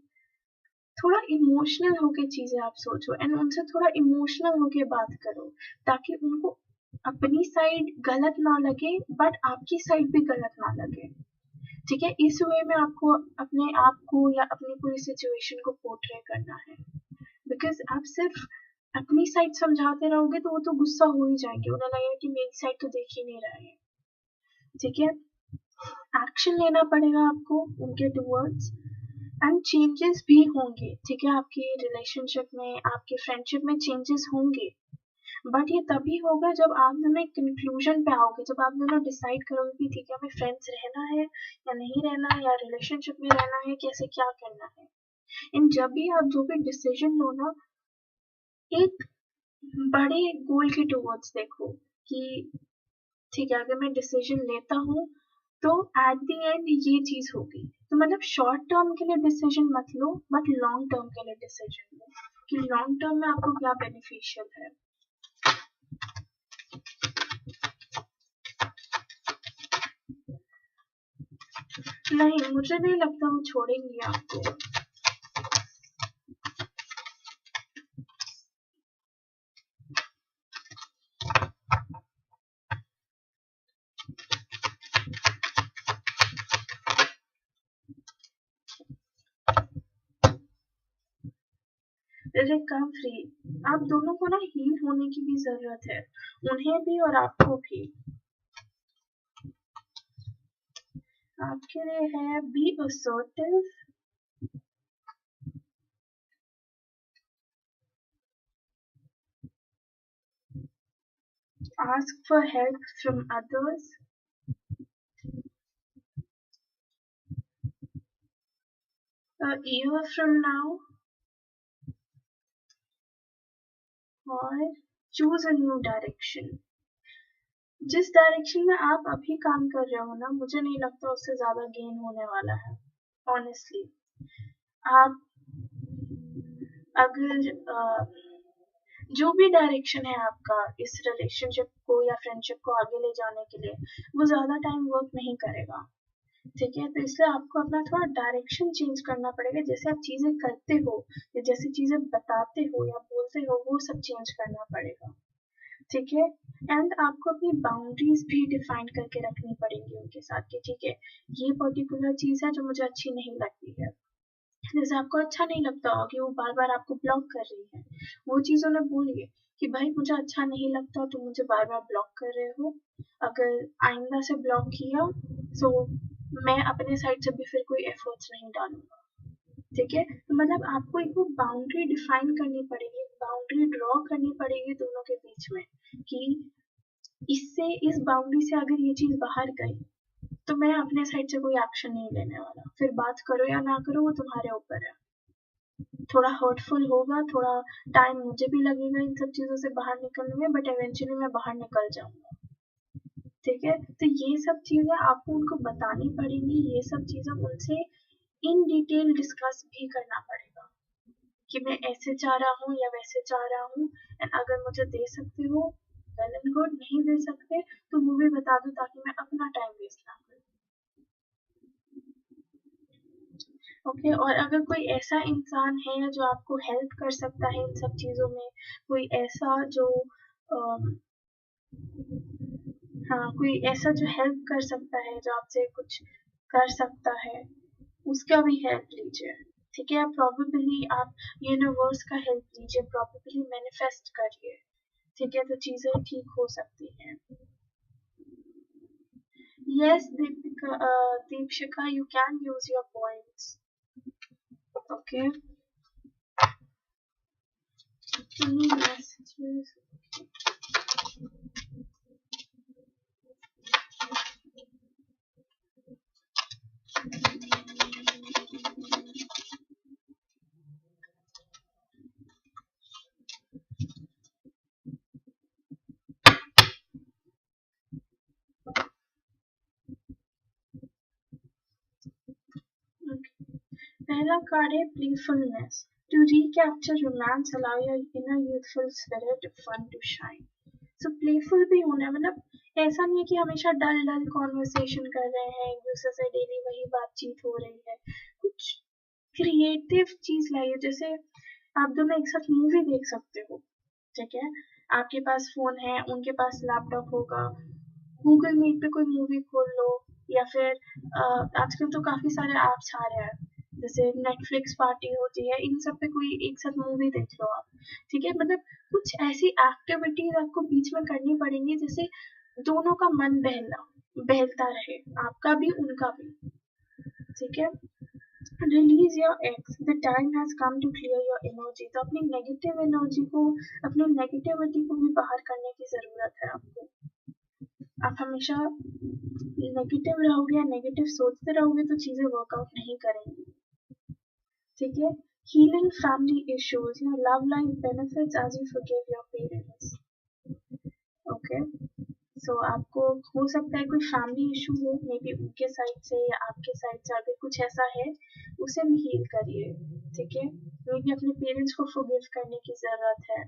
थोड़ा इमोशनल होके चीजें आप सोचो एंड उनसे थोड़ा इमोशनल होके बात करो, ताकि उनको अपनी साइड गलत ना लगे बट आपकी साइड भी गलत ना लगे. ठीक है, इस वे में आपको अपने आप को या अपनी पूरी सिचुएशन को पोर्ट्रे करना है. बिकॉज आप सिर्फ अपनी साइड समझाते रहोगे तो वो तो गुस्सा हो ही जाएंगे, उन्हें लगेगा कि मेरी साइड तो देख ही नहीं रहे हैं. ठीक है, एक्शन लेना पड़ेगा आपको उनके टूवर्ड्स एंड चेंजेस भी होंगे. ठीक है, आपकी रिलेशनशिप में, आपके फ्रेंडशिप में चेंजेस होंगे, बट ये तभी होगा जब आप दोनों एक कंक्लूजन पे आओगे, जब आप दोनों डिसाइड करोगे कि ठीक है, हमें फ्रेंड्स रहना है या नहीं रहना है, या रिलेशनशिप में रहना है, कैसे क्या करना है. एंड जब भी आप जो भी डिसीजन लो ना, एक बड़े गोल के टुवर्ड्स देखो कि ठीक है, अगर मैं डिसीजन लेता हूँ तो एट द एंड ये चीज होगी. तो मतलब शॉर्ट टर्म के लिए डिसीजन मत लो, बट लॉन्ग टर्म के लिए डिसीजन लो कि लॉन्ग टर्म में आपको क्या बेनिफिशियल है. नहीं, मुझे नहीं लगता वो छोड़ेंगी आपको. रिकवरी, आप दोनों को ना हील होने की भी जरूरत है, उन्हें भी और आपको भी. आपके लिए है be assertive, ask for help from others, a year from now, और choose a new direction. जिस डायरेक्शन में आप अभी काम कर रहे हो ना, मुझे नहीं लगता उससे ज्यादा गेन होने वाला है ऑनेस्टली. आप अगर जो भी डायरेक्शन है आपका इस रिलेशनशिप को या फ्रेंडशिप को आगे ले जाने के लिए, वो ज़्यादा टाइम वर्क नहीं करेगा। ठीक है, तो इसलिए आपको अपना थोड़ा डायरेक्शन चेंज करना पड़ेगा। जैसे आप चीज़ें करते हो या जैसे चीज़ें बताते हो या बोलते हो, वो सब चेंज करना पड़ेगा। ठीक है, एंड आपको अपनी बाउंड्रीज भी डिफाइन करके रखनी पड़ेंगी उनके साथ कि ठीक है, ये पर्टिकुलर चीज़ है जो मुझे अच्छी नहीं लगती है। जैसे आपको अच्छा नहीं लगता हो कि वो बार बार आपको ब्लॉक कर रही है, वो चीज़ उन्हें बोलिए कि भाई मुझे अच्छा नहीं लगता तुम मुझे बार बार ब्लॉक कर रहे हो। अगर आइंदा से ब्लॉक किया तो मैं अपने साइड से भी फिर कोई एफर्ट्स नहीं डालूंगा। ठीक है, तो मतलब आपको एक वो बाउंड्री डिफाइन करनी पड़ेगी, बाउंड्री ड्रॉ करनी पड़ेगी दोनों के बीच में कि इससे इस बाउंड्री से अगर ये चीज़ बाहर गई तो मैं अपने साइड से कोई एक्शन नहीं लेने वाला। फिर बात करो या ना करो वो तुम्हारे ऊपर है। थोड़ा हर्टफुल होगा, थोड़ा टाइम मुझे भी लगेगा इन सब चीज़ों से बाहर निकलने में, बट इवेंचुअली मैं बाहर निकल जाऊंगा। ठीक है, तो ये सब चीज़ें आपको उनको बतानी पड़ेंगी, ये सब चीज़ें उनसे इन डिटेल डिस्कस भी करना पड़ेगा कि मैं ऐसे चाह रहा हूँ या वैसे चाह रहा हूँ, एंड अगर मुझे दे सकते हो वेल एंड गुड, नहीं दे सकते तो वो भी बता दो ताकि मैं अपना टाइम वेस्ट ना करूँ। ओके, और अगर कोई ऐसा इंसान है जो आपको हेल्प कर सकता है इन सब चीज़ों में, कोई ऐसा जो हाँ, कोई ऐसा जो हेल्प कर सकता है, जो आपसे कुछ कर सकता है, उसका भी हेल्प लीजिए। ठीक है, प्रोबेबली आप यूनिवर्स का हेल्प लीजिए, प्रोबेबली मैनिफेस्ट करिए। ठीक है, तो चीज़ें ठीक हो सकती हैं। Yes, Deepika, Deepshika, you can use your points. Okay. Any messages? Okay. पहला कार्ड है playfulness. To recapture romance, allow your inner youthful spirit fun to shine. So playful भी होना है, मतलब ऐसा नहीं है कि हमेशा डल डल कॉन्वर्सेशन कर रहे हैं, एक दूसरे से डेली वही बातचीत हो रही है। कुछ क्रिएटिव चीज लाइए, जैसे आप दोनों एक साथ मूवी देख सकते हो। ठीक है, आपके पास फोन है, उनके पास लैपटॉप होगा, गूगल मीट पे कोई मूवी खोल लो, या फिर आजकल तो काफी सारे ऐप्स आ रहे हैं, जैसे नेटफ्लिक्स पार्टी होती है, इन सब पे कोई एक साथ मूवी देख लो आप। ठीक है, मतलब कुछ ऐसी एक्टिविटीज आपको बीच में करनी पड़ेंगी जिससे दोनों का मन बहलता रहे, आपका भी उनका भी। ठीक है, release your ex, the time has come to clear your energy. तो अपनी नेगेटिव एनर्जी को, अपनी नेगेटिविटी को भी बाहर करने की जरूरत है आपको। आप हमेशा नेगेटिव रहोगे या नेगेटिव सोचते रहोगे तो चीजें वर्कआउट नहीं करेंगी। ठीक है, healing family issues, your love life benefits as you forgive your parents. Okay, so आपको हो सकता है कोई फैमिली इशू हो, मे बी उनके साइड से या आपके साइड से, अगर कुछ ऐसा है उसे भी हील करिए। ठीक है, मे बी अपने पेरेंट्स को फॉरगिव करने की जरूरत है,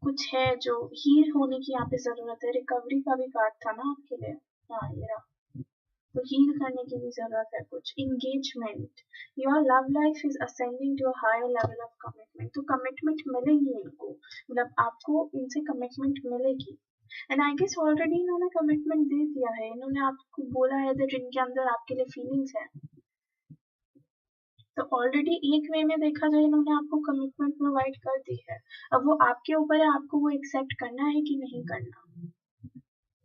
कुछ है जो हील होने की यहाँ पे जरूरत है। रिकवरी का भी कार्ड था ना आपके लिए, हाँ ये रहा, तो हील करने की भी जरूरत है कुछ। Engagement, your love life is ascending to a higher level of commitment. तो कमिटमेंट मिलेगी इनको, मतलब आपको इनसे कमिटमेंट मिलेगी, एंड आई गेस ऑलरेडी इन्होंने कमिटमेंट दे दिया है, इन्होंने आपको बोला है दैट इनके अंदर आपके लिए फीलिंग्स है। तो ऑलरेडी एक वे में देखा जाए इन्होंने आपको कमिटमेंट प्रोवाइड कर दी है, अब वो आपके ऊपर है आपको वो एक्सेप्ट करना है कि नहीं करना।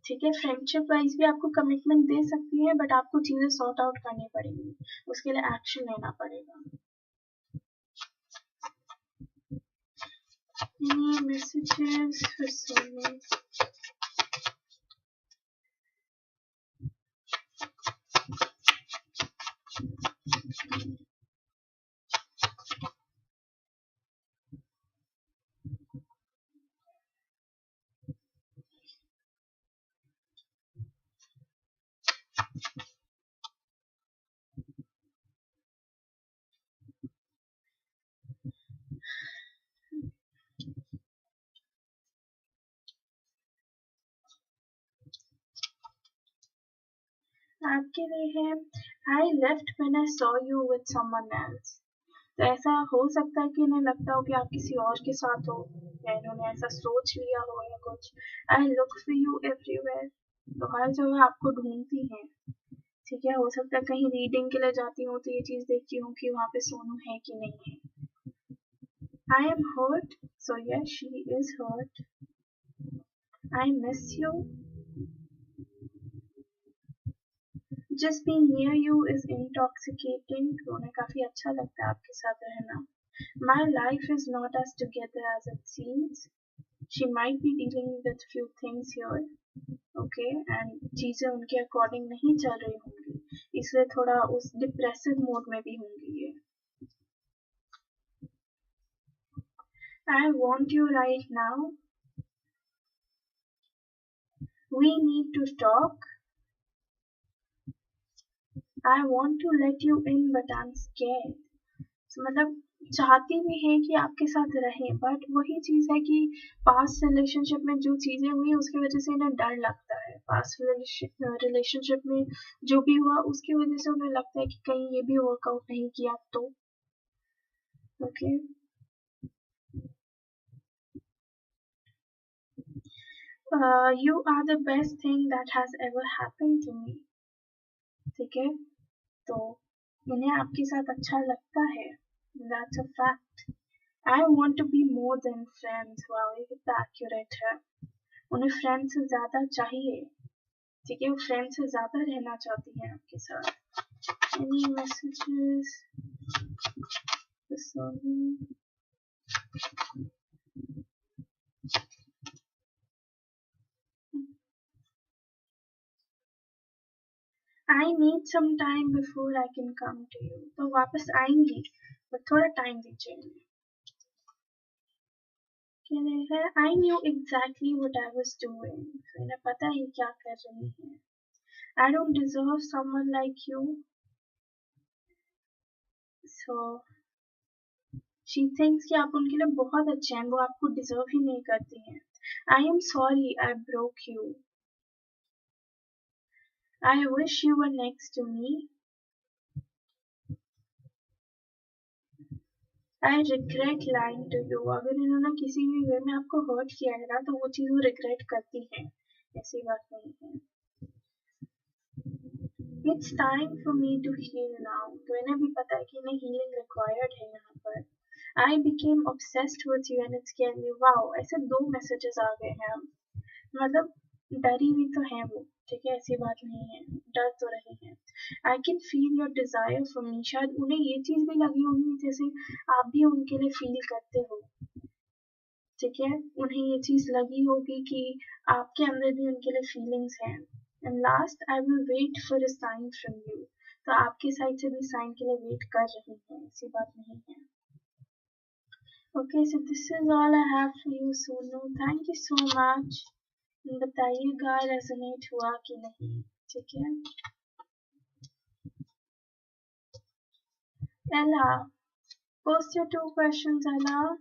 ठीक है, फ्रेंडशिप वाइज भी आपको कमिटमेंट दे सकती है, बट आपको चीजें सॉर्ट आउट करनी पड़ेगी, उसके लिए एक्शन लेना पड़ेगा। Any messages for soulmates? आपके लिए है I left when I saw you with someone else. तो ऐसा हो सकता है कि इन्हें लगता हो कि आप किसी और के साथ हो, या इन्होंने ऐसा सोच लिया हो या कुछ। I look for you everywhere. तो हर जगह आपको ढूंढती हैं। ठीक है, हो सकता है कहीं रीडिंग के लिए जाती हूँ तो ये चीज देखती हूँ कि वहाँ पे सोनू है कि नहीं है। I am hurt, so yes she is hurt. I miss you, just being near you is intoxicating. उन्हें काफी अच्छा लगता है आपके साथ रहना। My life is not as together as it seems. She might be dealing with few things here. Okay, and चीजें उनके अकॉर्डिंग नहीं चल रही होंगी, इसलिए थोड़ा उस डिप्रेसिव मोड में भी होंगी ये। I want you right now, we need to talk, I want to let you in but I am scared. मतलब चाहती भी है कि आपके साथ रहे, बट वही चीज है कि पास्ट रिलेशनशिप में जो चीजें हुई उसकी वजह से इन्हें डर लगता है। पास्ट रिलेशनशिप में जो भी हुआ उसकी वजह से उन्हें लगता है कि कहीं ये भी वर्कआउट नहीं किया तो। Okay, you are the best thing that has ever happened to me. ठीक है, तो इन्हें आपके साथ अच्छा लगता है, that's a fact. I want to be more than friends. Wow, ये कितना एक्यूरेट है। उन्हें फ्रेंड से ज्यादा चाहिए। ठीक है, वो फ्रेंड से ज्यादा रहना चाहती हैं आपके साथ। Any messages, I need some time before I can come to you. तो वापस आएंगी, बट थोड़ा टाइम दीजिए। I knew exactly what I was doing. इन्हें पता है क्या कर रही है। I don't deserve someone like you, so she thinks कि आप उनके लिए बहुत अच्छे हैं, वो आपको डिजर्व ही नहीं करती हैं। I am sorry I broke you, I wish you were next to me, I regret lying to you. अगर इन्होंने किसी भी वे में आपको हर्ट किया है ना, तो वो चीज वो रिग्रेट करती है, ऐसी बात नहीं है। It's time for me to heal now. तो इन्हें भी पता है कि इन्हें हीलिंग रिक्वायर्ड है यहाँ पर। I became obsessed with you and it's scared me. Wow, ऐसे दो मैसेजेस आ गए हैं। मतलब डरी हुई तो है वो, ठीक है, ऐसी बात नहीं है, डर तो रही है। I can feel your desire for me. शायद उन्हें ये चीज भी लगी होगी जैसे आप भी उनके लिए फील करते हो। ठीक है, उन्हें ये चीज लगी होगी कि आपके अंदर भी उनके लिए फीलिंग्स हैं। And last, I will wait for a sign from you. तो आपकी साइड से भी साइन के लिए वेट कर रही है, ऐसी बात नहीं है। Okay, so this is all I have for you Sonu. Thank you so much. बताइएगा रेजोनेट हुआ कि नहीं। ठीक है, एला, post your two questions, Ella.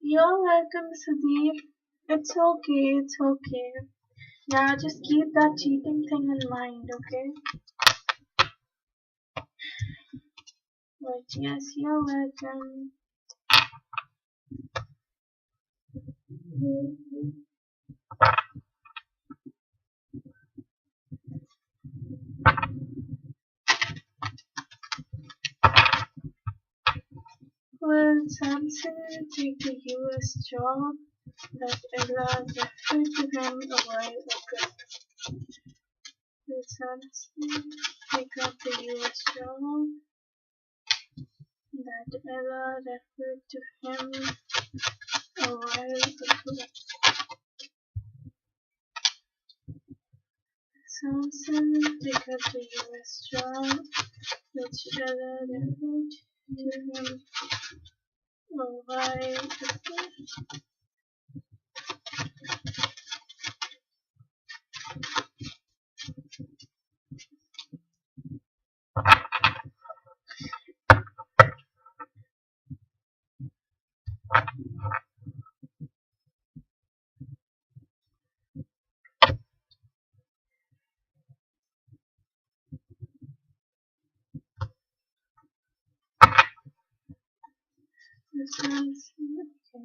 You're welcome, Sudeep. It's okay, it's okay. Now just keep that cheating thing in mind, okay? But yes, you're welcome. Will Samson take the US job that Ella referred to him a while ago? Will Samson take up the US job that Ella referred to him a while ago? Samson take up the US job which Ella referred to him a why? This one's okay.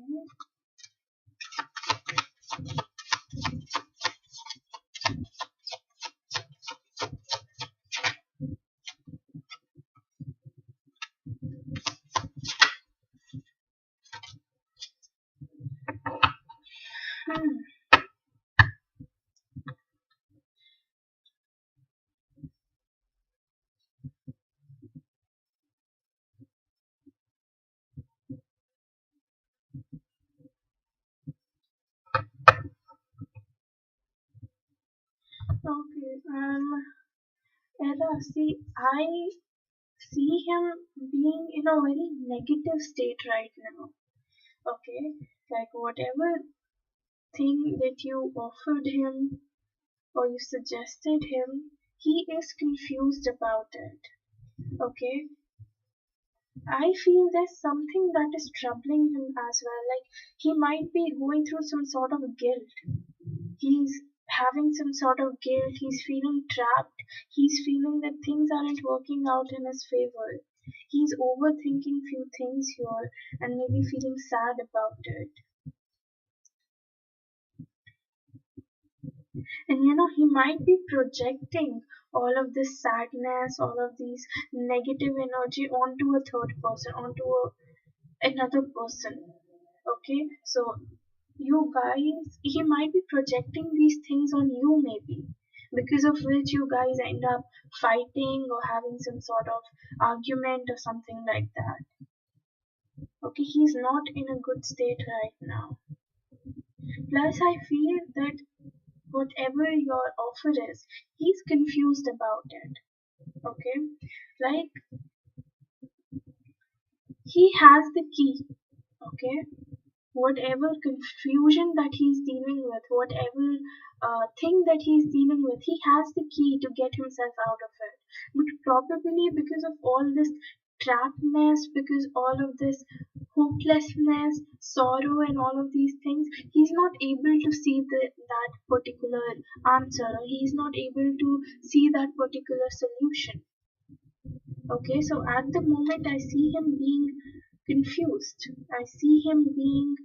Hmm. Okay. Ella, see, I see him being in a very negative state right now. Okay, like whatever thing that you offered him or you suggested him, he is confused about it. Okay, I feel there's something that is troubling him as well. Like he might be going through some sort of guilt. He's having some sort of guilt. He's feeling trapped. He's feeling that things aren't working out in his favor. He's overthinking few things here and maybe feeling sad about it. And he might be projecting all of this sadness, all of these negative energy onto a third person, onto another person. Okay, so you guys, he might be projecting these things on you, maybe, because of which you guys end up fighting or having some sort of argument or something like that. Okay, he's not in a good state right now. Plus, I feel that whatever your offer is, he's confused about it. Okay, like he has the key. Okay, whatever confusion that he's dealing with, whatever thing that he's dealing with, he has the key to get himself out of it. But probably because of all this trappedness, because all of this hopelessness, sorrow, and all of these things, he's not able to see that particular answer, or he's not able to see that particular solution. Okay, so at the moment, I see him being confused. I see him being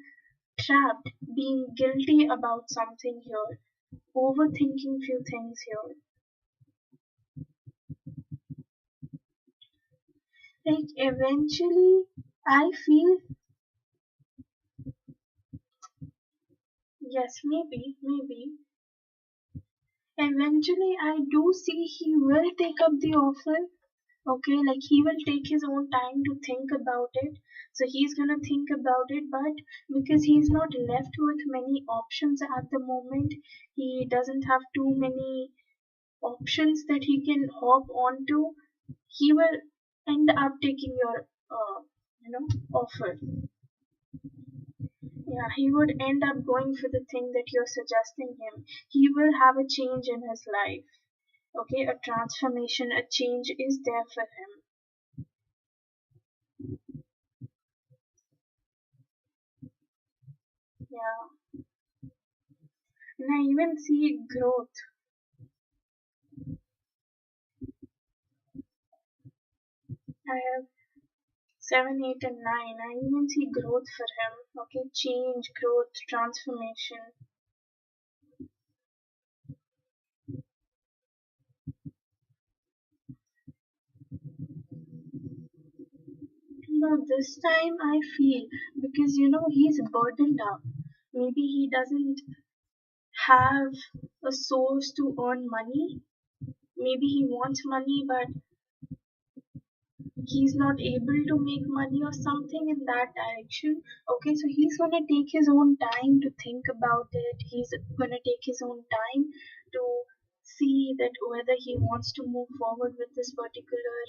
trapped, being guilty about something here, overthinking few things here. Like eventually, I feel yes, maybe. Eventually, I do see he will take up the offer. Okay, like he will take his own time to think about it. So he's gonna think about it, but because he's not left with many options at the moment, he doesn't have too many options that he can hop onto, he will end up taking your offer. Yeah, he would end up going for the thing that you're suggesting him. He will have a change in his life. Okay, a transformation, a change is there for him. Yeah, and I even see growth. I have 7, 8, and 9. I even see growth for him. Okay, change, growth, transformation. No, this time I feel because he's burdened up. Maybe he doesn't have a source to earn money. Maybe he wants money, but he's not able to make money or something in that direction. Okay, so he's gonna take his own time to think about it. He's gonna take his own time to see that whether he wants to move forward with this particular,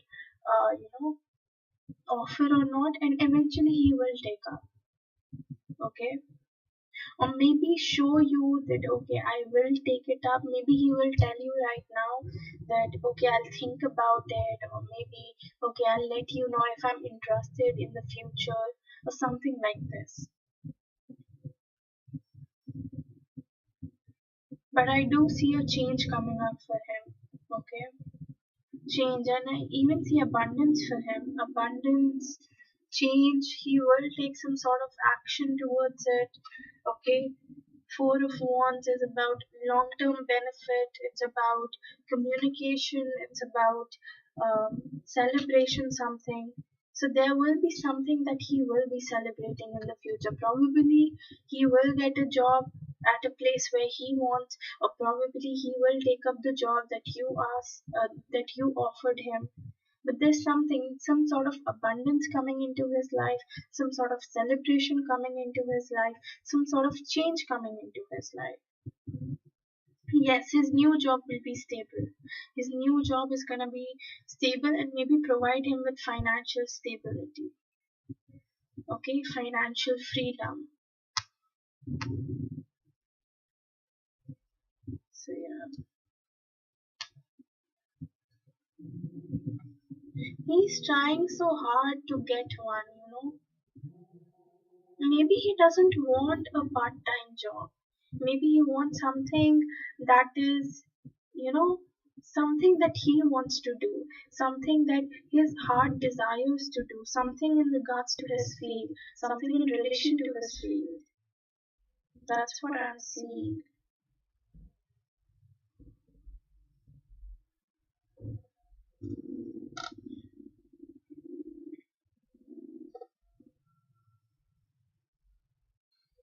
uh, you know, offer or not, and eventually he will take up. Okay, or maybe show you that okay, I will take it up. Maybe he will tell you right now that okay, I'll think about it, or maybe okay, I'll let you know if I'm interested in the future, or something like this. But I do see a change coming up for him. Okay, change, and I even see abundance for him. Abundance, change. He will take some sort of action towards it. Okay, Four of Wands is about long term benefit, it's about communication, it's about celebration, something. So there will be something that he will be celebrating in the future. Probably he will get a job at a place where he wants, or probably he will take up the job that you asked, that you offered him. But there's something, some sort of abundance coming into his life, some sort of celebration coming into his life, some sort of change coming into his life. Yes, his new job will be stable. His new job is going to be stable and maybe provide him with financial stability. Okay, financial freedom. So, yeah, he's trying so hard to get one. Maybe he doesn't want a part time job. Maybe he wants something that is, you know, something that he wants to do, something that his heart desires to do, something in regards to his field, something in relation to his field. That's what I'm seeing.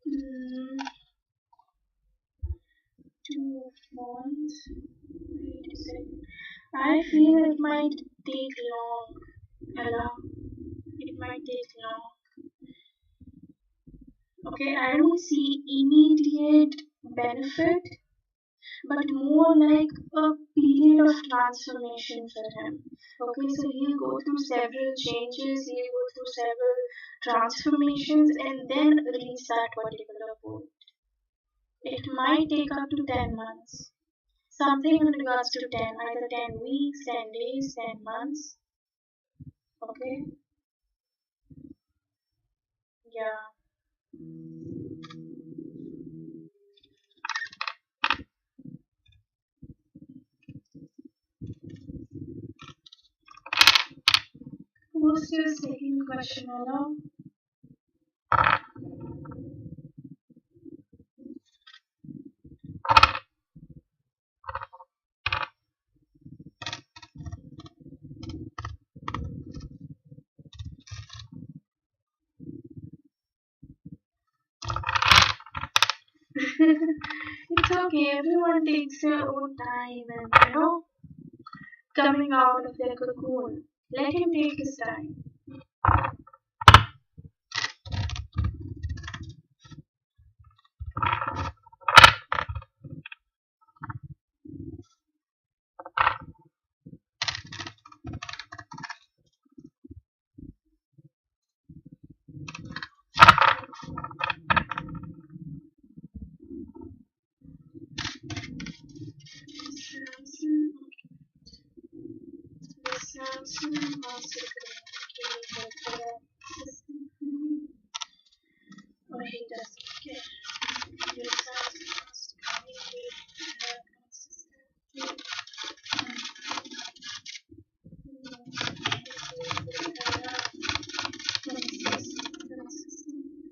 Mm, Two of Wands. Wait a second. I feel it might take long. Ella. It might take long. Okay, I don't see immediate benefit, but more like a period of transformation for him. Okay, so he'll go through several changes, he'll go through several transformations, and then reach that particular point. It might take up to 10 months. Something in regards to 10, either 10 weeks, 10 days, 10 months. Okay, yeah. What's your second question, Ella? It's okay, everyone takes their own time and coming out of their cocoon. Let him take his time. Samson also communicated with the system. Or he doesn't care. Your Samson wants to communicate consistently.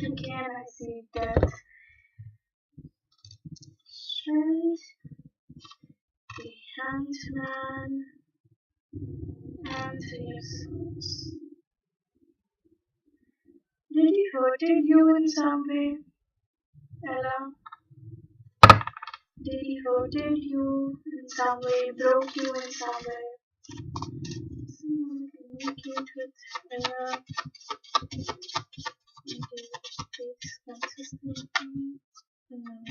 Again, I see death, strength, the hanged man, and three of swords. Did he hurted you in some way, Ella? Did he hurted you in some way, broke you in some way? Communicate with face consistently. Mm.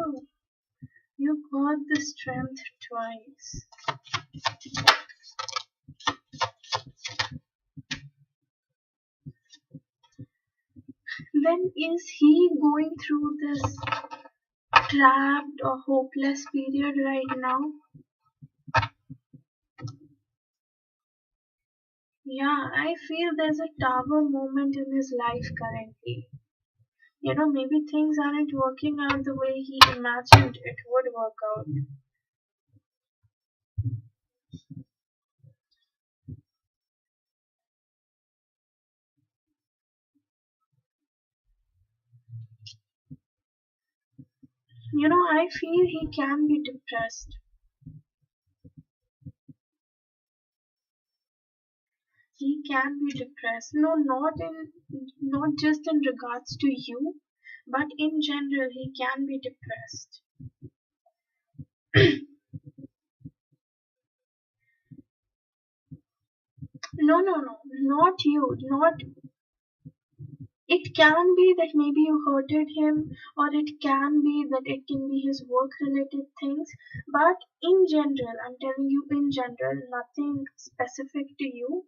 Oh, you got the strength twice. Then is he going through this trapped or hopeless period right now? Yeah, I feel there's a tower moment in his life currently. Maybe things aren't working out the way he imagined it would work out. I feel he can be depressed. He can be depressed. No, not just in regards to you, but in general, he can be depressed. No, no, no, not you. Not. It can be that maybe you hurted him, or it can be that it can be his work-related things. But in general, I'm telling you, in general, nothing specific to you.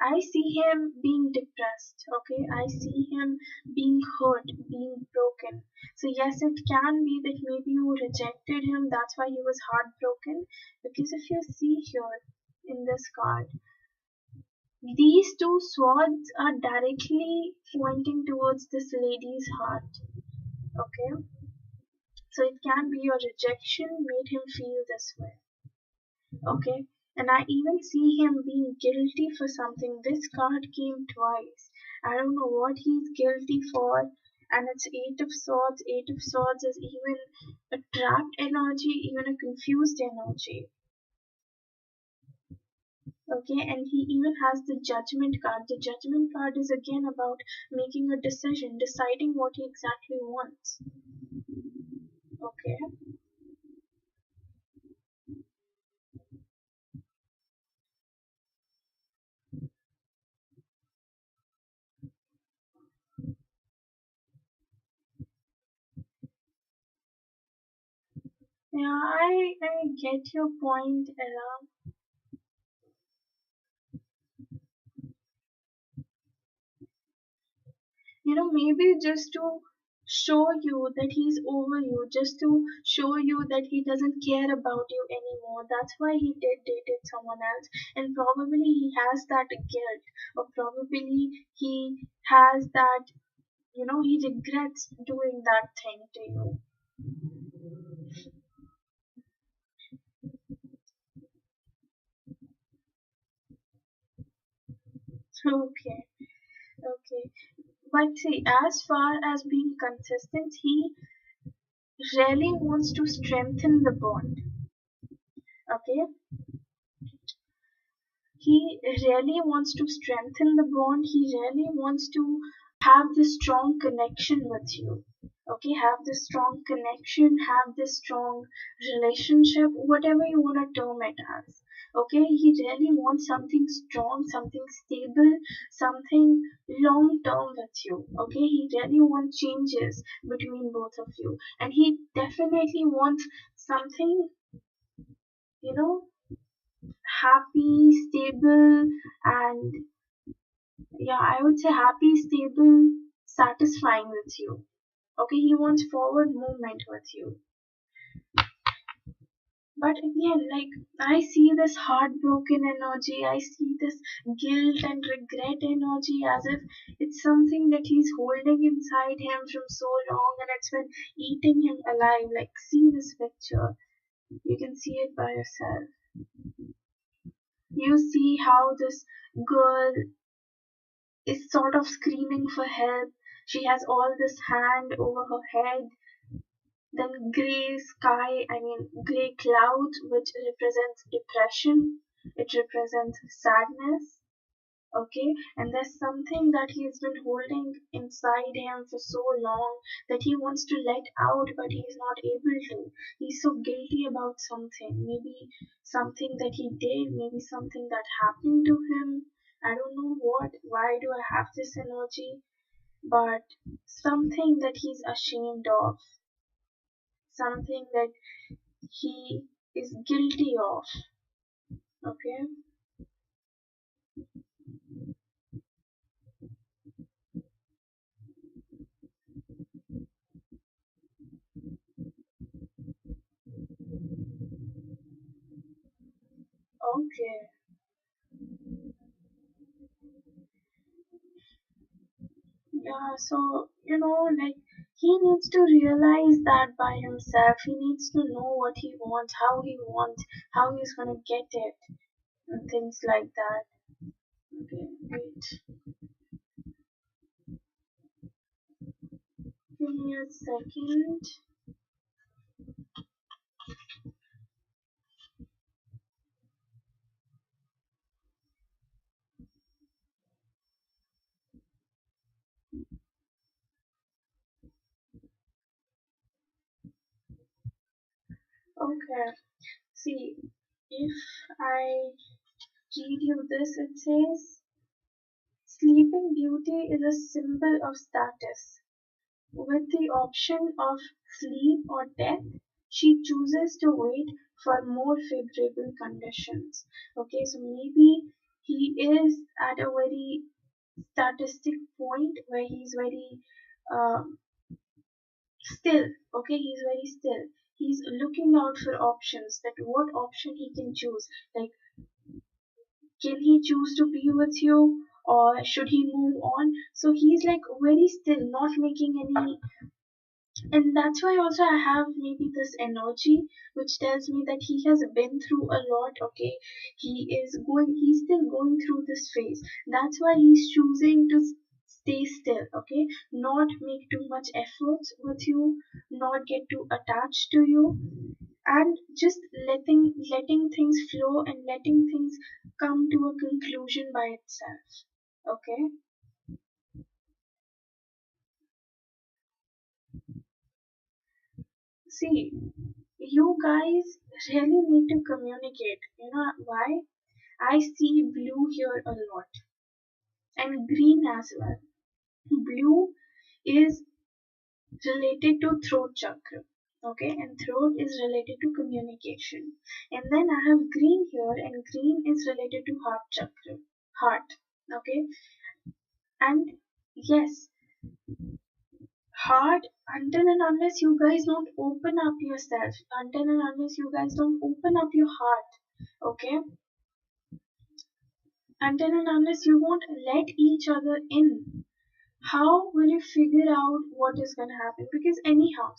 I see him being depressed, okay? I see him being hurt, being broken. So, yes, it can be that maybe you rejected him, that's why he was heartbroken. Because if you see here in this card, these two swords are directly pointing towards this lady's heart, okay? So, it can be your rejection made him feel this way. Okay, and I even see him being guilty for something. This card came twice. I don't know what he's guilty for, and it's Eight of Swords. Eight of Swords is even a trapped energy, even a confused energy. Okay, and he even has the Judgment card. The Judgment card is again about making a decision, deciding what he exactly wants. Okay, yeah, I get your point, Ella. Maybe just to show you that he's over you, just to show you that he doesn't care about you anymore. That's why he dated someone else, and probably he has that guilt, or probably he has that, he regrets doing that thing to you. Okay, okay. But see, as far as being consistent, he really wants to strengthen the bond. Okay, he really wants to strengthen the bond. He really wants to have this strong connection with you. Okay, have this strong connection, have this strong relationship, whatever you want to term it as. Okay, he really wants something strong, something stable, something long term with you. Okay, he really wants changes between both of you, and he definitely wants something, you know, happy, stable, and yeah, I would say happy, stable, satisfying with you. Okay, he wants forward movement with you. But again, like, I see this heartbroken energy, I see this guilt and regret energy as if it's something that he's holding inside him from so long and it's been eating him alive. Like, see this picture. You can see it by yourself. You see how this girl is sort of screaming for help. She has all this hand over her head, then grey sky, I mean grey clouds, which represents depression. It represents sadness. Okay, and there's something that he's been holding inside him for so long that he wants to let out, but he's not able to. He's so guilty about something, maybe something that he did, maybe something that happened to him. I don't know what, why do I have this energy, but something that he's ashamed of, something that he is guilty of. Okay. Okay. Yeah, so like he needs to realize that by himself. He needs to know what he wants, how he's gonna get it, and things like that. Okay, wait. Give me a second. Okay. See, if I read you this, it says Sleeping Beauty is a symbol of status. With the option of sleep or death, she chooses to wait for more favorable conditions. Okay, so maybe he is at a very statistic point where he's very um, still. Okay, he's very still. He's looking out for options, that what option he can choose. Like, can he choose to be with you or should he move on? So he's like very still, not making any, and that's why also I have maybe this energy which tells me that he has been through a lot. Okay, he's still going through this phase. That's why he's choosing to stay still. Okay, not make too much efforts with you, not get too attached to you, and just letting things flow and letting things come to a conclusion by itself. Okay. See, you guys really need to communicate. You know why? I see blue here a lot and green as well. Blue is related to throat chakra. Okay, and throat is related to communication. And then I have green here, and green is related to heart chakra. Heart. Okay, and yes, heart, until and unless you guys don't open up yourself, until and unless you guys don't open up your heart, okay, until and unless you won't let each other in, how will you figure out what is going to happen? Because anyhow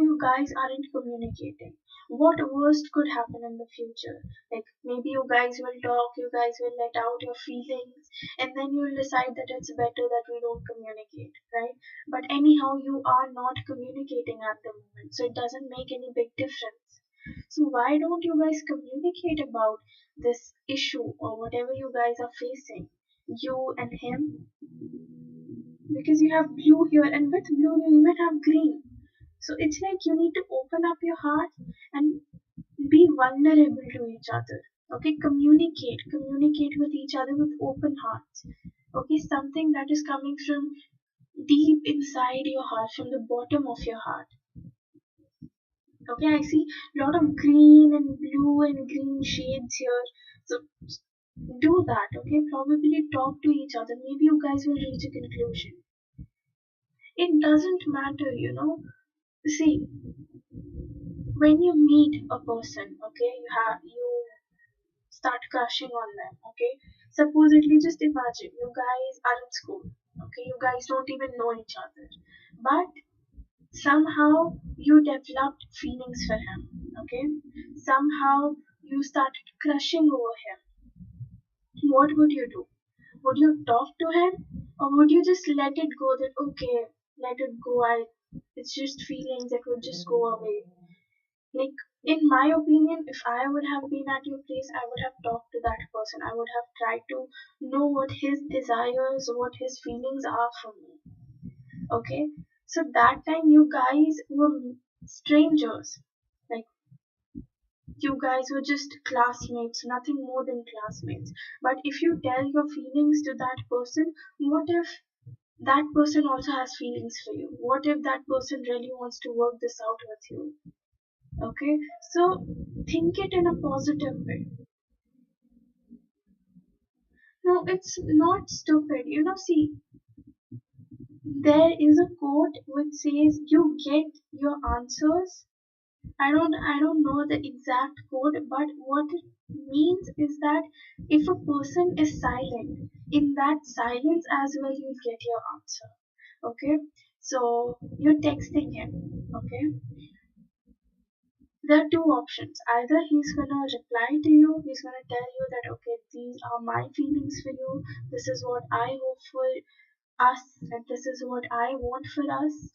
you guys aren't communicating. What worst could happen in the future? Like maybe you guys will talk, you guys will let out your feelings, and then you'll decide that it's better that we don't communicate, right? But anyhow you are not communicating at the moment, so it doesn't make any big difference. So why don't you guys communicate about this issue or whatever you guys are facing, you and him? Because you have blue here, and with blue you even have green. So it's like you need to open up your heart and be vulnerable to each other. Okay, communicate with each other with open hearts. Okay, something that is coming from deep inside your heart, from the bottom of your heart. Okay, I see a lot of green and blue and green shades here. So do that. Okay, probably talk to each other. Maybe you guys will reach a conclusion. It doesn't matter, See, when you meet a person, okay, you start crushing on them, okay. Supposedly, just imagine you guys are in school, okay, you guys don't even know each other, but somehow you developed feelings for him, okay. Somehow you started crushing over him, what would you do? Would you talk to him, or would you just let it go that okay, let it go, it's just feelings, it would just go away? Like, in my opinion, if I would have been at your place, I would have talked to that person. I would have tried to know what his desires, what his feelings are for me. Okay? So that time you guys were strangers. Like, you guys were just classmates, nothing more than classmates. But if you tell your feelings to that person, what if that person also has feelings for you? What if that person really wants to work this out with you? Okay, so think it in a positive way. No, it's not stupid. See, there is a quote which says you get your answers. I don't know the exact quote, but what it means is that if a person is silent, in that silence as well you'll get your answer. Okay? So you're texting him, okay? There are two options. Either he's gonna reply to you, he's gonna tell you that okay, these are my feelings for you, this is what I hope for us, and this is what I want for us.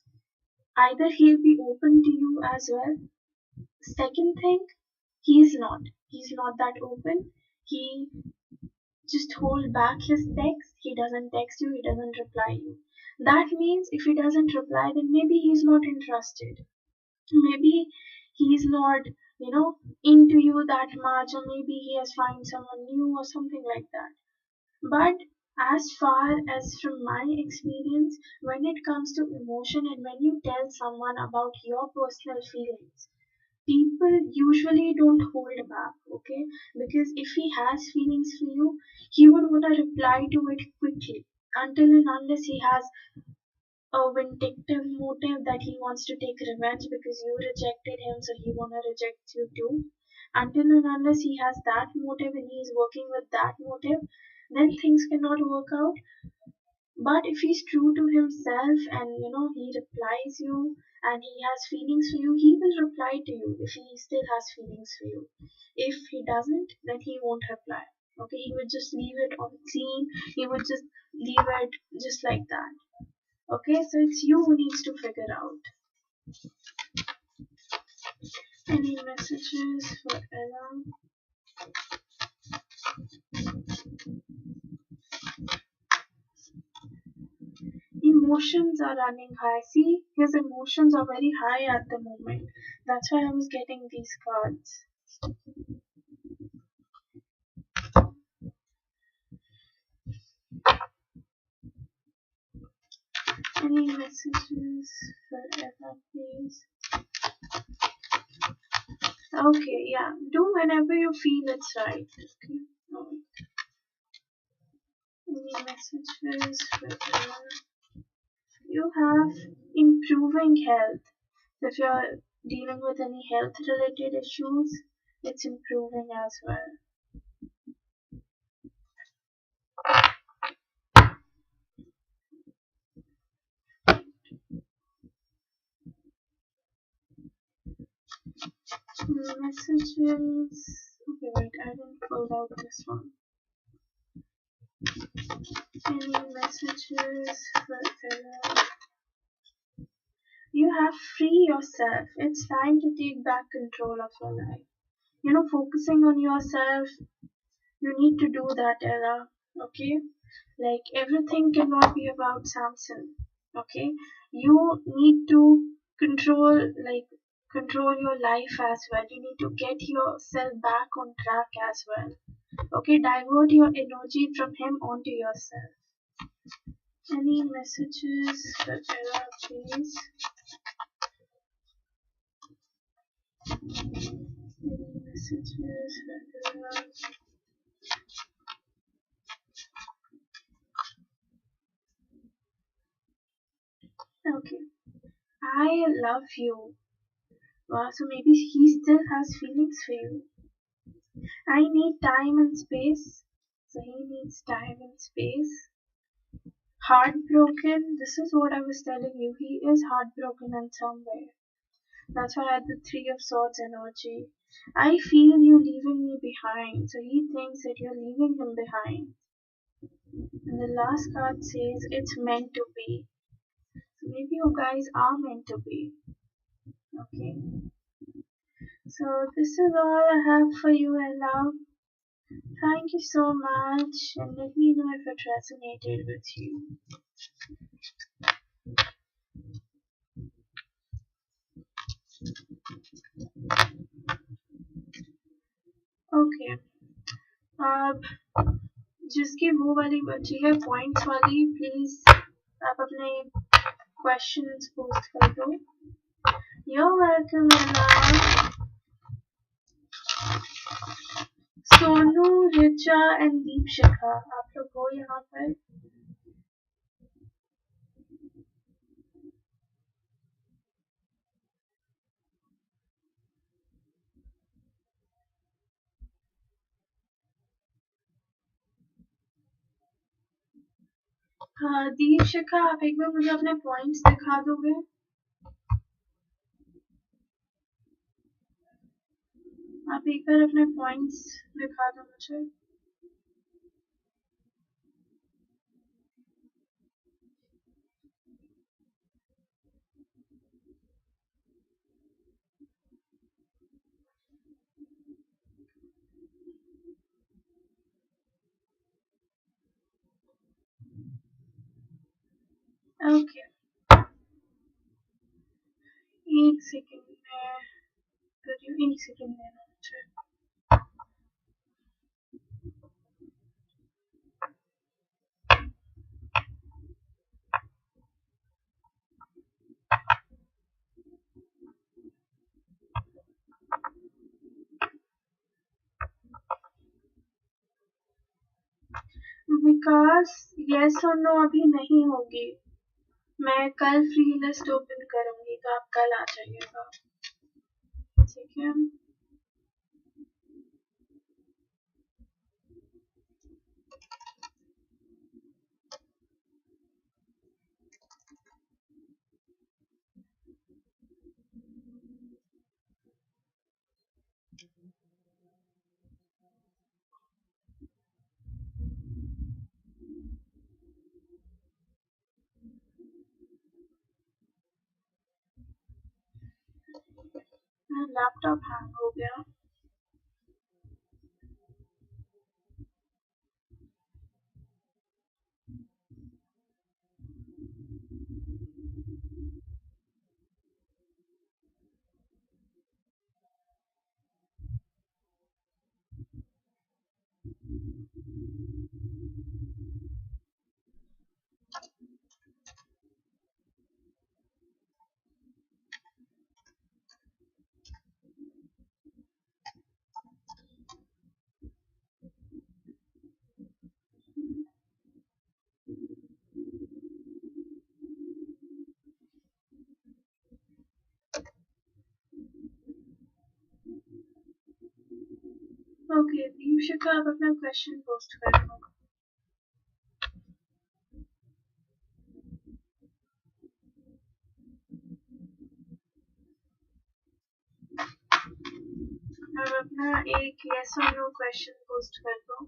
Either he'll be open to you as well. Second thing, he's not. He's not that open. He just hold back his text. He doesn't text you, he doesn't reply you. That means if he doesn't reply, then maybe he's not interested. Maybe he's not, into you that much, or maybe he has found someone new or something like that. But as far as from my experience, when it comes to emotion and when you tell someone about your personal feelings, people usually don't hold back, okay? Because if he has feelings for you, he would want to reply to it quickly, until and unless he has a vindictive motive that he wants to take revenge because you rejected him, so he wanna reject you too. Until and unless he has that motive and he is working with that motive, then things cannot work out. But if he's true to himself and he replies you and he has feelings for you, he will reply to you if he still has feelings for you. If he doesn't, then he won't reply. Okay, he would just leave it on scene. He would just leave it just like that. Okay, so it's you who needs to figure out. Any messages for Ella? Emotions are running high. See, his emotions are very high at the moment. That's why I was getting these cards. Any messages for Ella, please? Okay, yeah. Do whenever you feel it's right. Okay. Alright. Any messages for Ella? You have improving health. So if you're dealing with any health related issues, it's improving as well. Messages. Okay, wait, I didn't pull out this one. Any messages for Ella? You have free yourself. It's time to take back control of your life. Focusing on yourself, you need to do that, Ella. Okay? Like, everything cannot be about Samson. Okay? You need to control your life as well. You need to get yourself back on track as well. Okay? Divert your energy from him onto yourself. Any messages for Ella, please? Any messages for Ella? Okay. I love you. So maybe he still has feelings for you. I need time and space. So he needs time and space. Heartbroken. This is what I was telling you. He is heartbroken in some way. That's why I had the Three of Swords energy. I feel you leaving me behind. So he thinks that you're leaving him behind. And the last card says it's meant to be. So maybe you guys are meant to be. Okay. So this is all I have for you, Ella. Thank you so much, and let me know if it resonated with you. Okay. अब जिसकी वो वाली बची है points वाली, please आप अपने questions post कर दो. You're welcome, Ella. Sonu, Richa and Deep Shikha, आप लोग हो यहाँ पर? हाँ, दीप शिखा, आप एक बार मुझे अपने पॉइंट्स दिखा दोगे? आप एक बार अपने पॉइंट्स दिखा दो मुझे. ओके, एक सेकेंड में करिए, एक सेकेंड देना मुझे. विकास, यस और नो अभी नहीं होगी. मैं कल फ्री लिस्ट ओपन करूंगी, तो आप कल आ जाइएगा. ठीक है. लैपटॉप हैंग हो गया. ओके, दीपशिखा, आप अपना क्वेश्चन पोस्ट कर दो. आप अपना एक यस और नो क्वेश्चन पोस्ट कर दो.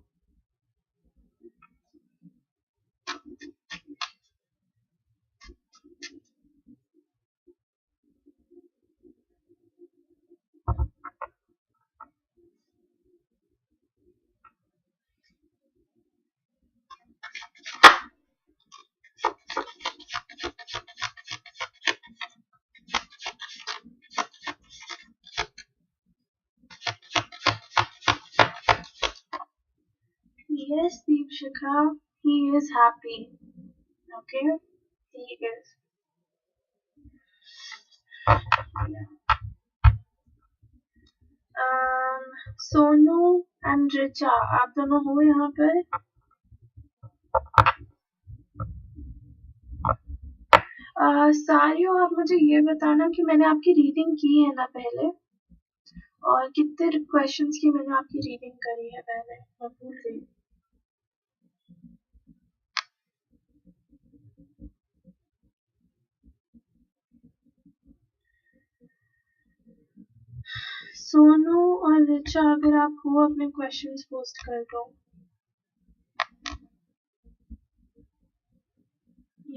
Yes, Deepshikha, he is happy. Okay, he is. Yeah. Sonu and Richa, आप दोनों हो यहाँ पर? सारियो, आप मुझे ये बताना कि मैंने आपकी रीडिंग की है ना पहले, और कितने क्वेश्चंस की मैंने आपकी रीडिंग करी है पहले, मैं भूल गई. सोनू और रिचा, अगर आप हो अपने क्वेश्चंस पोस्ट कर दो.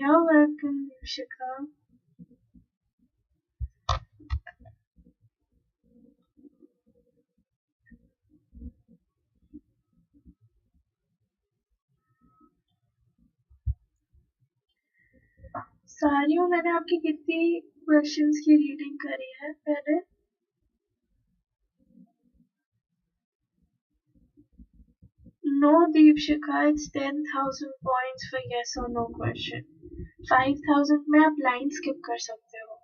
You're welcome, Shikha. सारियों, मैंने आपकी कितनी क्वेश्चंस की रीडिंग करी है पहले? No, Deepshikha, it's 10,000 points for yes or no question. 5,000 में आप लाइन स्किप कर सकते हो.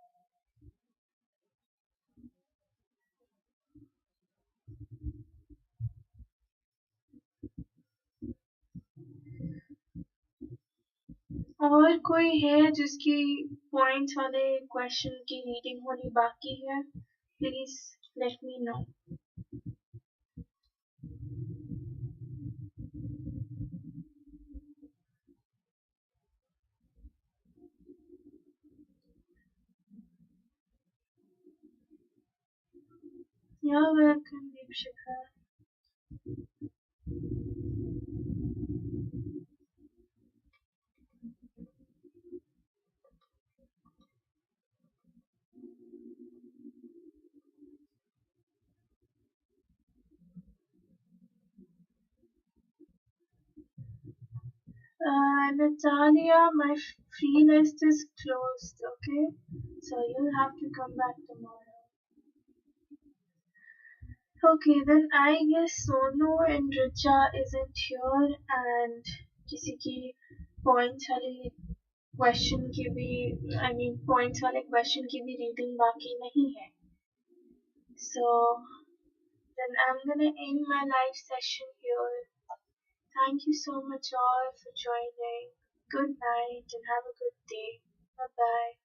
और कोई है जिसकी पॉइंट्स वाले क्वेश्चन की रीडिंग होनी बाकी है? Please let me know. You're welcome, Deepshikha. Natalia, my free list is closed, okay? So you'll have to come back tomorrow. Okay, then I guess Sonu and Richa isn't here and किसी की points वाली question की भी, I mean points वाले question की भी reading बाकी नहीं है. So then I'm gonna end my live session here. Thank you so much all for joining. Good night and have a good day. Bye bye.